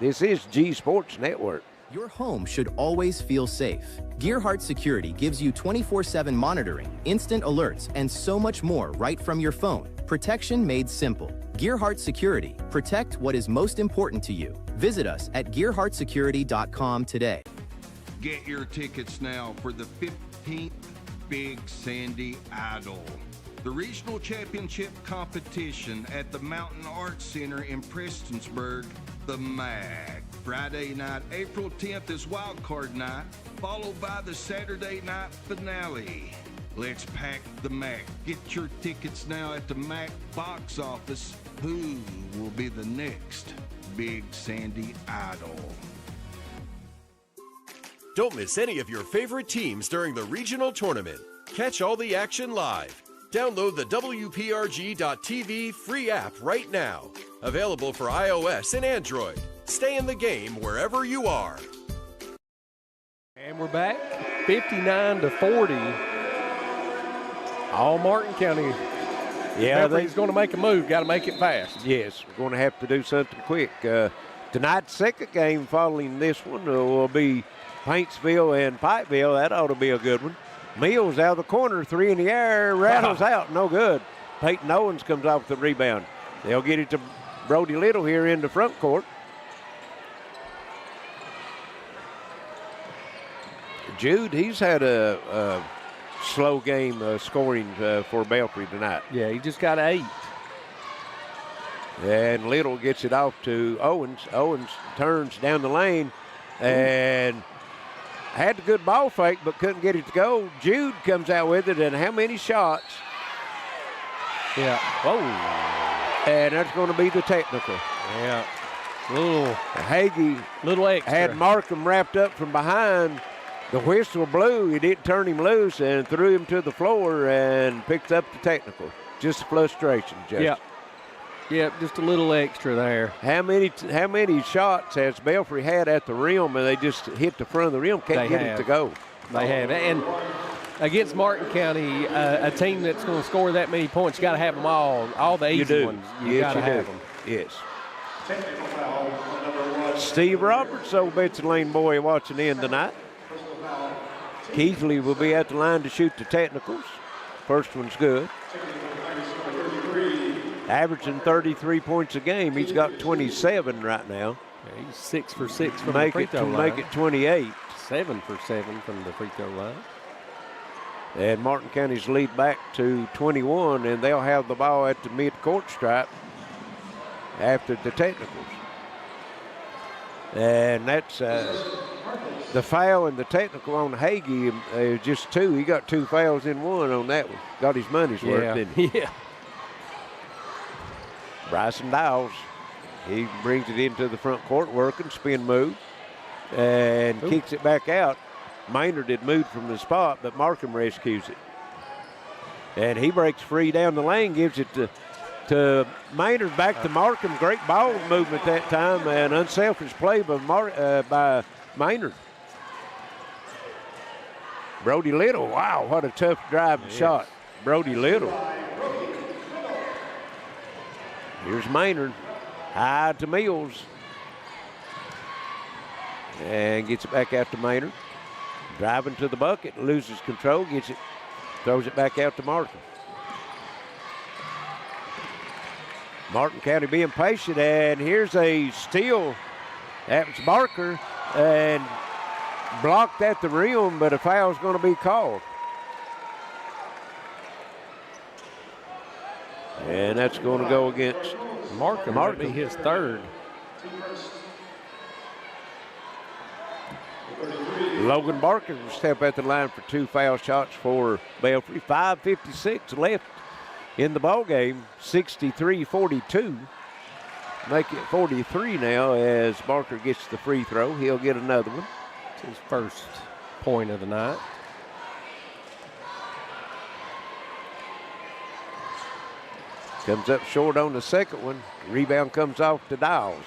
This is G Sports Network. Your home should always feel safe. Gearhart Security gives you 24/7 monitoring, instant alerts, and so much more right from your phone. Protection made simple. Gearhart Security. Protect what is most important to you. Visit us at GearhartSecurity.com today. Get your tickets now for the 15th Big Sandy Idol. The regional championship competition at the Mountain Arts Center in Prestonsburg, the MAC. Friday night, April 10th is Wild Card Night, followed by the Saturday night finale. Let's pack the MAC. Get your tickets now at the MAC box office. Who will be the next Big Sandy Idol? Don't miss any of your favorite teams during the regional tournament. Catch all the action live. Download the WPRG.tv free app right now. Available for iOS and Android. Stay in the game wherever you are. And we're back, 59-40. All Martin County. Yeah, Belfry's going to make a move. Got to make it fast. Yes, we're going to have to do something quick. Tonight's second game following this one will be Paintsville and Pikeville. That ought to be a good one. Mills out of the corner, 3 in the air, rattles out, no good. Peyton Owens comes off the rebound. They'll get it to Brody Little here in the front court. Jude, he's had a slow game scoring for Belfry tonight. Yeah, he just got 8. And Little gets it off to Owens. Owens turns down the lane and had the good ball fake, but couldn't get it to go. Jude comes out with it, and how many shots? Yeah. Whoa. And that's going to be the technical. Yeah. Little extra. Had Markham wrapped up from behind. The whistle blew. He didn't turn him loose and threw him to the floor and picked up the technical. Just frustration, Justin. Yeah. Yep, just a little extra there. How many shots has Belfry had at the rim and they just hit the front of the rim, can't get it to go? They have. And against Martin County, a team that's going to score that many points, you got to have them all the easy ones. You got to have them. Yes. Steve Roberts, old Betsy Lane boy, watching in tonight. Keithley will be at the line to shoot the technicals. First one's good. Averaging 33 points a game. He's got 27 right now. Yeah, he's 6 for 6 from the free throw line. Make it 28. 7 for 7 from the free throw line. And Martin County's lead back to 21, and they'll have the ball at the mid-court stripe after the technicals. And that's the foul and the technical on Hagee, just 2. He got 2 fouls in 1 on that one. Got his money's worth, didn't he? Yeah. Bryson Dowles, he brings it into the front court, working, spin move, and kicks it back out. Maynard had moved from the spot, but Markham rescues it. And he breaks free down the lane, gives it to Maynard, back to Markham. Great ball movement that time, and unselfish play by Maynard. Brody Little, wow, what a tough driving shot. Brody Little. Here's Maynard, high to Mills. And gets it back out to Maynard. Driving to the bucket, loses control, gets it, throws it back out to Markham. Martin County being patient, and here's a steal. That's Barker, and blocked at the rim, but a foul's going to be called. And that's going to go against Markham. Might be his 3rd. Logan Barker will step at the line for 2 foul shots for Belfry. 5:56 left in the ball game. 63-42. Make it 43 now as Barker gets the free throw. He'll get another one. It's his first point of the night. Comes up short on the second one. Rebound comes off to Dowles.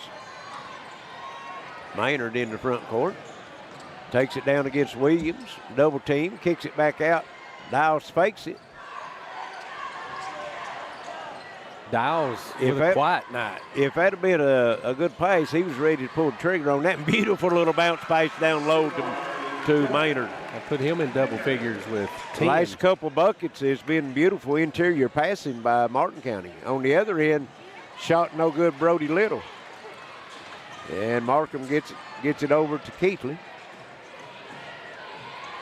Maynard in the front court. Takes it down against Williams. Double team. Kicks it back out. Dowles fakes it. Dowles with a quiet night. If that had been a good pass, he was ready to pull the trigger on that. Beautiful little bounce pass down low to Maynard. I put him in double figures with 10. Last couple buckets has been beautiful interior passing by Martin County. On the other end, shot no good Brody Little. And Markham gets it over to Keithley.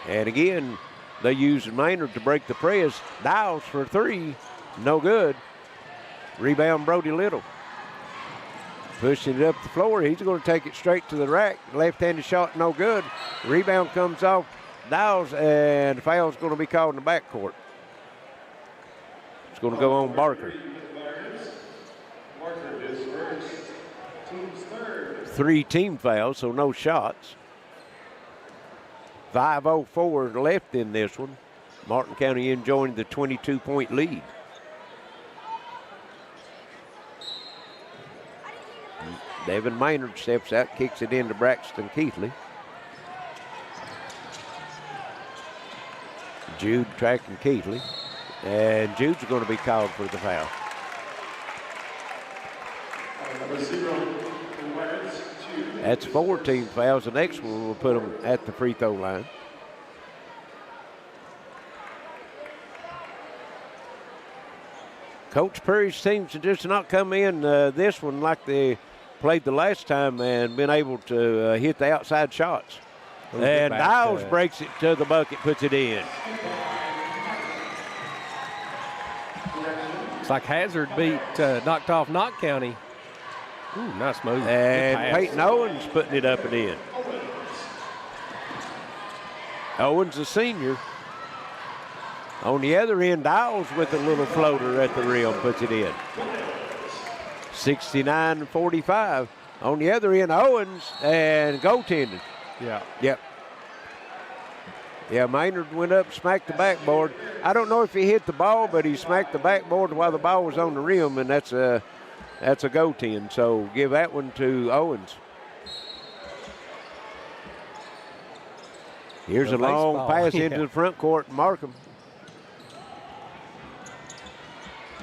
And again, They use Maynard to break the press. Dials for three, no good. Rebound Brody Little. Pushing it up the floor. He's going to take it straight to the rack. Left-handed shot, no good. Rebound comes off Dials, and the foul's going to be called in the backcourt. It's going to go on Barker. 3 team fouls, so no shots. 5:04 left in this one. Martin County enjoying the 22-point lead. Devin Maynard steps out, kicks it into Braxton Keithley. Jude tracking Keithley, and Jude's going to be called for the foul. That's 4 team fouls. The next one will put them at the free throw line. Coach Perry's teams just not come in this one like they played the last time and been able to hit the outside shots. And Dials breaks it to the bucket, puts it in. It's like Hazard knocked off Knott County. Ooh, nice move. And Peyton Owens putting it up and in. Owens, a senior. On the other end, Dials with a little floater at the rim, puts it in. 69-45. On the other end, Owens and goaltending. Yeah. Yep. Yeah, Maynard went up, smacked the backboard. I don't know if he hit the ball, but he smacked the backboard while the ball was on the rim, and that's a goaltend. So give that one to Owens. Here's a long pass into the front court, Markham.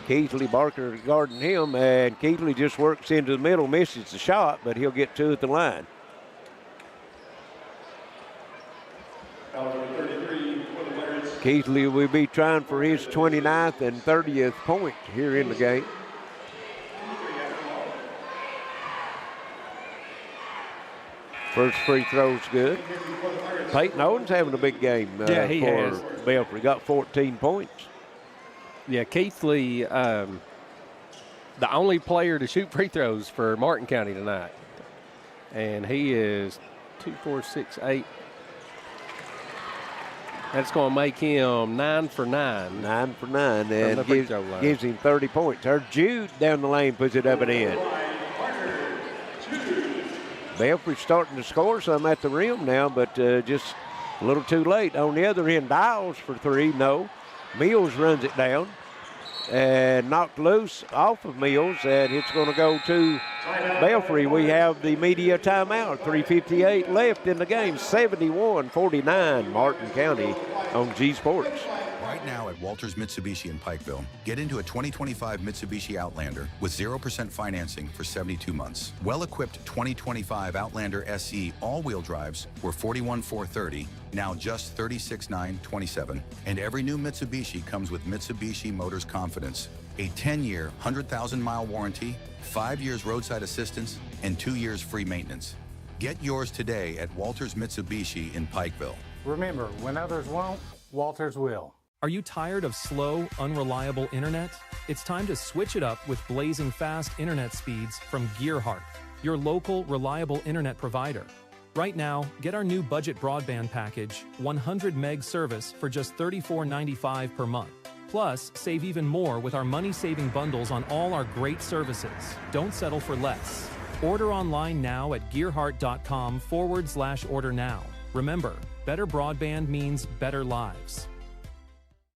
Keithley, Barker guarding him, and Keithley just works into the middle, misses the shot, but he'll get 2 at the line. Keithley will be trying for his 29th and 30th point here in the game. First free throw's good. Peyton Owens having a big game yeah, he has. Belfry. Got 14 points. Yeah, Keithley, the only player to shoot free throws for Martin County tonight. And he is 2, 4, 6, 8. That's going to make him 9 for 9. 9 for 9, and gives him 30 points. There's Jude down the lane, puts it up and in. Belfry's starting to score some at the rim now, but just a little too late. On the other end, Dials for 3, no. Mills runs it down and knocked loose off of Mills, and it's going to go to Belfry. We have the media timeout. 3:58 left in the game. 71-49 Martin County on G Sports. Right now at Walters Mitsubishi in Pikeville, get into a 2025 Mitsubishi Outlander with 0% financing for 72 months. Well-equipped 2025 Outlander SE all-wheel drives were $41,430, now just $36,927. And every new Mitsubishi comes with Mitsubishi Motors Confidence, a 10-year, 100,000-mile warranty, 5 years roadside assistance, and 2 years free maintenance. Get yours today at Walters Mitsubishi in Pikeville. Remember, when others won't, Walters will. Are you tired of slow, unreliable internet? It's time to switch it up with blazing fast internet speeds from Gearhart, your local, reliable internet provider. Right now, get our new budget broadband package, 100 meg service for just $34.95 per month. Plus, save even more with our money-saving bundles on all our great services. Don't settle for less. Order online now at gearhart.com/order now. Remember, better broadband means better lives.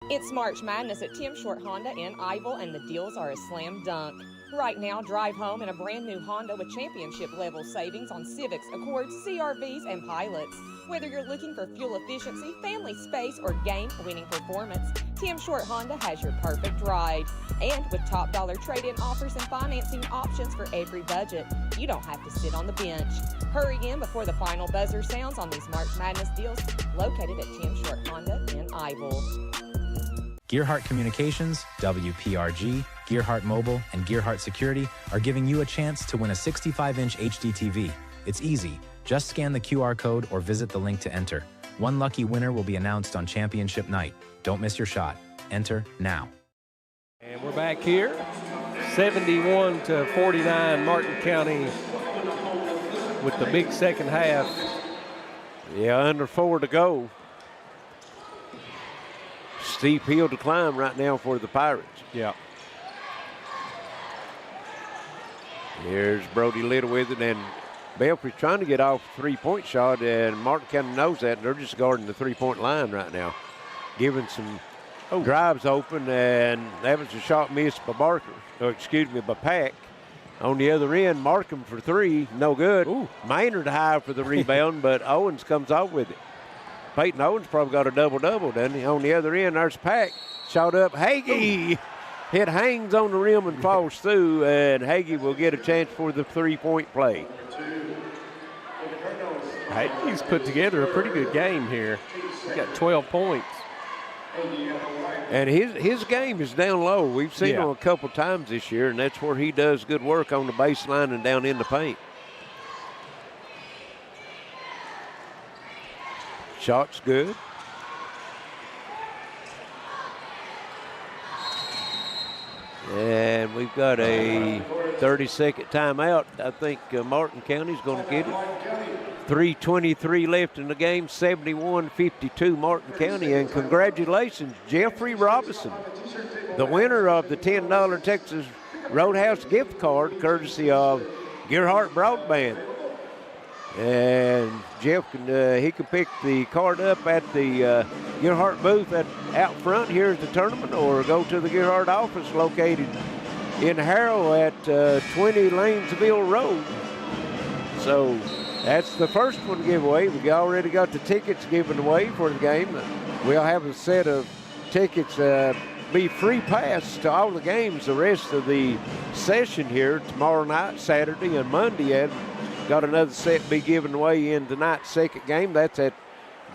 It's March Madness at Tim Short Honda in Ivel, and the deals are a slam dunk. Right now, drive home in a brand new Honda with championship-level savings on Civics, Accords, CRVs, and Pilots. Whether you're looking for fuel efficiency, family space, or game-winning performance, Tim Short Honda has your perfect ride. And with top dollar trade-in offers and financing options for every budget, you don't have to sit on the bench. Hurry in before the final buzzer sounds on these March Madness deals located at Tim Short Honda in Ivel. Gearhart Communications, WPRG, Gearhart Mobile, and Gearhart Security are giving you a chance to win a 65-inch HD TV. It's easy. Just scan the QR code or visit the link to enter. One lucky winner will be announced on championship night. Don't miss your shot. Enter now. And we're back here. 71-49, Martin County with the big second half. Yeah, under 4 to go. Steep hill to climb right now for the Pirates. Yeah. Here's Brody Little with it, and Belfry's trying to get off a three-point shot, and Martin County knows that, and they're just guarding the three-point line right now. Giving some drives open, and that was a shot missed by by Pack. On the other end, Markham for three, no good. Maynard high for the rebound, but Owens comes off with it. Peyton Owens probably got a double-double, doesn't he? On the other end, there's Pack. Shot up, Hagee. It hangs on the rim and falls through, and Hagee will get a chance for the three-point play. Hagee's put together a pretty good game here. He got 12 points. And his game is down low. We've seen him a couple times this year, and that's where he does good work on the baseline and down in the paint. Shot's good. And we've got a 30-second timeout. I think Martin County's going to get it. 3:23 left in the game, 71-52 Martin County. And congratulations, Jeffrey Robinson, the winner of the $10 Texas Roadhouse gift card, courtesy of Gearhart Broadband. And Jeff he can pick the card up at the Gearhart booth out front here at the tournament, or go to the Gearhart office located in Harrow at 20 Lanesville Road. So that's the first one giveaway. We already got the tickets given away for the game. We'll have a set of tickets, be free pass to all the games the rest of the session here tomorrow night, Saturday, and Monday. And got another set be given away in tonight's second game. That's at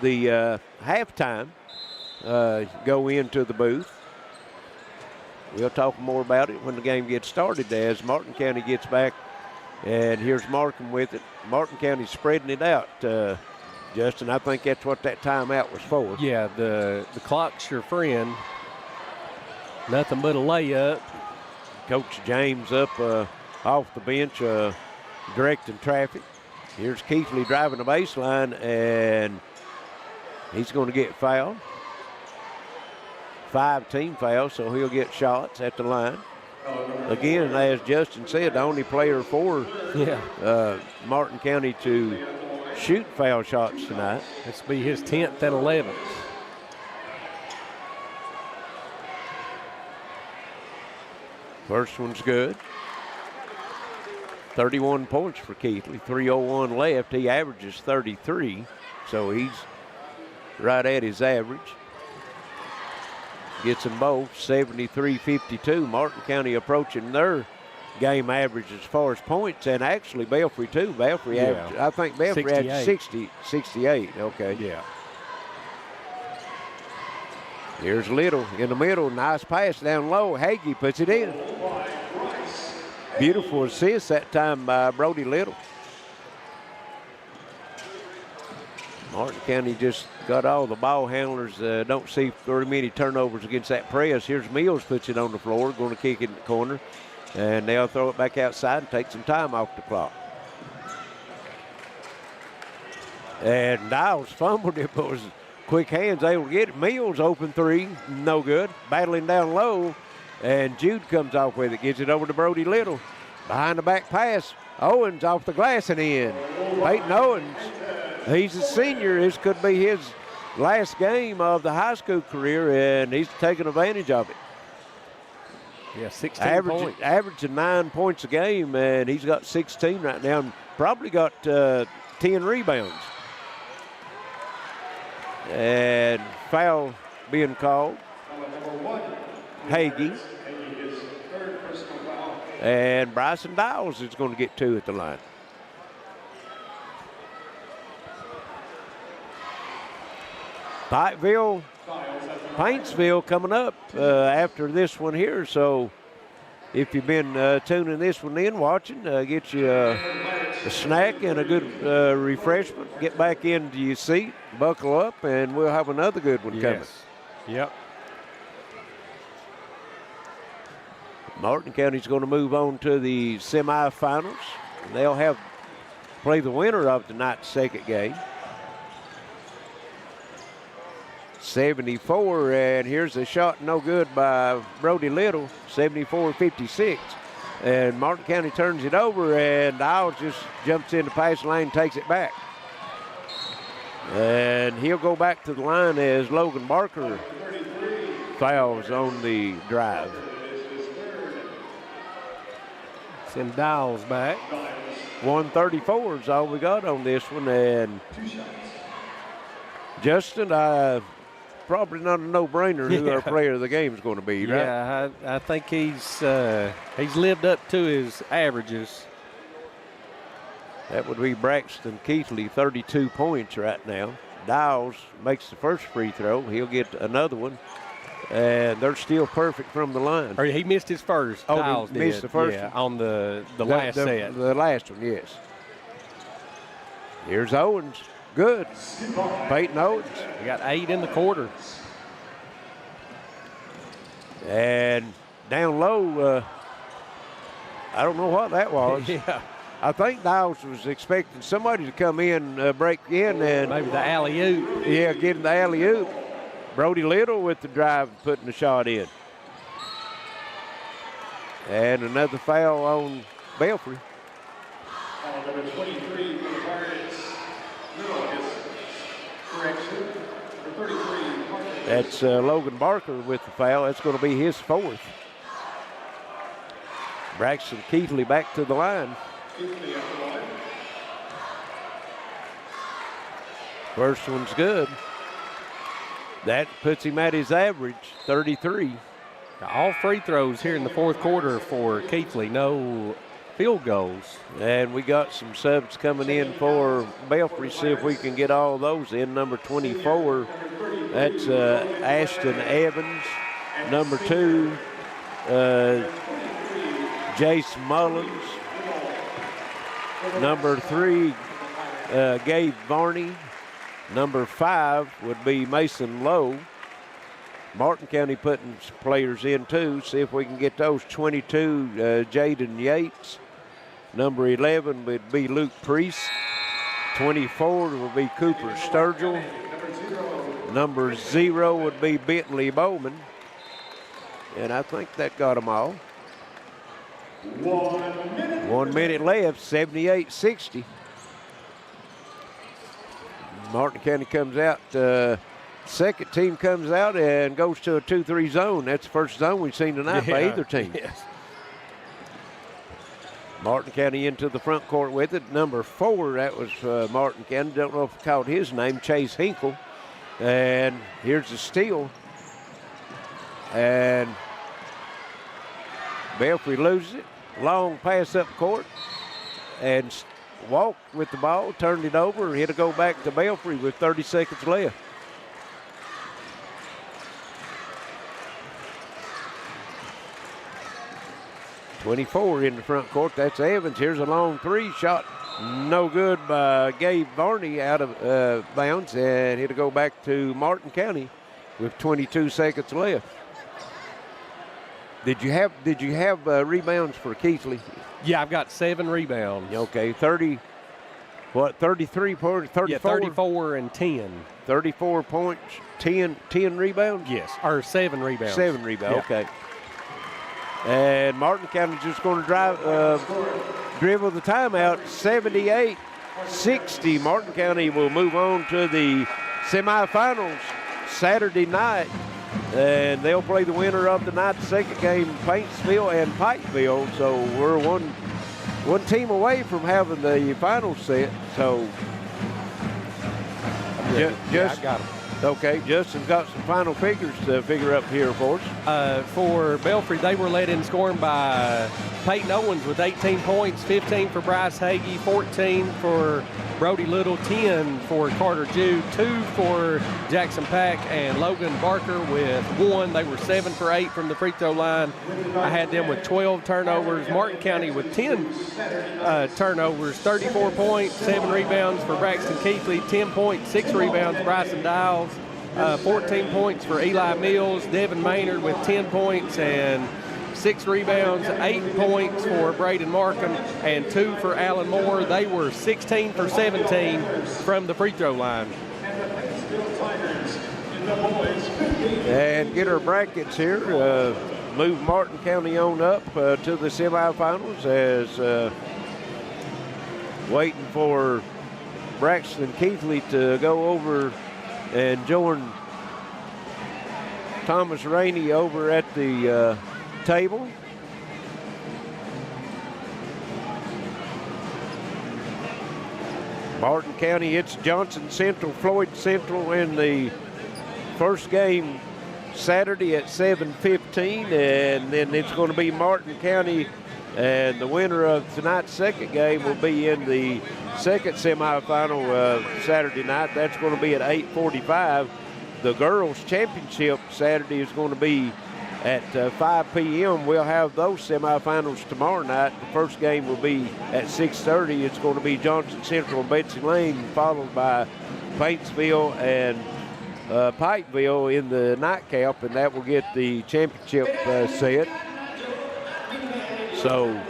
the halftime. Go into the booth. We'll talk more about it when the game gets started as Martin County gets back. And here's Markham with it. Martin County spreading it out. Justin, I think that's what that timeout was for. Yeah, the clock's your friend. Nothing but a layup. Coach James up off the bench, directing traffic. Here's Keithley driving the baseline, and he's going to get fouled. 5 team fouls, so he'll get shots at the line. Again, as Justin said, the only player for Martin County to shoot foul shots tonight. This will be his 10th and 11th. First one's good. 31 points for Keithley, 3:01 left. He averages 33, so he's right at his average. Gets them both, 73-52. Martin County approaching their game average as far as points, and actually Belfry too. Belfry averaged, I think Belfry had 68. Okay. Yeah. Here's Little in the middle, nice pass down low. Hagee puts it in. Beautiful assist that time by Brody Little. Martin County just got all the ball handlers. Don't see very many turnovers against that press. Here's Mills, puts it on the floor, going to kick it in the corner. And they'll throw it back outside and take some time off the clock. And Niles fumbled it, but was quick hands able to get it. Mills open three, no good. Battling down low, and Jude comes off with it, gives it over to Brody Little. Behind the back pass, Owens off the glass and in. Peyton Owens, he's a senior. This could be his last game of the high school career, and he's taking advantage of it. Yeah, 16 points. Averaging 9 points a game, and he's got 16 right now, and probably got 10 rebounds. And foul being called. Hagee. And Bryson Dowles is going to get 2 at the line. Pikeville, Paintsville coming up after this one here. So if you've been tuning this one in, watching, get you a snack and a good refreshment. Get back into your seat, buckle up, and we'll have another good one coming. Yep. Martin County's going to move on to the semifinals. They'll play the winner of tonight's second game. 74, and here's a shot no good by Brody Little, 74-56. And Martin County turns it over, and Ivel just jumps in the pass lane, takes it back. And he'll go back to the line as Logan Barker fouls on the drive. Send Dials back. 134 is all we got on this one. And Justin, probably not a no-brainer who our player of the game is going to be, right? Yeah, I think he's lived up to his averages. That would be Braxton Keithley, 32 points right now. Dials makes the first free throw. He'll get another one. And they're still perfect from the line. Or he missed his first. Oh, Dials he missed the first one. one? On the last set. The last one, yes. Here's Owens. Good. Peyton Owens. We got 8 in the quarter. And down low, I don't know what that was. Yeah. I think Dials was expecting somebody to come in, break in, and maybe the alley-oop. Yeah, getting the alley-oop. Brody Little with the drive, putting the shot in. And another foul on Belfry. Number 23 for the Pirates. Correction. Number 33. That's Logan Barker with the foul. That's going to be his fourth. Braxton Keithley back to the line. First one's good. That puts him at his average, 33. All free throws here in the fourth quarter for Keithley. No field goals. And we got some subs coming in for Belfry. See if we can get all those in. Number 24, that's Ashton Evans. Number 2, Jace Mullins. Number 3, Gabe Varney. Number 5 would be Mason Lowe. Martin County putting players in too. See if we can get those. 22, Jaden Yates. Number 11 would be Luke Priest. 24 would be Cooper Sturgill. Number 0 would be Bentley Bowman. And I think that got them all. 1 minute left, 78-60. Martin County comes out, second team comes out and goes to a 2-3 zone. That's the first zone we've seen tonight by either team. Yes. Martin County into the front court with it. Number 4, that was Martin County. Don't know if I called his name, Chase Hinkle. And here's the steal. And Belfry loses it. Long pass up court. And walked with the ball, turned it over, and it'll go back to Belfry with 30 seconds left. .24 in the front court. That's Evans. Here's a long 3 shot. No good by Gabe Varney out of bounds, and it'll go back to Martin County with 22 seconds left. Did you have rebounds for Keithley? Yeah, I've got 7 rebounds. Okay, 33 points, 34? Yeah, 34 and 10. 34 points, 10 rebounds? Yes, or 7 rebounds. 7 rebounds, Yeah. okay. And Martin County's just going to dribble the timeout, 78-60. Martin County will move on to the semifinals Saturday night. And they'll play the winner of the night's second game, Paintsville and Pikeville. So we're one team away from having the final set. So I got them. Okay, Justin's got some final figures to figure up here for us. For Belfry, they were led in scoring by Peyton Owens with 18 points, 15 for Bryce Hagee, 14 for Brody Little, 10 for Carter Jude, 2 for Jackson Pack, and Logan Barker with 1. They were 7 for 8 from the free throw line. I had them with 12 turnovers. Martin County with 10 turnovers, 34 points, 7 rebounds for Braxton Keithley, 10 points, 6 rebounds, Bryson Dials, 14 points for Eli Mills, Devin Maynard with 10 points and 6 rebounds, 8 points for Braden Markham, and 2 for Alan Moore. They were 16 for 17 from the free throw line. And get our brackets here. Move Martin County on up to the semifinals as waiting for Braxton Keithley to go over and join Thomas Rainey over at the table. Martin County hits Johnson Central, Floyd Central in the first game Saturday at 7:15, and then it's going to be Martin County, and the winner of tonight's second game will be in the second semifinal Saturday night. That's going to be at 8:45. The girls' championship Saturday is going to be at 5 p.m. We'll have those semifinals tomorrow night. The first game will be at 6:30. It's going to be Johnson Central and Betsy Lane, followed by Paintsville and Pikeville in the nightcap, and that will get the championship set. So,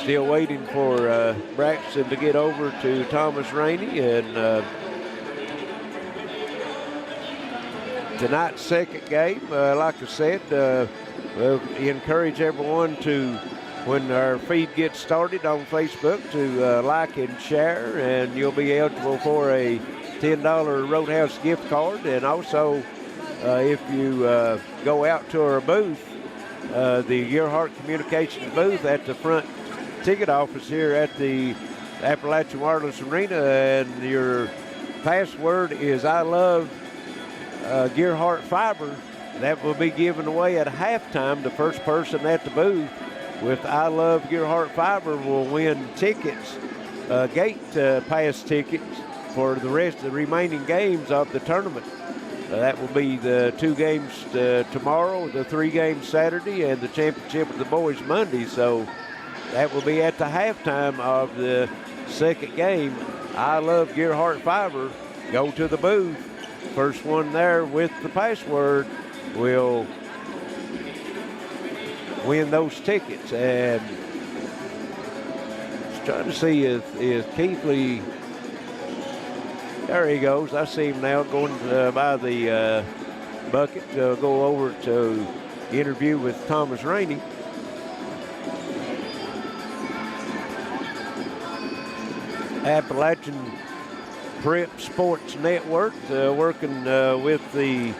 still waiting for Braxton to get over to Thomas Rainey, and tonight's second game, like I said, we'll encourage everyone to, when our feed gets started on Facebook, to like and share, and you'll be eligible for a $10 Roadhouse gift card. And also, if you go out to our booth, the Gearhart Communications booth at the front ticket office here at the Appalachian Wireless Arena, and your password is I love Gearhart Fiber, that will be given away at halftime. The first person at the booth with I love Gearhart Fiber will win tickets, gate pass tickets for the rest of the remaining games of the tournament. That will be the 2 games tomorrow, the 3 games Saturday, and the championship of the boys Monday. So that will be at the halftime of the second game. I love Gearhart Fiber. Go to the booth. First one there with the password will win those tickets. And just trying to see if Keithley, there he goes. I see him now going by the bucket to go over to interview with Thomas Rainey. Appalachian Prep Sports Network working with the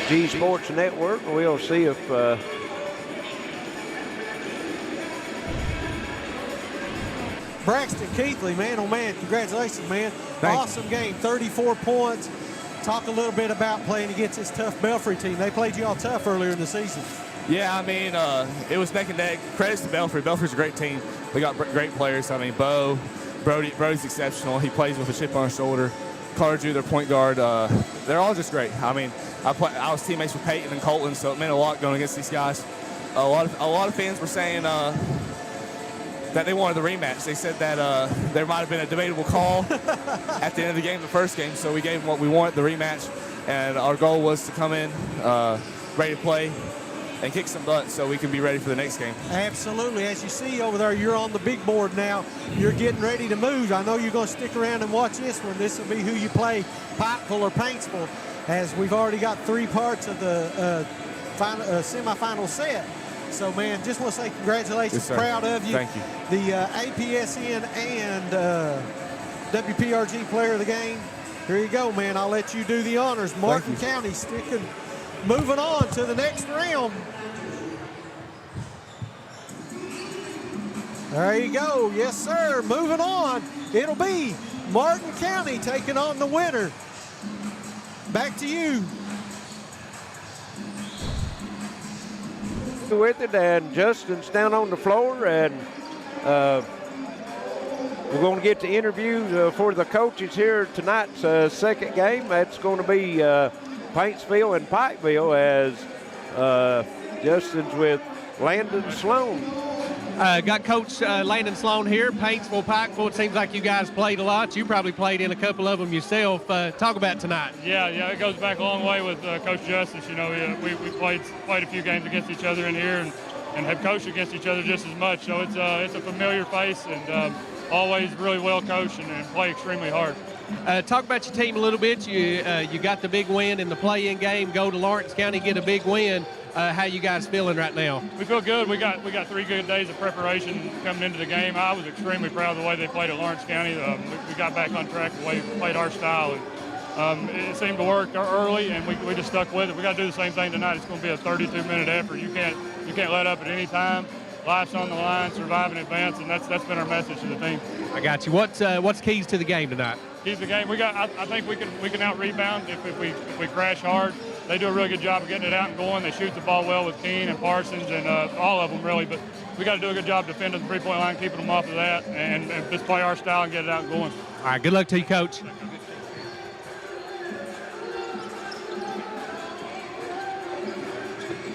G Sports Network. We'll see if Braxton Keithley, man, oh man, congratulations, man. Awesome game, 34 points. Talk a little bit about playing against this tough Belfry team. They played you all tough earlier in the season. Yeah, I mean, it was neck and neck. Credits to Belfry. Belfry's a great team. We got great players. I mean, Brody's exceptional. He plays with a chip on his shoulder. Carter Jude, their point guard. They're all just great. I mean, I was teammates with Peyton and Colton, so it meant a lot going against these guys. A lot of fans were saying that they wanted the rematch. They said that there might have been a debatable call at the end of the game, the first game, so we gave them what we wanted, the rematch. And our goal was to come in ready to play and kick some butt so we can be ready for the next game. Absolutely. As you see over there, you're on the big board now. You're getting ready to move. I know you're going to stick around and watch this one. This will be who you play, Pikeville or Paintsville, as we've already got 3 parts of the semifinal set. So, man, just want to say congratulations. Yes, proud of you. Thank you. The APSN and WPRG player of the game. Here you go, man. I'll let you do the honors. Martin County moving on to the next round. There you go. Yes, sir. Moving on. It'll be Martin County taking on the winner. Back to you. With it, and Justin's down on the floor, and we're going to get the interviews for the coaches here tonight's second game. That's going to be Paintsville and Pikeville, as Justin's with Landon Sloan. Got Coach Landon Sloan here, Paintsville, Pikeville. It seems like you guys played a lot. You probably played in a couple of them yourself. Talk about tonight. Yeah, it goes back a long way with Coach Justice. You know, we played a few games against each other in here and have coached against each other just as much. So it's a familiar face and always really well coached and play extremely hard. Talk about your team a little bit. You got the big win in the play-in game. Go to Lawrence County, get a big win. How you guys feeling right now? We feel good. We got 3 good days of preparation coming into the game. I was extremely proud of the way they played at Lawrence County. We got back on track the way we played our style, and it seemed to work early, and we just stuck with it. We got to do the same thing tonight. It's going to be a 32-minute effort. You can't let up at any time. Life's on the line, survive and advance, and that's been our message to the team. I got you. What's keys to the game tonight? Keys to the game. I think we can out rebound if we crash hard. They do a really good job of getting it out and going. They shoot the ball well with Keene and Parsons and all of them really, but we got to do a good job defending the three-point line, keeping them off of that, and just play our style and get it out and going. All right, good luck to you, Coach.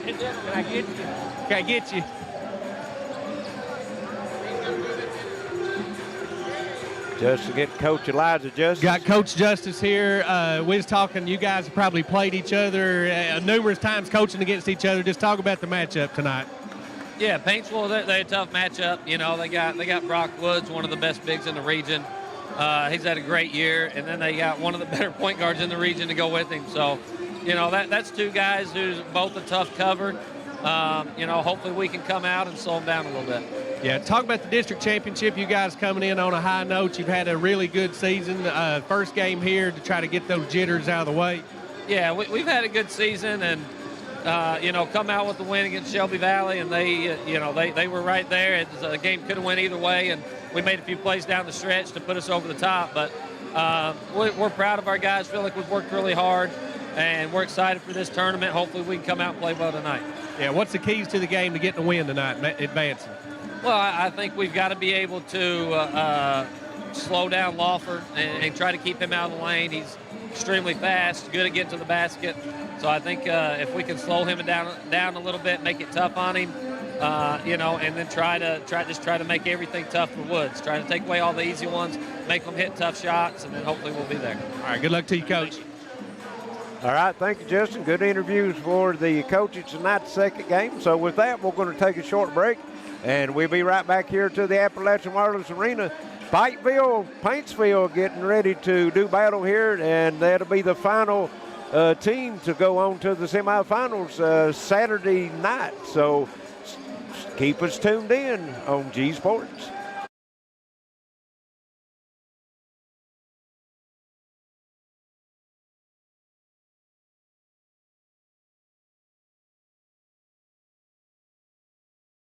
Can I get you? Just to get Coach Elijah Justice. Got Coach Justice here. We was talking, you guys have probably played each other numerous times coaching against each other. Just talk about the matchup tonight. Yeah, Paintsville, they're a tough matchup. You know, they got Brock Woods, one of the best bigs in the region. He's had a great year, and then they got one of the better point guards in the region to go with him. So, you know, that's 2 guys who's both a tough cover. You know, hopefully we can come out and slow them down a little bit. Yeah, talk about the district championship. You guys coming in on a high note. You've had a really good season. First game here to try to get those jitters out of the way. Yeah, we've had a good season, and you know, come out with the win against Shelby Valley, and they were right there. The game could have went either way, and we made a few plays down the stretch to put us over the top. But we're proud of our guys. Feel like we've worked really hard, and we're excited for this tournament. Hopefully, we can come out and play well tonight. Yeah, what's the keys to the game to getting a win tonight, advancing? Well, I think we've got to be able to slow down Lawford and try to keep him out of the lane. He's extremely fast, good at getting to the basket. So I think if we can slow him down a little bit, make it tough on him, you know, and then try to make everything tough for Woods. Try to take away all the easy ones, make them hit tough shots, and then hopefully we'll be there. All right, good luck to you, Coach. All right, thank you, Justin. Good interviews for the coaches tonight's second game. So with that, we're going to take a short break, and we'll be right back here to the Appalachian Wireless Arena. Pikeville, Paintsville getting ready to do battle here, and that'll be the final team to go on to the semifinals Saturday night. So keep us tuned in on G Sports.